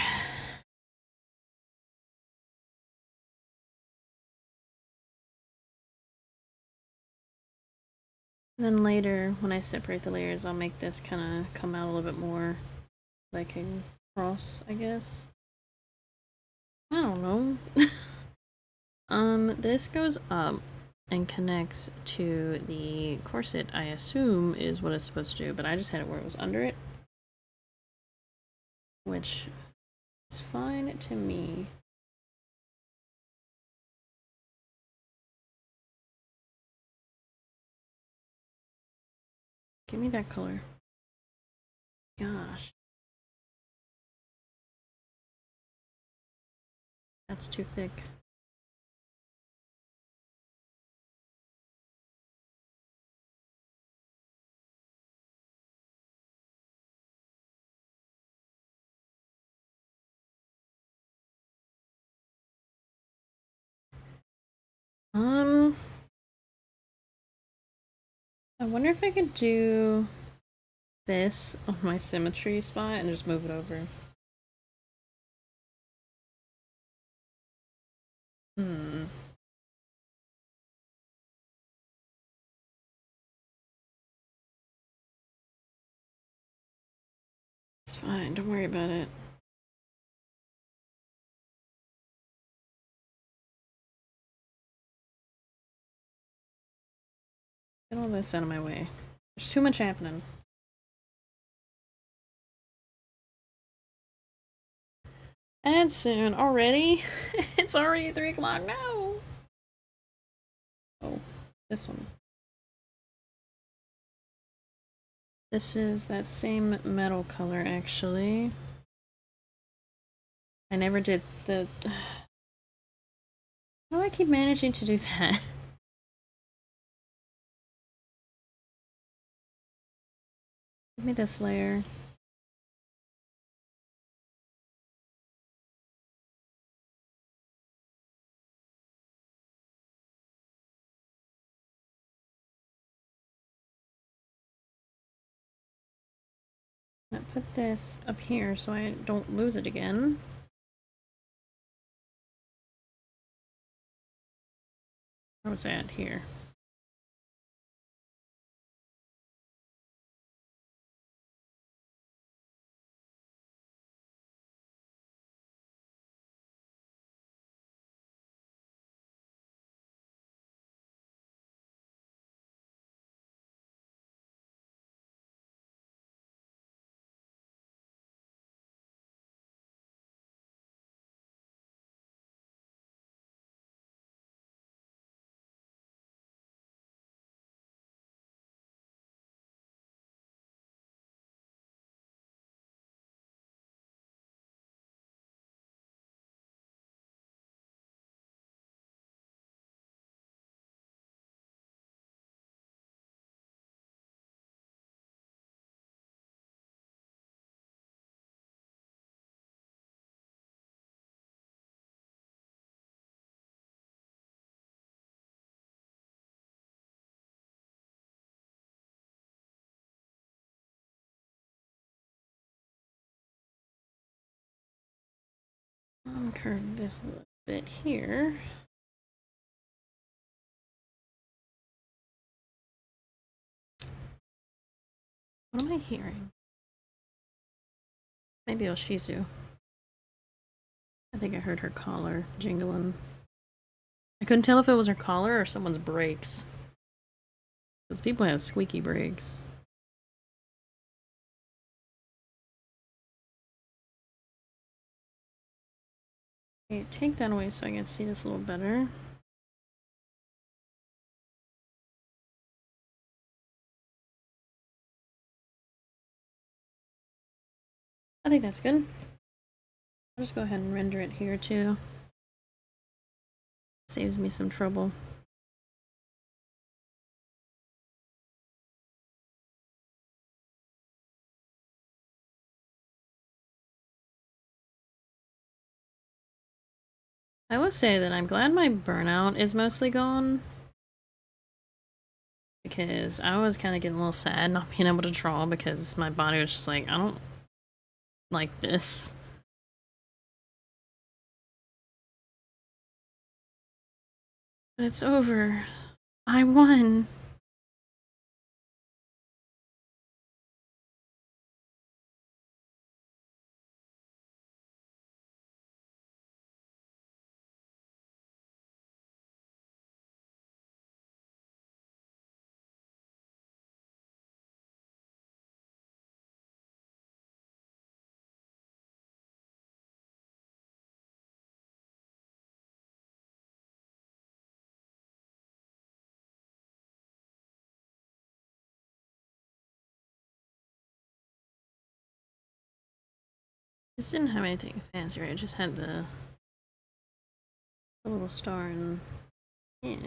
And then later, when I separate the layers, I'll make this kind of come out a little bit more like a cross, I guess. I don't know. This goes up and connects to the corset, I assume is what it's supposed to do, but I just had it where it was under it. Which is fine to me. Give me that color. Gosh. That's too thick. I wonder if I could do this on my symmetry spot and just move it over. It's fine, don't worry about it. Get all this out of my way. There's too much happening. And soon, already? It's already 3 o'clock now! Oh, this one. This is that same metal color, actually. I never did the... How do I keep managing to do that? Give me this layer. I put this up here so I don't lose it again. Where was I at? Here. Curve this a little bit here. What am I hearing? Maybe it was Shizu. I think I heard her collar jingling. I couldn't tell if it was her collar or someone's brakes. Because people have squeaky brakes. Okay, take that away so I can see this a little better. I think that's good. I'll just go ahead and render it here too. Saves me some trouble. I will say that I'm glad my burnout is mostly gone. Because I was kind of getting a little sad not being able to draw because my body was just like, I don't like this. But it's over. I won. This didn't have anything fancy, right? It just had the little star and yeah.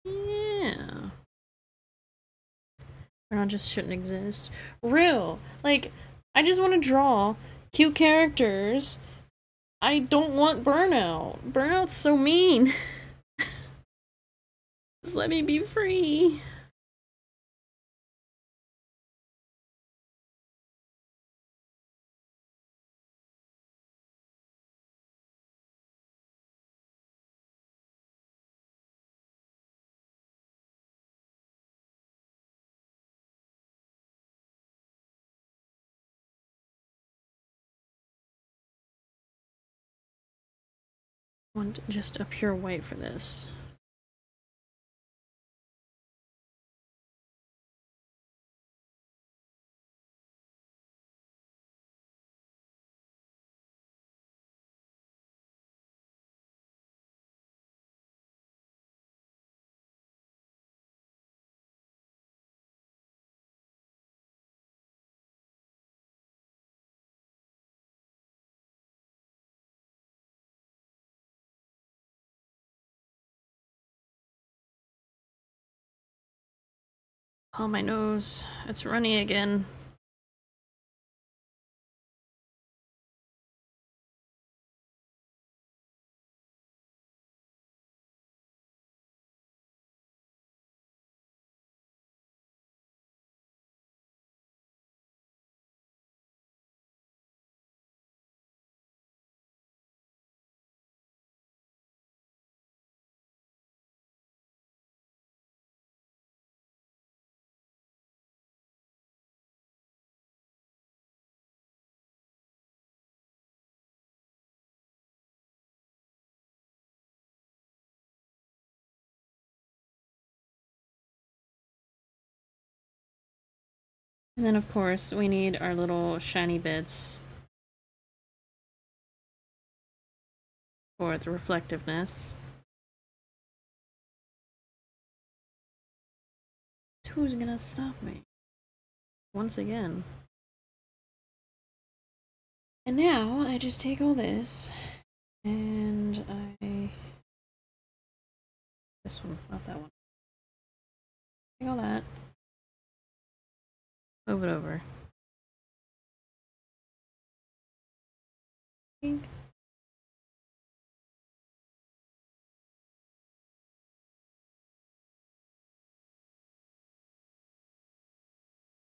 Yeah. Burnout just shouldn't exist. Real. Like, I just want to draw cute characters. I don't want Burnout. Burnout's so mean. Just let me be free. I want just a pure white for this. Oh, my nose. It's runny again. And then, of course, we need our little shiny bits for the reflectiveness. Who's gonna stop me? Once again. And now I just take all this and I. This one, not that one. Take all that. Move it over. Pink.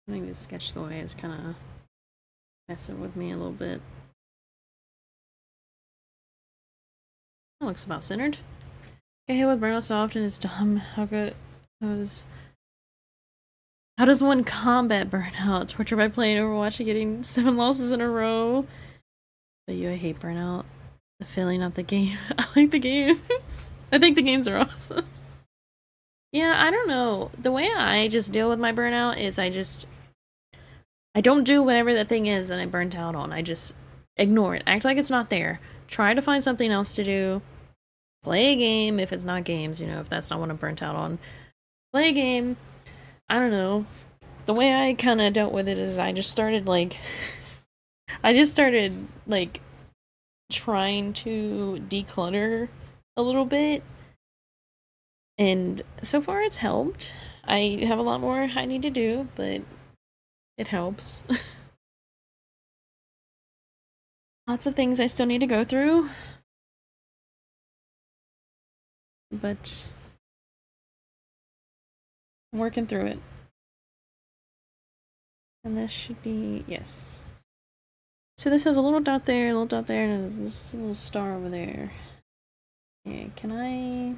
I think this sketch the way is kind of messing with me a little bit. That looks about centered. Get hit with burnout so often it's dumb. How does one combat burnout? Torture by playing Overwatch and getting 7 losses in a row. But I hate burnout. The feeling, not the game. I like the games. I think the games are awesome. Yeah, I don't know. The way I just deal with my burnout is I don't do whatever the thing is that I burnt out on. I just ignore it. Act like it's not there. Try to find something else to do. Play a game if it's not games, you know, if that's not what I'm burnt out on. Play a game. I don't know. The way I kind of dealt with it is I just started, like... trying to declutter a little bit. And so far it's helped. I have a lot more I need to do, but it helps. Lots of things I still need to go through. But I'm working through it. And this should be, yes. So this has a little dot there, and there's this little star over there. Okay, can I...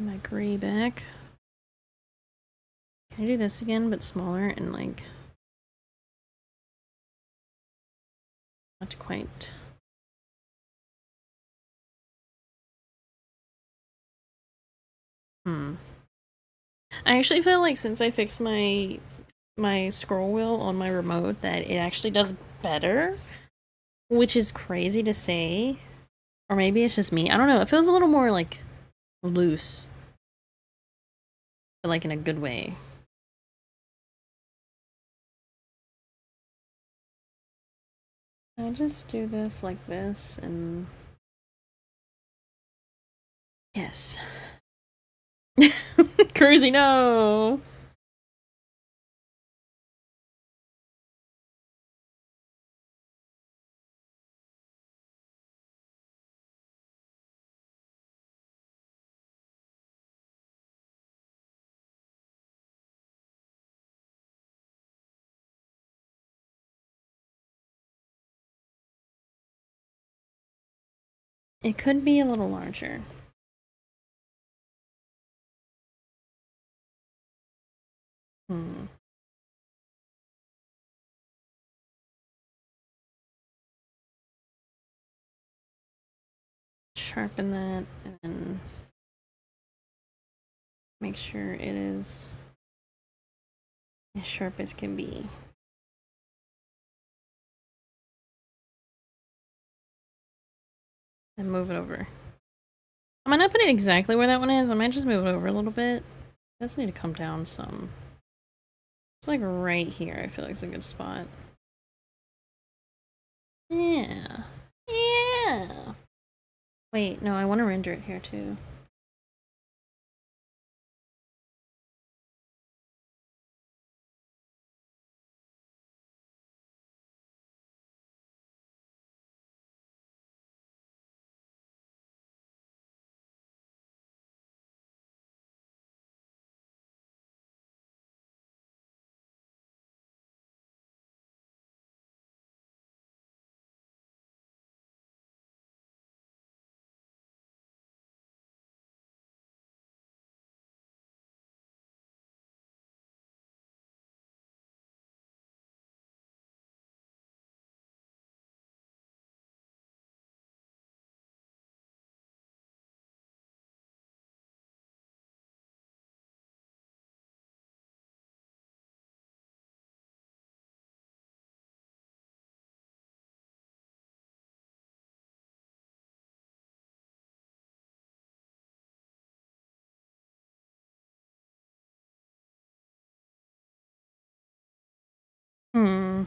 my gray back? Can I do this again, but smaller and like... not quite... I actually feel like since I fixed my scroll wheel on my remote that it actually does better, which is crazy to say. Or maybe it's just me. I don't know. It feels a little more like loose. But like in a good way. I just do this like this and yes. Cruisy, no! It could be a little larger. Sharpen that and make sure it is as sharp as can be. And move it over. I might not put it exactly where that one is. I might just move it over a little bit. It does need to come down some. It's like right here. I feel like it's a good spot. Yeah. Yeah. Wait, no, I want to render it here too. Hmm.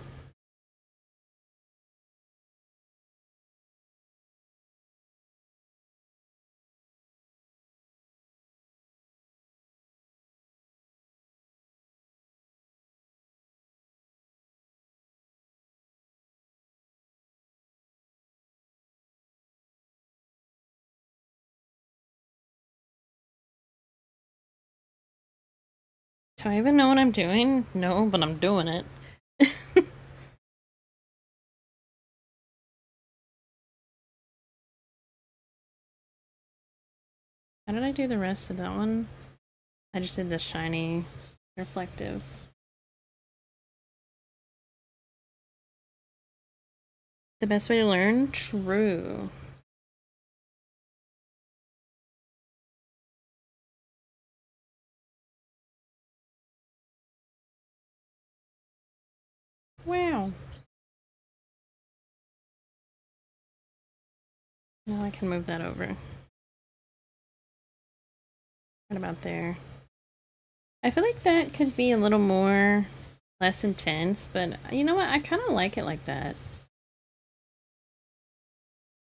Do I even know what I'm doing? No, but I'm doing it. How did I do the rest of that one? I just did the shiny reflective. The best way to learn? True. Wow. Now I can move that over. What about there? I feel like that could be a little more less intense, but you know what? I kind of like it like that.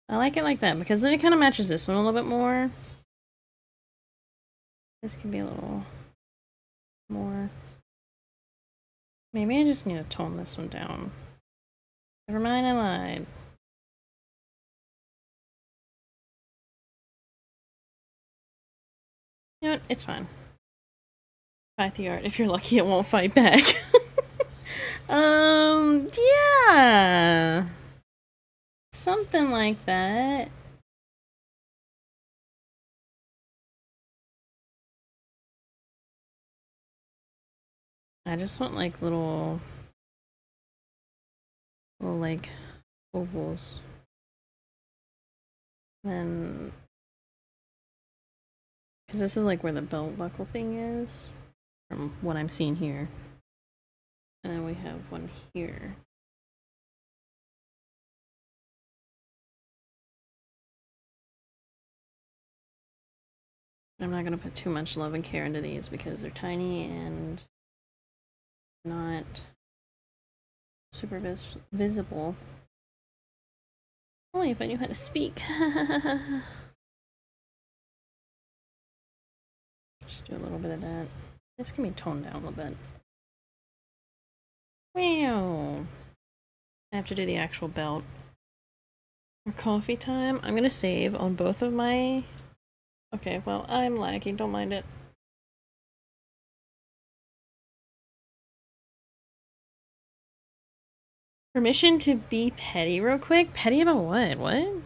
I like it like that because then it kind of matches this one a little bit more. This can be a little more. Maybe I just need to tone this one down. Never mind, I lied. You know what? It's fine. Fight the art. If you're lucky, it won't fight back. Yeah. Something like that. I just want like little like ovals. Then, because this is like where the belt buckle thing is, from what I'm seeing here. And then we have one here. I'm not gonna put too much love and care into these because they're tiny and not super visible. Only if I knew how to speak. Just do a little bit of that. This can be toned down a little bit. Wow. I have to do the actual belt. For coffee time, I'm gonna save on both of my... Okay, well, I'm lagging, don't mind it. Permission to be petty real quick? Petty about what? What?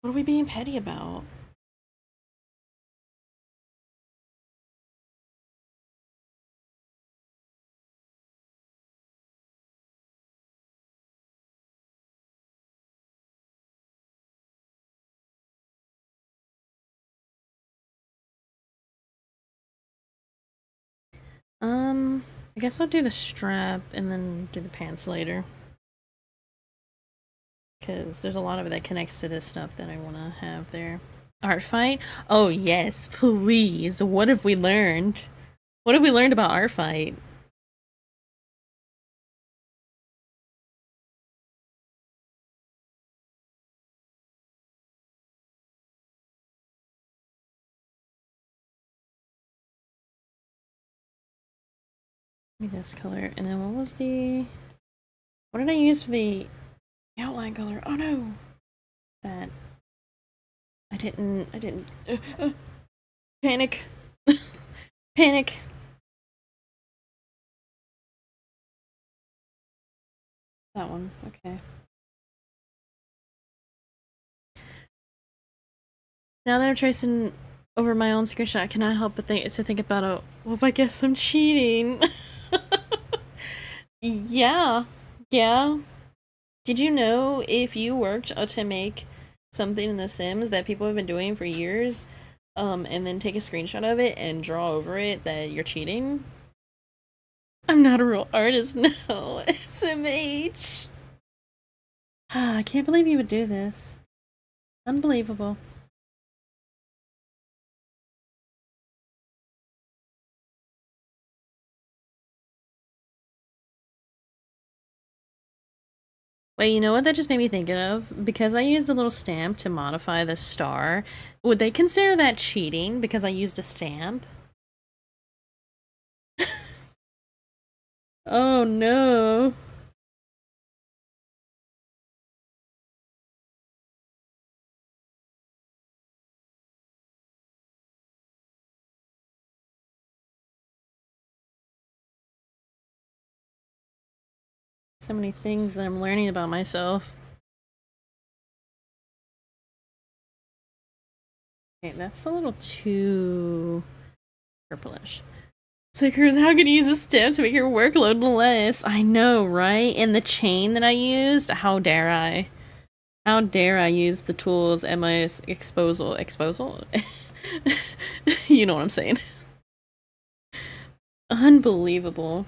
What are we being petty about? I guess I'll do the strap and then do the pants later. Because there's a lot of it that connects to this stuff that I want to have there. Art fight? Oh yes, please. What have we learned? What have we learned about art fight? This color, and then what was the... What did I use for the outline color? Oh no! That... I didn't... Panic! Panic! That one, okay. Now that I'm tracing over my own screenshot, I cannot help but think about it. Well, I guess I'm cheating. Yeah. Yeah. Did you know if you worked to make something in The Sims that people have been doing for years, and then take a screenshot of it and draw over it, that you're cheating? I'm not a real artist, no. SMH. I can't believe you would do this. Unbelievable. Wait, you know what that just made me think of? Because I used a little stamp to modify the star, would they consider that cheating because I used a stamp? Oh no. So many things that I'm learning about myself. Okay, that's a little too purplish. It's like, Cruz, how can you use a step to make your workload less? I know, right? And the chain that I used, how dare I? How dare I use the tools at my exposal? Exposal? You know what I'm saying. Unbelievable.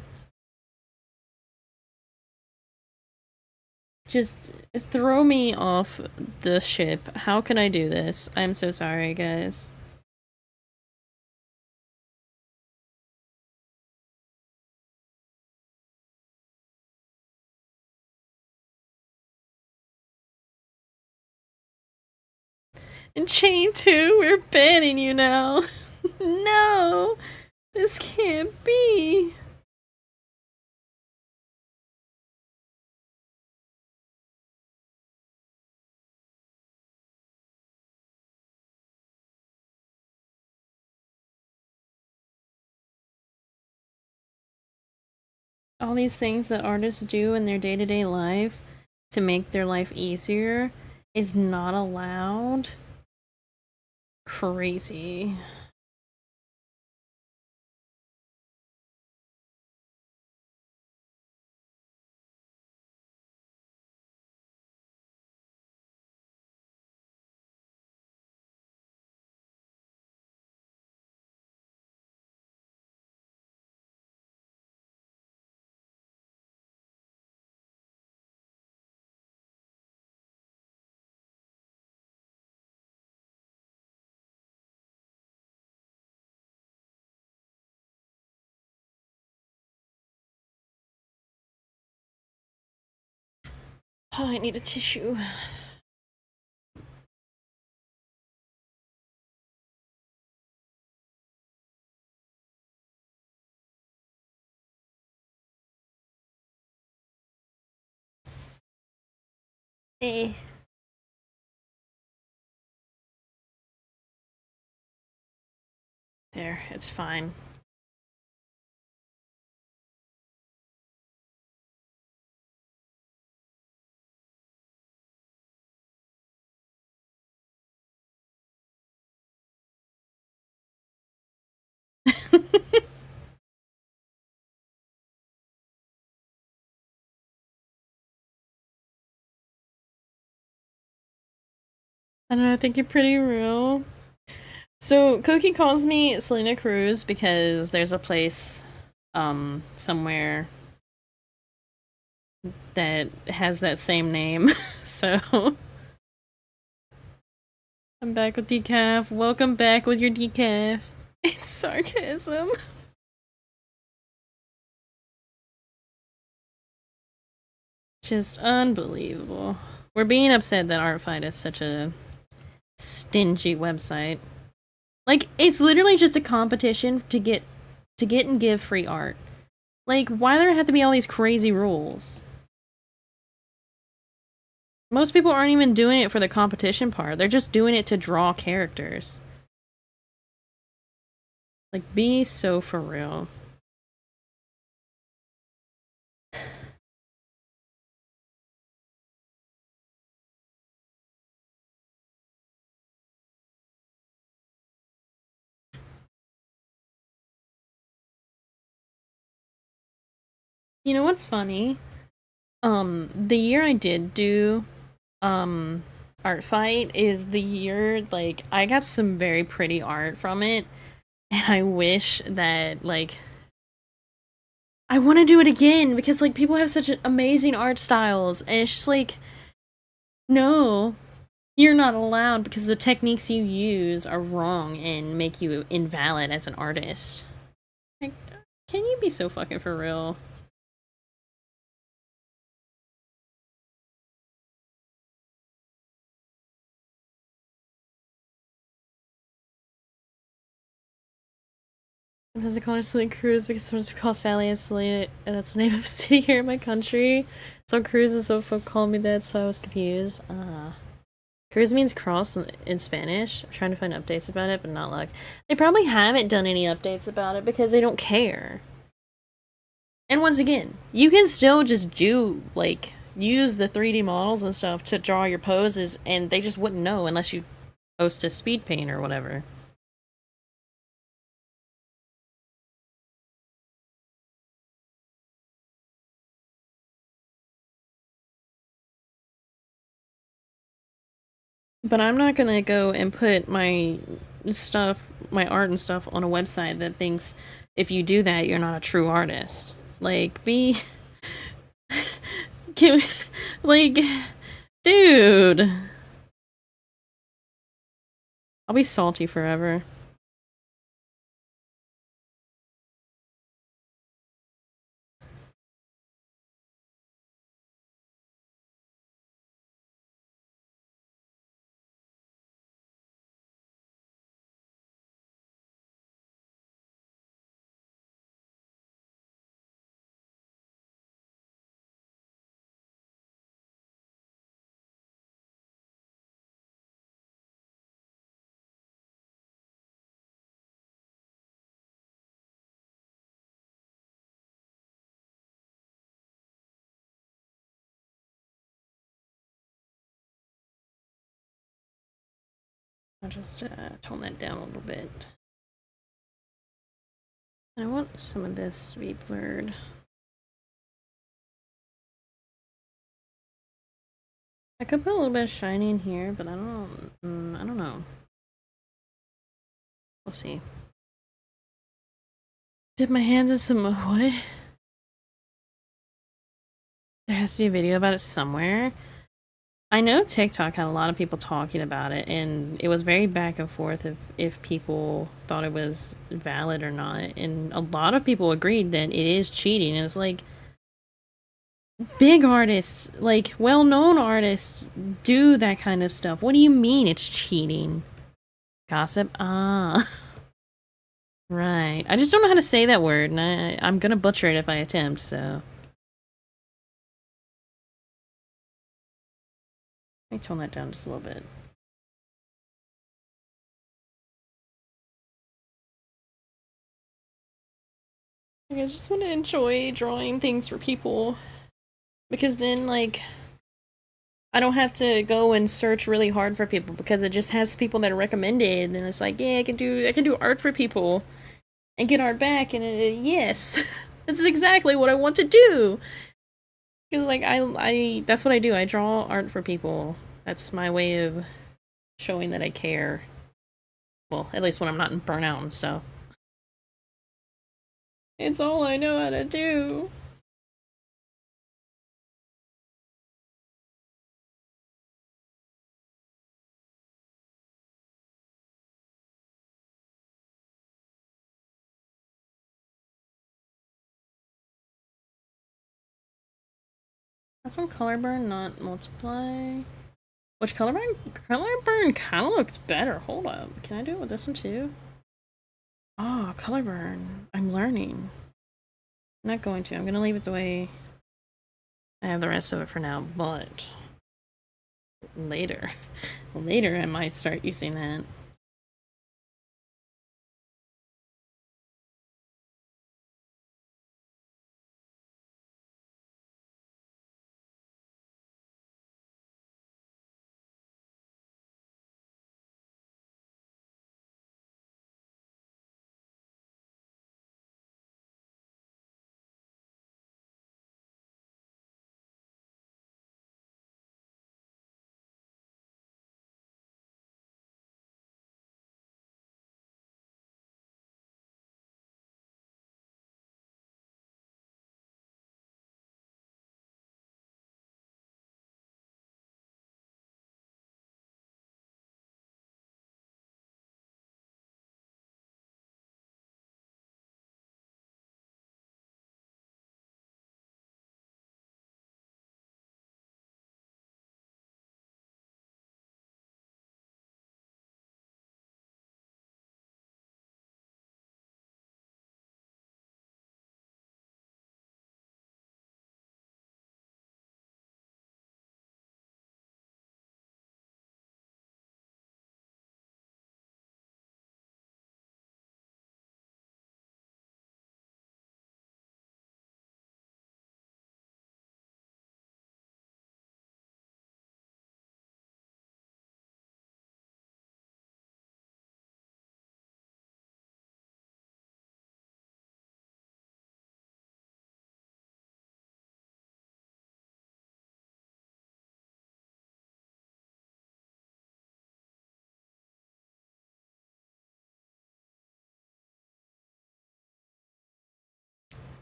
Just throw me off the ship. How can I do this? I'm so sorry, guys. And Chain 2, we're banning you now. No! This can't be. All these things that artists do in their day-to-day life to make their life easier is not allowed. Crazy. Oh, I need a tissue. Eh. There, it's fine. I don't know, I think you're pretty real. So, Cookie calls me Selena Cruz because there's a place, somewhere that has that same name. So, I'm back with decaf. Welcome back with your decaf. It's sarcasm. Just unbelievable. We're being upset that Artfight is such a stingy website. Like, it's literally just a competition to get and give free art. Like, why do there have to be all these crazy rules? Most people aren't even doing it for the competition part. They're just doing it to draw characters. Like, be so for real. You know what's funny? The year I did do, Art Fight is the year, like, I got some very pretty art from it, and I wish that, like, I want to do it again, because, like, people have such amazing art styles, and it's just like, no, you're not allowed, because the techniques you use are wrong and make you invalid as an artist. Like, can you be so fucking for real? Sometimes I call her Selena Cruz because sometimes we call Sally as Selena, and that's the name of a city here in my country. So Cruz is so folk called me that, so I was confused. Cruz means cross in Spanish. I'm trying to find updates about it, but not luck. They probably haven't done any updates about it because they don't care. And once again, you can still just do, like, use the 3D models and stuff to draw your poses, and they just wouldn't know unless you Hostess speed paint or whatever. But I'm not gonna go and put my stuff, my art and stuff on a website that thinks if you do that, you're not a true artist. Like, be. Can, like, dude. I'll be salty forever. I'll just tone that down a little bit. I want some of this to be blurred. I could put a little bit of shiny in here, but I don't know. We'll see. Dip my hands in some what? There has to be a video about it somewhere. I know TikTok had a lot of people talking about it, and it was very back and forth if people thought it was valid or not. And a lot of people agreed that it is cheating. And it's like, big artists, like well-known artists, do that kind of stuff. What do you mean it's cheating? Gossip? Ah. Right. I just don't know how to say that word, and I'm gonna butcher it if I attempt, so. Let me tone that down just a little bit. I just want to enjoy drawing things for people. Because then, like, I don't have to go and search really hard for people because it just has people that are recommended, and it's like, yeah, I can do art for people and get art back, and yes, that's exactly what I want to do. Because like I that's what I do. I draw art for people. That's my way of showing that I care. Well, at least when I'm not in burnout and stuff. It's all I know how to do. That's on color burn, not multiply. Which color burn? Color burn kind of looks better. Hold up. Can I do it with this one too? Oh, color burn. I'm learning. I'm not going to. I'm going to leave it the way I have the rest of it for now, but later. Later I might start using that.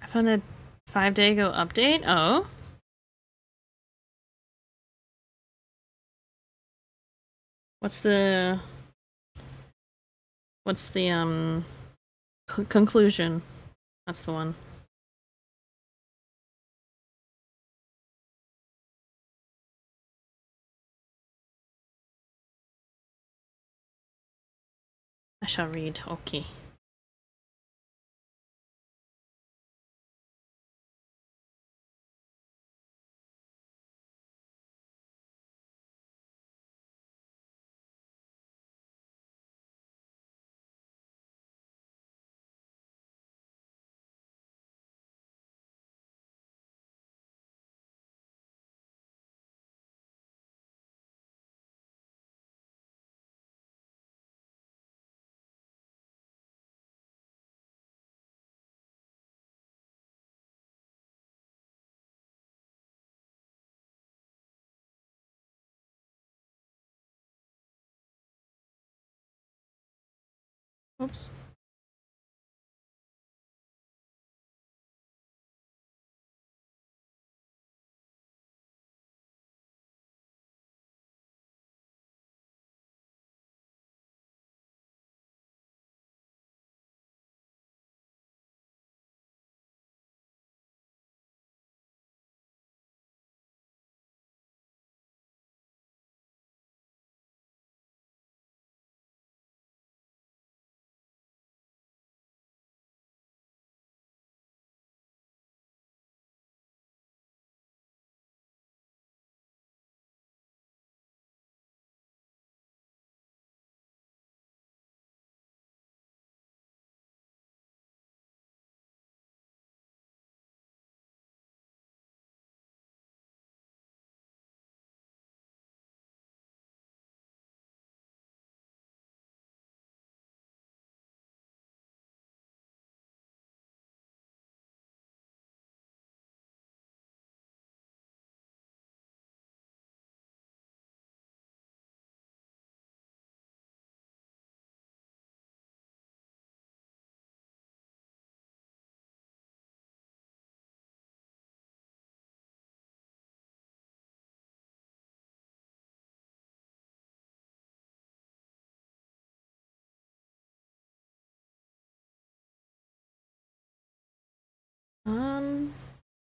I found a 5-day ago update. Oh. What's the conclusion? That's the one. I shall read. Okay. Oops.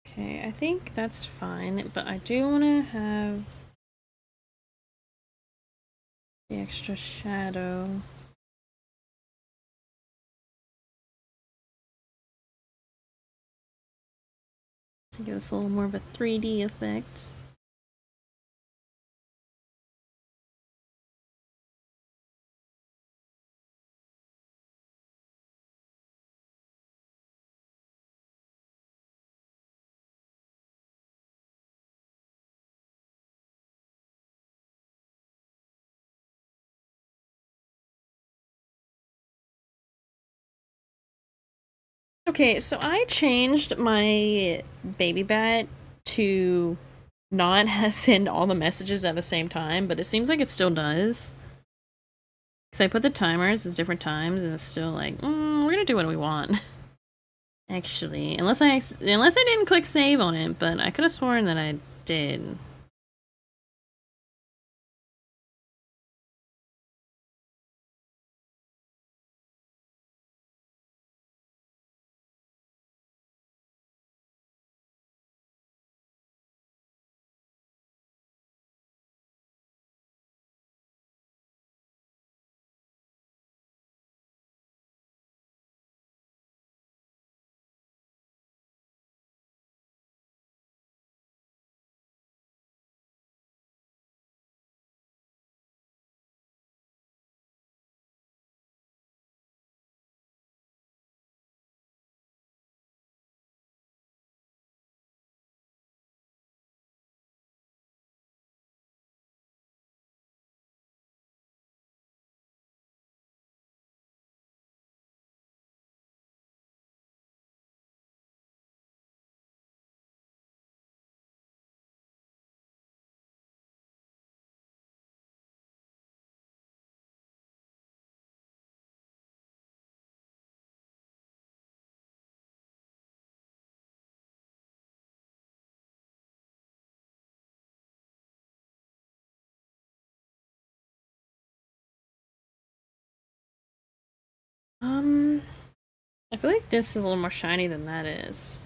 Okay, I think that's fine, but I do want to have the extra shadow. To give us a little more of a 3D effect. Okay, so I changed my baby bat to not send all the messages at the same time, but it seems like it still does. Because I put the timers as different times, and it's still like, we're gonna do what we want. Actually, unless I didn't click save on it, but I could have sworn that I did. I feel like this is a little more shiny than that is.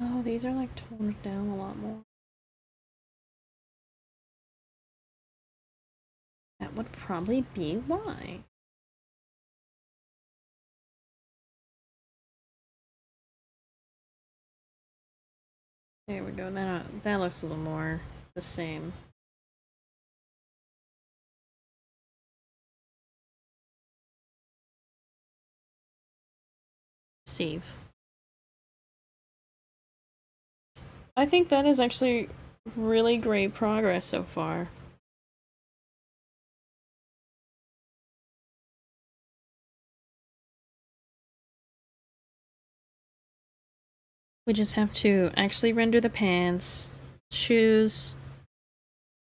Oh, these are like toned down a lot more. That would probably be why. There we go. That looks a little more the same. Save. I think that is actually really great progress so far. We just have to actually render the pants, choose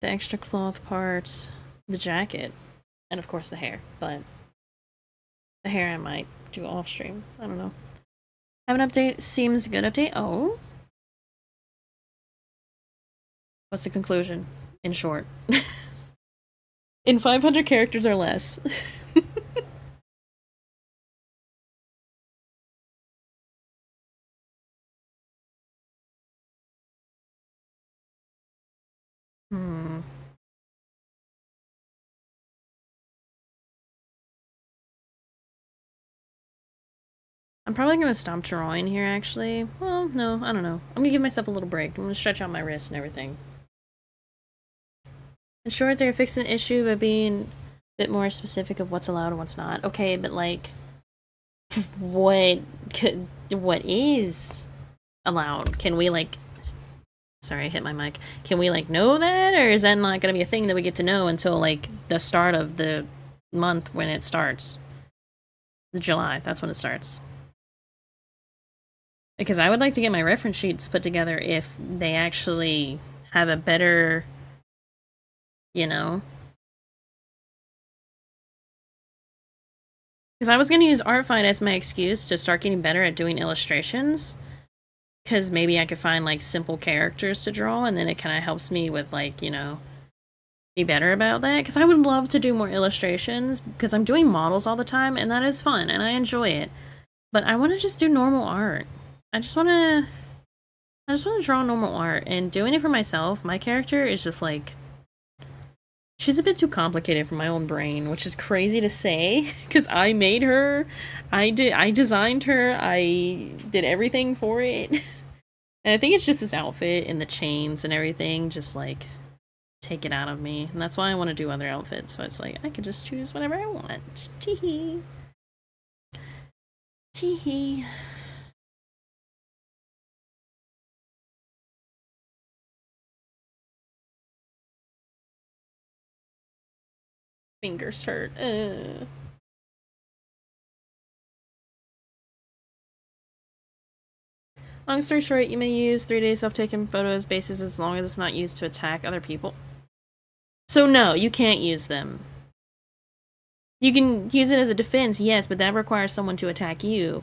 the extra cloth parts, the jacket, and of course the hair. But the hair I might do off stream. I don't know. Have an update. Seems a good update. Oh. What's the conclusion? In short. In 500 characters or less. Hmm. I'm probably gonna stop drawing here, actually. Well, no, I don't know. I'm gonna give myself a little break. I'm gonna stretch out my wrists and everything. In short, they're fixing the issue by being a bit more specific of what's allowed and what's not. Okay, but like, what what is allowed? Can we like? Sorry, I hit my mic. Can we like know that, or is that not gonna be a thing that we get to know until like the start of the month when it starts? July. That's when it starts. Because I would like to get my reference sheets put together if they actually have a better, you know. Because I was going to use Artfind as my excuse to start getting better at doing illustrations. Because maybe I could find, like, simple characters to draw, and then it kind of helps me with, like, you know, be better about that. Because I would love to do more illustrations, because I'm doing models all the time, and that is fun, and I enjoy it. But I want to just do normal art. I just want to draw normal art, and doing it for myself, my character is just, like, she's a bit too complicated for my own brain, which is crazy to say, because I made her, I designed her, I did everything for it. And I think it's just this outfit and the chains and everything, just like take it out of me. And that's why I want to do other outfits, so it's like I can just choose whatever I want. Teehee. Teehee. Fingers hurt. Long story short, you may use 3-day self-taken photos bases as long as it's not used to attack other people. So no, you can't use them. You can use it as a defense, yes, but that requires someone to attack you,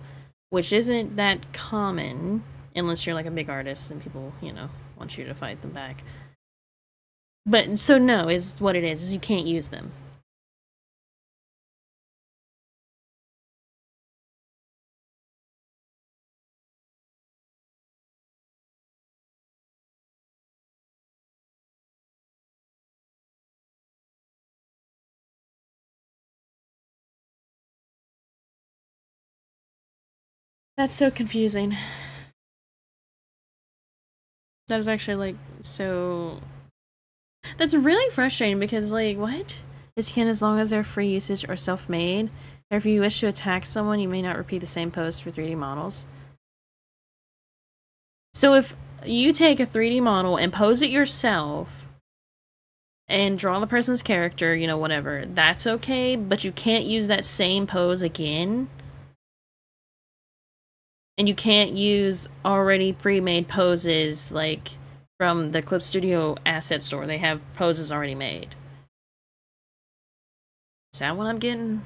which isn't that common unless you're like a big artist and people, you know, want you to fight them back. But so no is what it is you can't use them. That's so confusing. That is actually like so. That's really frustrating because like what? Is can as long as they're free usage or self-made. Or if you wish to attack someone, you may not repeat the same pose for 3D models. So if you take a 3D model and pose it yourself and draw the person's character, you know, whatever, that's okay, but you can't use that same pose again. And you can't use already pre-made poses like from the Clip Studio asset store. They have poses already made. Is that what I'm getting?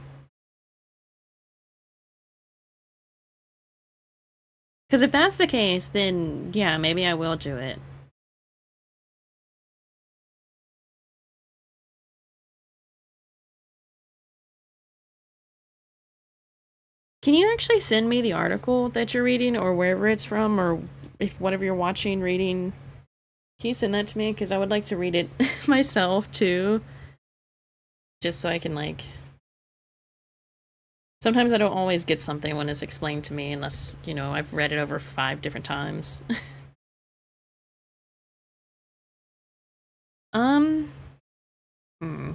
Because if that's the case, then yeah, maybe I will do it. Can you actually send me the article that you're reading or wherever it's from, or if whatever you're watching, reading? Can you send that to me? Because I would like to read it myself too. Just so I can, like. Sometimes I don't always get something when it's explained to me unless, you know, I've read it over 5 different times. um. Hmm.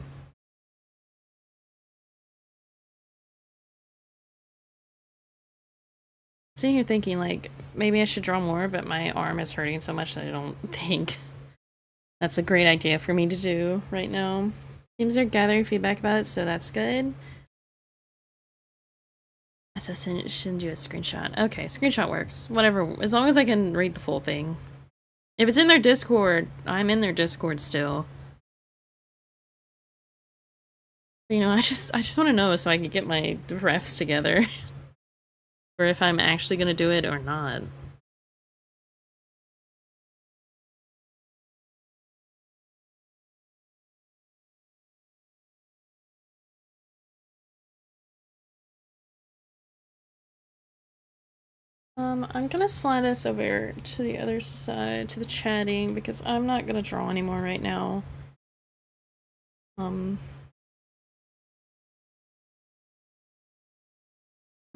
Sitting here thinking, like, maybe I should draw more, but my arm is hurting so much that I don't think that's a great idea for me to do right now. Teams are gathering feedback about it, so that's good. So send you a screenshot. Okay, screenshot works. Whatever, as long as I can read the full thing. If it's in their Discord, I'm in their Discord still. You know, I just want to know so I can get my refs together. Or if I'm actually gonna do it or not. I'm gonna slide this over to the other side, to the chatting, because I'm not gonna draw anymore right now. Let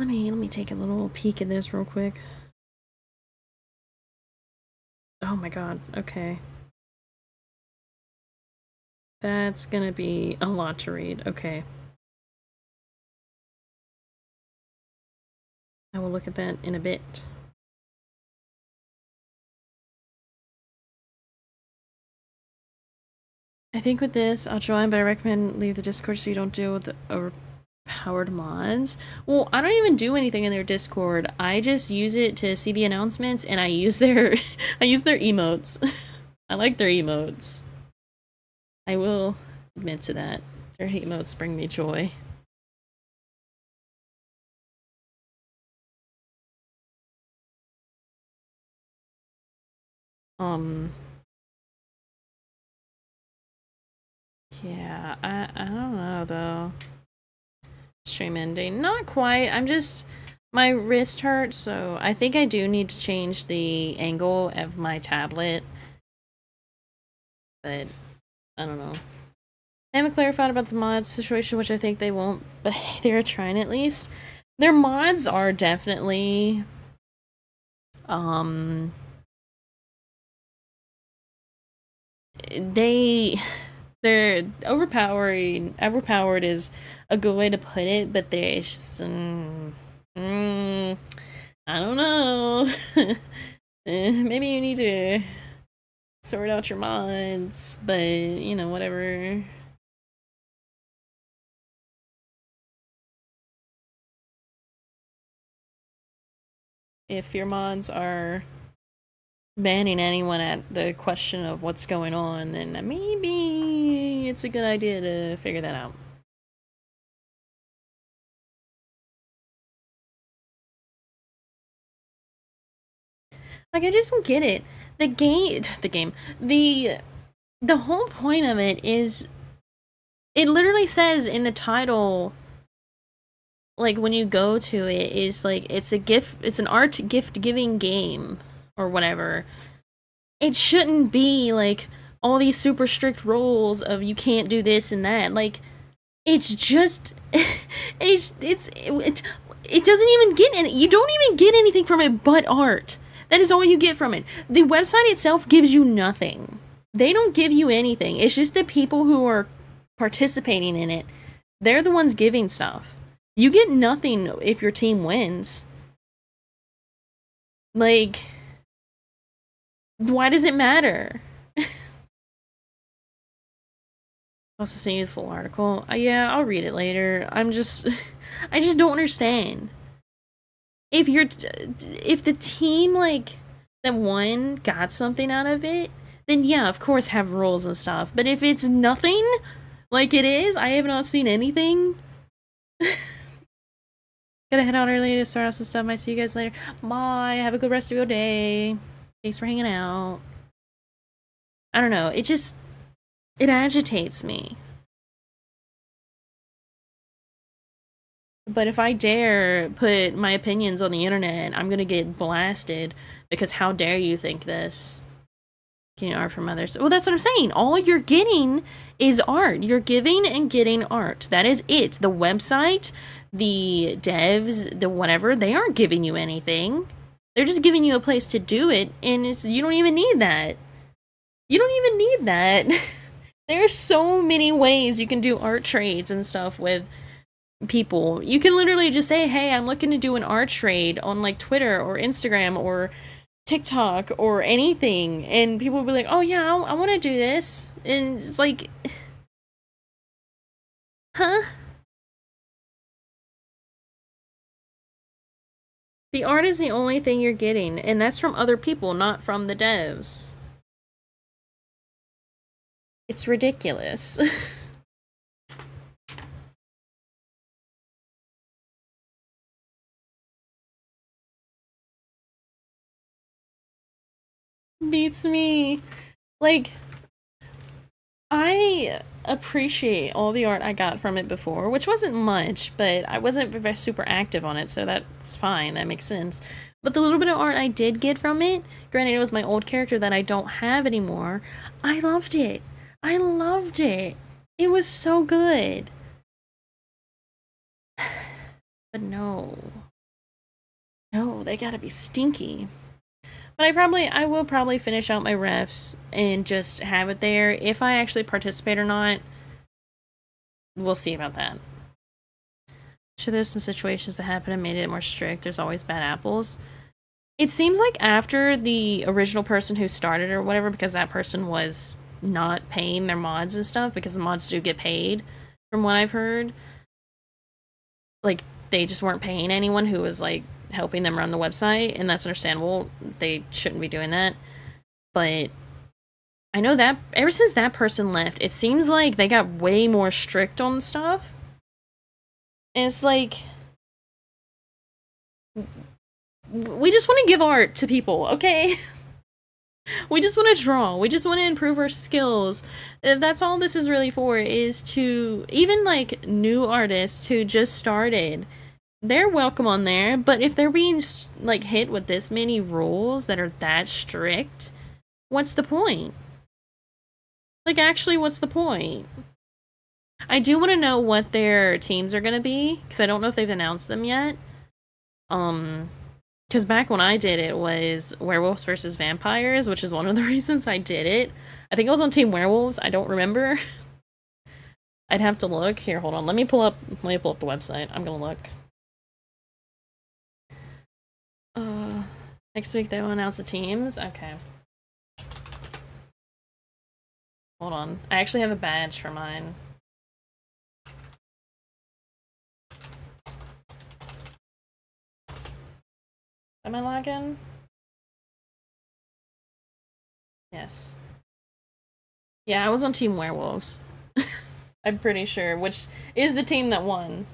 me take a little peek at this real quick. Oh my god, okay. That's gonna be a lot to read, okay. I will look at that in a bit. I think with this, I'll join, but I recommend leave the Discord so you don't deal with the overpowered mods. Well, I don't even do anything in their Discord. I just use it to see the announcements, and I use their I use their emotes. I like their emotes. I will admit to that. Their emotes bring me joy. Yeah, I don't know though. Stream ending. Not quite. I'm just my wrist hurts, so I think I do need to change the angle of my tablet. But I don't know. I haven't clarified about the mods situation, which I think they won't, but they're trying at least. Their mods are definitely they're overpowered is a good way to put it, but there's just I don't know. Maybe you need to sort out your mods, but you know, whatever. If your mods are banning anyone at the question of what's going on, then maybe it's a good idea to figure that out. Like, I just don't get it. The whole point of it is, it literally says in the title, like, when you go to it, is like, it's an art gift giving game, or whatever. It shouldn't be, like, all these super strict rules of you can't do this and that. Like, it's just, it doesn't even get any, you don't even get anything from it but art. That is all you get from it. The website itself gives you nothing. They don't give you anything. It's just the people who are participating in it. They're the ones giving stuff. You get nothing if your team wins. Like, why does it matter? Also send you the full article. Yeah, I'll read it later. I just don't understand. If the team, like, that won got something out of it, then yeah, of course have rules and stuff. But if it's nothing, like it is, I have not seen anything. Gotta head out early to start out some stuff. Might see you guys later. Bye. Have a good rest of your day. Thanks for hanging out. I don't know. It agitates me. But if I dare put my opinions on the internet, I'm gonna get blasted because how dare you think this? Getting art from others. Well, that's what I'm saying. All you're getting is art. You're giving and getting art. That is it. The website, the devs, the whatever, they aren't giving you anything. They're just giving you a place to do it, and you don't even need that. You don't even need that. There are so many ways you can do art trades and stuff with people. You can literally just say, hey, I'm looking to do an art trade on like Twitter or Instagram or TikTok or anything, and people will be like, oh yeah, I want to do this, and it's like, huh? The art is the only thing you're getting, and that's from other people, not from the devs. It's ridiculous. Beats me. Like, I appreciate all the art I got from it before, which wasn't much, but I wasn't very super active on it, so that's fine. That makes sense. But the little bit of art I did get from it, granted it was my old character that I don't have anymore, I loved it. I loved it. It was so good. But no. No, they gotta be stinky. But I will probably finish out my refs and just have it there. If I actually participate or not, we'll see about that. Sure, there's some situations that happen and made it more strict. There's always bad apples. It seems like after the original person who started or whatever, because that person was not paying their mods and stuff, because the mods do get paid, from what I've heard. Like, they just weren't paying anyone who was, like, helping them run the website, and that's understandable. They shouldn't be doing that. But I know that ever since that person left, it seems like they got way more strict on stuff. And it's like, we just want to give art to people, okay? We just want to draw. We just want to improve our skills. That's all this is really for, is to, even like new artists who just started, they're welcome on there, but if they're being like hit with this many rules that are that strict, what's the point? Like, actually, what's the point? I do want to know what their teams are going to be, because I don't know if they've announced them yet. Because back when I did it was werewolves versus vampires, which is one of the reasons I did it. I think I was on Team Werewolves. I don't remember. I'd have to look. Here, hold on. Let me pull up the website. I'm gonna look. Next week they will announce the teams. Okay. Hold on. I actually have a badge for mine. Am I logging? Yes. Yeah, I was on Team Werewolves. I'm pretty sure, which is the team that won.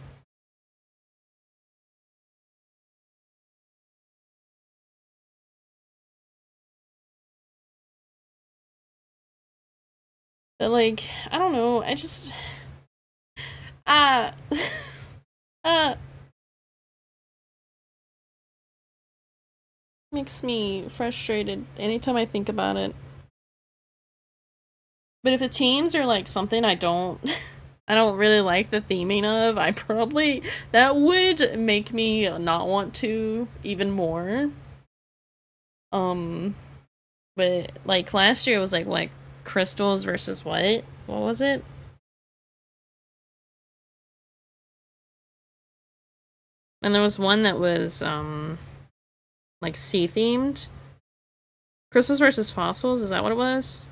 But, like, I don't know, I just... Ah... makes me frustrated anytime I think about it. But if the teams are, like, something I don't... I don't really like the theming of, I probably... That would make me not want to even more. But, like, last year it was, like, what? Crystals versus what? What was it? And there was one that was, like, sea-themed. Crystals versus fossils, is that what it was?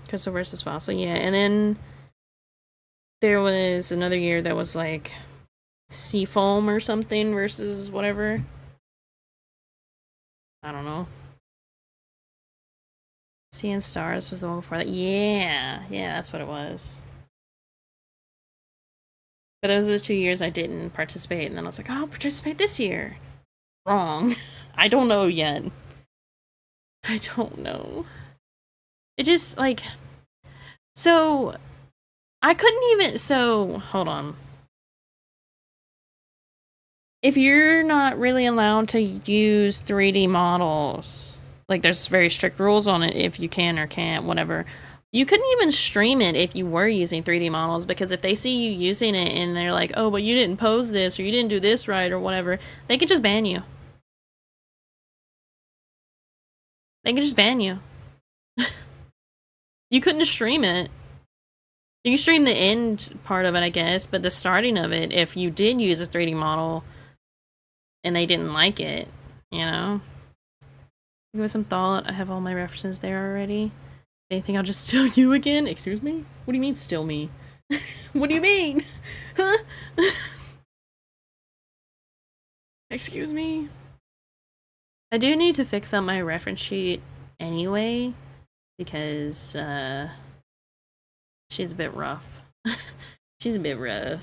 Crystal versus fossil, yeah. And then there was another year that was, like, sea foam or something versus whatever. I don't know. Sea and Stars was the one before that. Yeah, that's what it was. But those are the 2 years I didn't participate, and then I was like, oh, I'll participate this year. Wrong. I don't know yet. I don't know. It just, like... So, I couldn't even... So, hold on. If you're not really allowed to use 3D models, like, there's very strict rules on it if you can or can't, whatever. You couldn't even stream it if you were using 3D models, because if they see you using it and they're like, oh, but you didn't pose this, or you didn't do this right, or whatever, they could just ban you. They could just ban you. You couldn't stream it. You can stream the end part of it, I guess, but the starting of it, if you did use a 3D model and they didn't like it, you know? Give it some thought. I have all my references there already. Anything, I'll just steal you again? Excuse me? What do you mean, steal me? What do you mean? Huh? Excuse me? I do need to fix up my reference sheet anyway, because, she's a bit rough. She's a bit rough.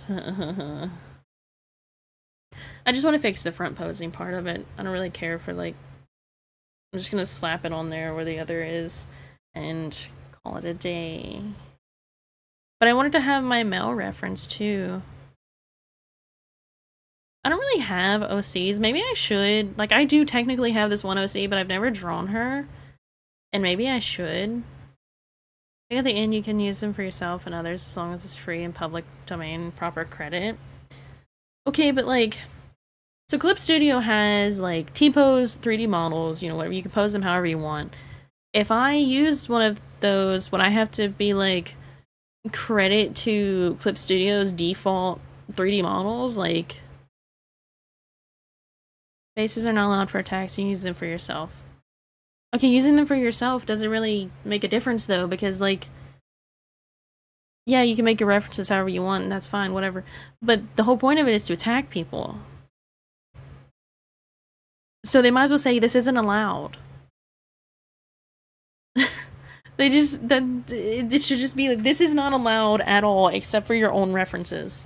I just want to fix the front posing part of it. I don't really care for, like... I'm just gonna slap it on there where the other is and call it a day. But I wanted to have my Mel reference too. I don't really have OCs. Maybe I should. Like, I do technically have this one OC, but I've never drawn her. And maybe I should. I think at the end you can use them for yourself and others as long as it's free and public domain, proper credit. Okay, but like... So Clip Studio has, like, T-pose 3D models, you know, whatever. You can pose them however you want. If I use one of those, would I have to be, like, credit to Clip Studio's default 3D models? Like, faces are not allowed for attacks, you use them for yourself. Okay, using them for yourself doesn't really make a difference, though, because, like... Yeah, you can make your references however you want, and that's fine, whatever. But the whole point of it is to attack people. So they might as well say this isn't allowed. They just... It should just be like, this is not allowed at all, except for your own references.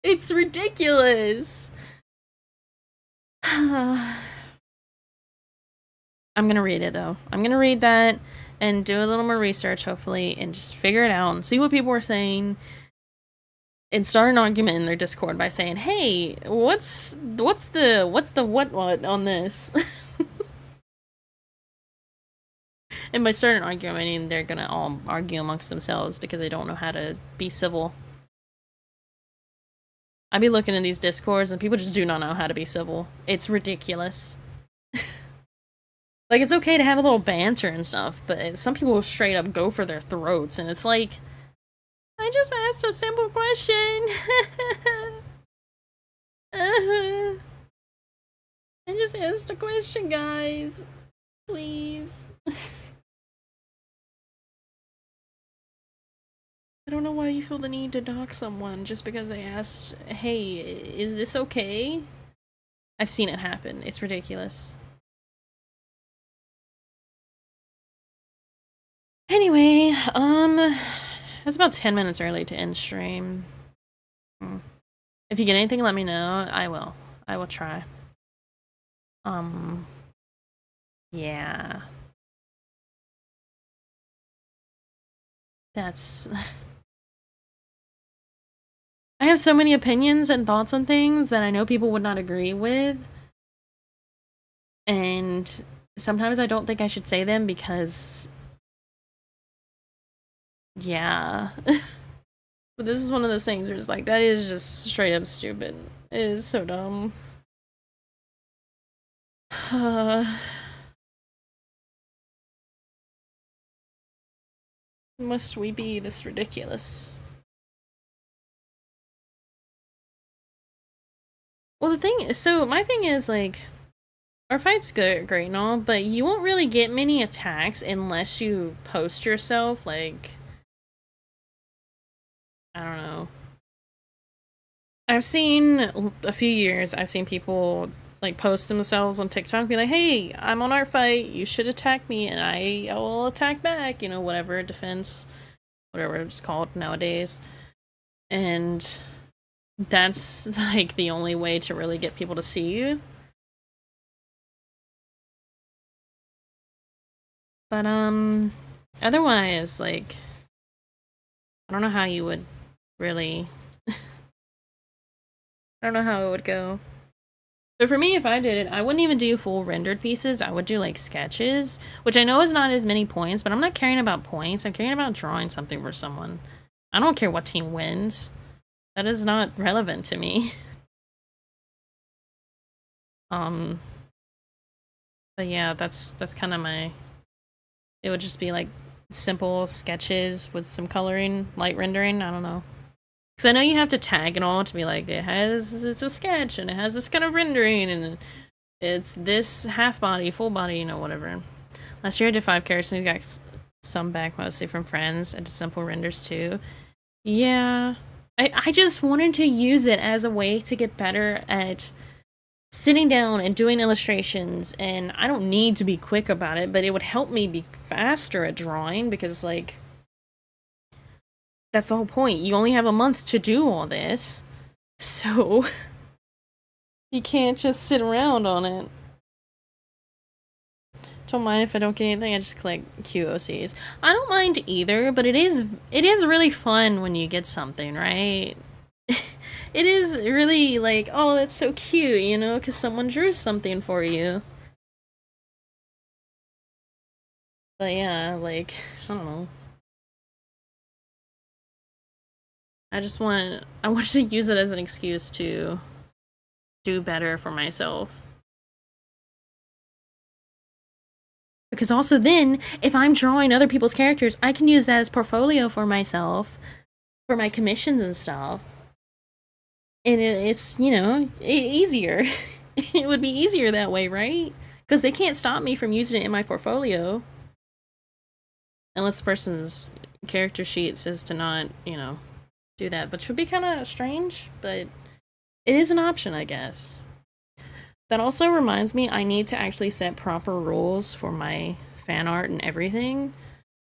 It's ridiculous! I'm gonna read it, though. I'm gonna read that and do a little more research, hopefully, and just figure it out and see what people are saying. And start an argument in their Discord by saying, hey, what's the what on this? And by starting an argument, I mean they're gonna all argue amongst themselves because they don't know how to be civil. I be looking in these Discords and people just do not know how to be civil. It's ridiculous. Like, it's okay to have a little banter and stuff, but some people will straight up go for their throats, and it's like... I just asked a simple question. I just asked a question, guys. Please. I don't know why you feel the need to dox someone just because they asked, hey, is this okay? I've seen it happen. It's ridiculous. Anyway, it's about 10 minutes early to end stream. If you get anything, let me know. I will. I will try. Yeah. That's... I have so many opinions and thoughts on things that I know people would not agree with. And sometimes I don't think I should say them because... Yeah. But this is one of those things where it's like, that is just straight up stupid. It is so dumb. Must we be this ridiculous? Well, the thing is, so my thing is, like, our fight's good, great and all, but you won't really get many attacks unless you post yourself, like... I don't know. I've seen a few years, I've seen people like post themselves on TikTok, be like, hey, I'm on our fight, you should attack me, and I will attack back, you know, whatever, defense. whatever it's called nowadays. And that's like the only way to really get people to see you. But otherwise, like, I don't know how you would really I don't know how it would go. But for me, if I did it, I wouldn't even do full rendered pieces. I would do like sketches, which I know is not as many points, but I'm not caring about points. I'm caring about drawing something for someone. I don't care what team wins. That is not relevant to me. But yeah, that's kind of my. It would just be like simple sketches with some coloring, light rendering. I don't know. Because I know you have to tag it all to be like, it's a sketch and it has this kind of rendering and it's this half body, full body, you know, whatever. Last year I did 5 characters and we got some back mostly from friends. I did simple renders too. Yeah. I just wanted to use it as a way to get better at sitting down and doing illustrations, and I don't need to be quick about it, but it would help me be faster at drawing because, like, that's the whole point. You only have a month to do all this, so you can't just sit around on it. Don't mind if I don't get anything, I just click QOCs. I don't mind either, but it is really fun when you get something, right? It is really like, oh, that's so cute, you know, because someone drew something for you. But yeah, like, I don't know. I wanted to use it as an excuse to do better for myself. Because also then, if I'm drawing other people's characters, I can use that as portfolio for myself, for my commissions and stuff. And it's, you know, easier. It would be easier that way, right? Because they can't stop me from using it in my portfolio. Unless the person's character sheet says to not, you know, do that. Which would be kind of strange, but it is an option, I guess. That also reminds me, I need to actually set proper rules for my fan art and everything.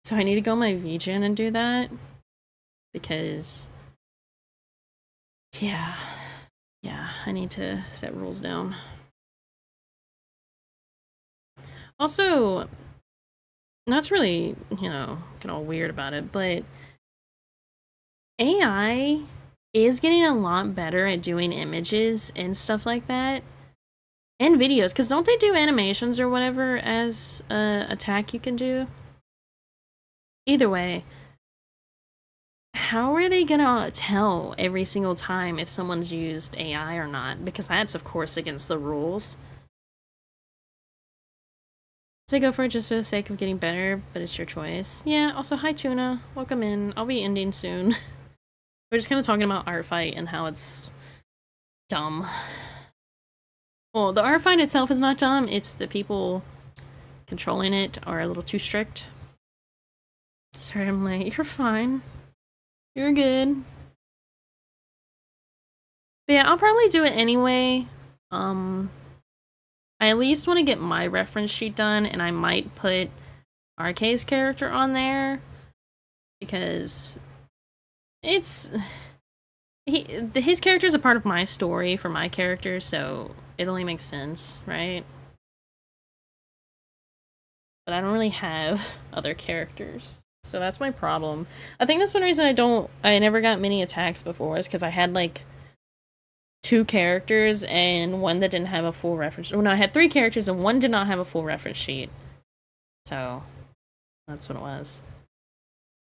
So I need to go my VGen and do that. Because, yeah, I need to set rules down. Also, that's really, you know, get all weird about it, but AI is getting a lot better at doing images and stuff like that. And videos, because don't they do animations or whatever as a attack you can do? Either way, how are they gonna tell every single time if someone's used AI or not? Because that's, of course, against the rules. So I go for it just for the sake of getting better, but it's your choice. Yeah, also, hi Tuna. Welcome in. I'll be ending soon. We're just kind of talking about art fight and how it's dumb. Well, the art fight itself is not dumb, it's the people controlling it are a little too strict. Sorry, I'm late. You're fine. You're good. But yeah, I'll probably do it anyway. I at least want to get my reference sheet done, and I might put RK's character on there because it's his character is a part of my story for my character, so it only makes sense, right? But I don't really have other characters, so that's my problem. I think that's one reason I never got many attacks before is because I had like 2 characters and one that didn't have a full reference. Oh no, I had 3 characters and one did not have a full reference sheet. So that's what it was.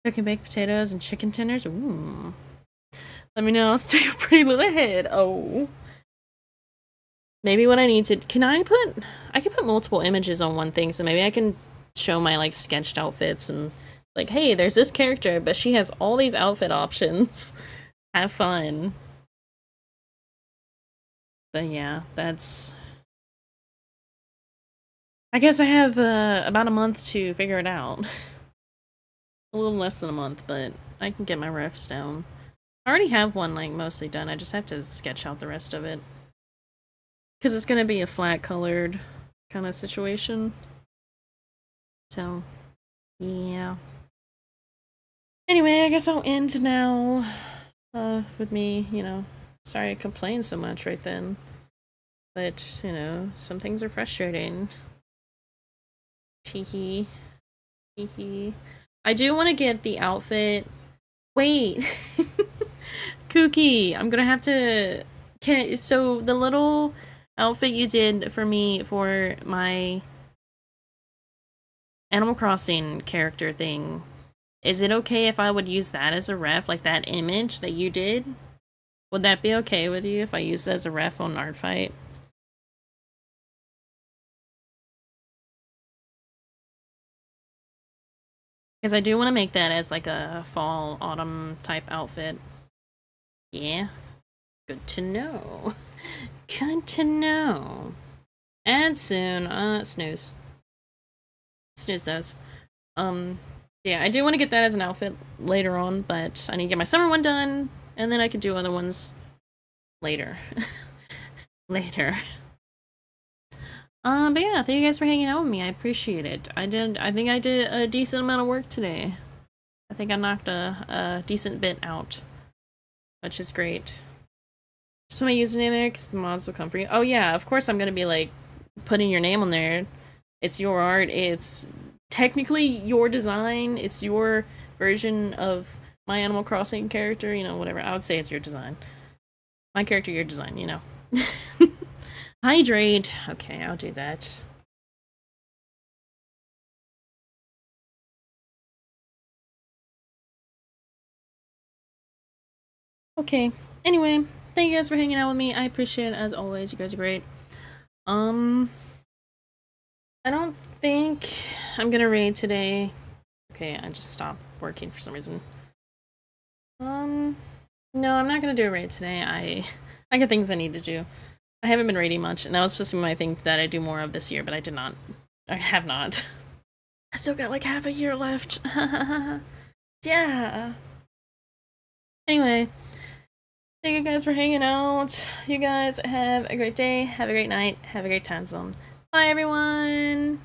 Cooking baked potatoes and chicken tenders. Ooh. Let me know. I'll stick a pretty little head. Oh. Maybe what I need to I can put multiple images on one thing, so maybe I can show my like sketched outfits and like, hey, there's this character, but she has all these outfit options. Have fun. But yeah, that's... I guess I have about a month to figure it out. A little less than a month, but I can get my refs down. I already have one like mostly done, I just have to sketch out the rest of it. Because it's gonna be a flat colored kind of situation. So, yeah. Anyway, I guess I'll end now. With me, you know, sorry I complained so much right then. But, you know, some things are frustrating. Teehee. Teehee. I do want to get the outfit. Wait! Kooky! I'm gonna have to. So, the little outfit you did for me for my Animal Crossing character thing, is it okay if I would use that as a ref, like that image that you did? Would that be okay with you if I used it as a ref on Ardfight? Because I do want to make that as like a fall, autumn type outfit. Yeah. Good to know. Good to know. And soon. Snooze. Snooze those. Yeah, I do want to get that as an outfit later on, but I need to get my summer one done, and then I can do other ones later. Later. But yeah, thank you guys for hanging out with me. I appreciate it. I think I did a decent amount of work today. I think I knocked a decent bit out, which is great. Just put my username there because the mods will come for you. Oh yeah, of course I'm gonna be like putting your name on there. It's your art. It's technically your design. It's your version of my Animal Crossing character. You know, whatever. I would say it's your design. My character, your design. You know. Hydrate. Okay, I'll do that. Okay. Anyway, thank you guys for hanging out with me. I appreciate it as always. You guys are great. I don't think I'm gonna raid today. Okay, I just stopped working for some reason. No, I'm not gonna do a raid today. I got things I need to do. I haven't been raiding much, and that was supposed to be my thing that I do more of this year, but I did not. I have not. I still got like half a year left. Yeah. Anyway, thank you guys for hanging out. You guys have a great day, have a great night, have a great time zone. Bye, everyone!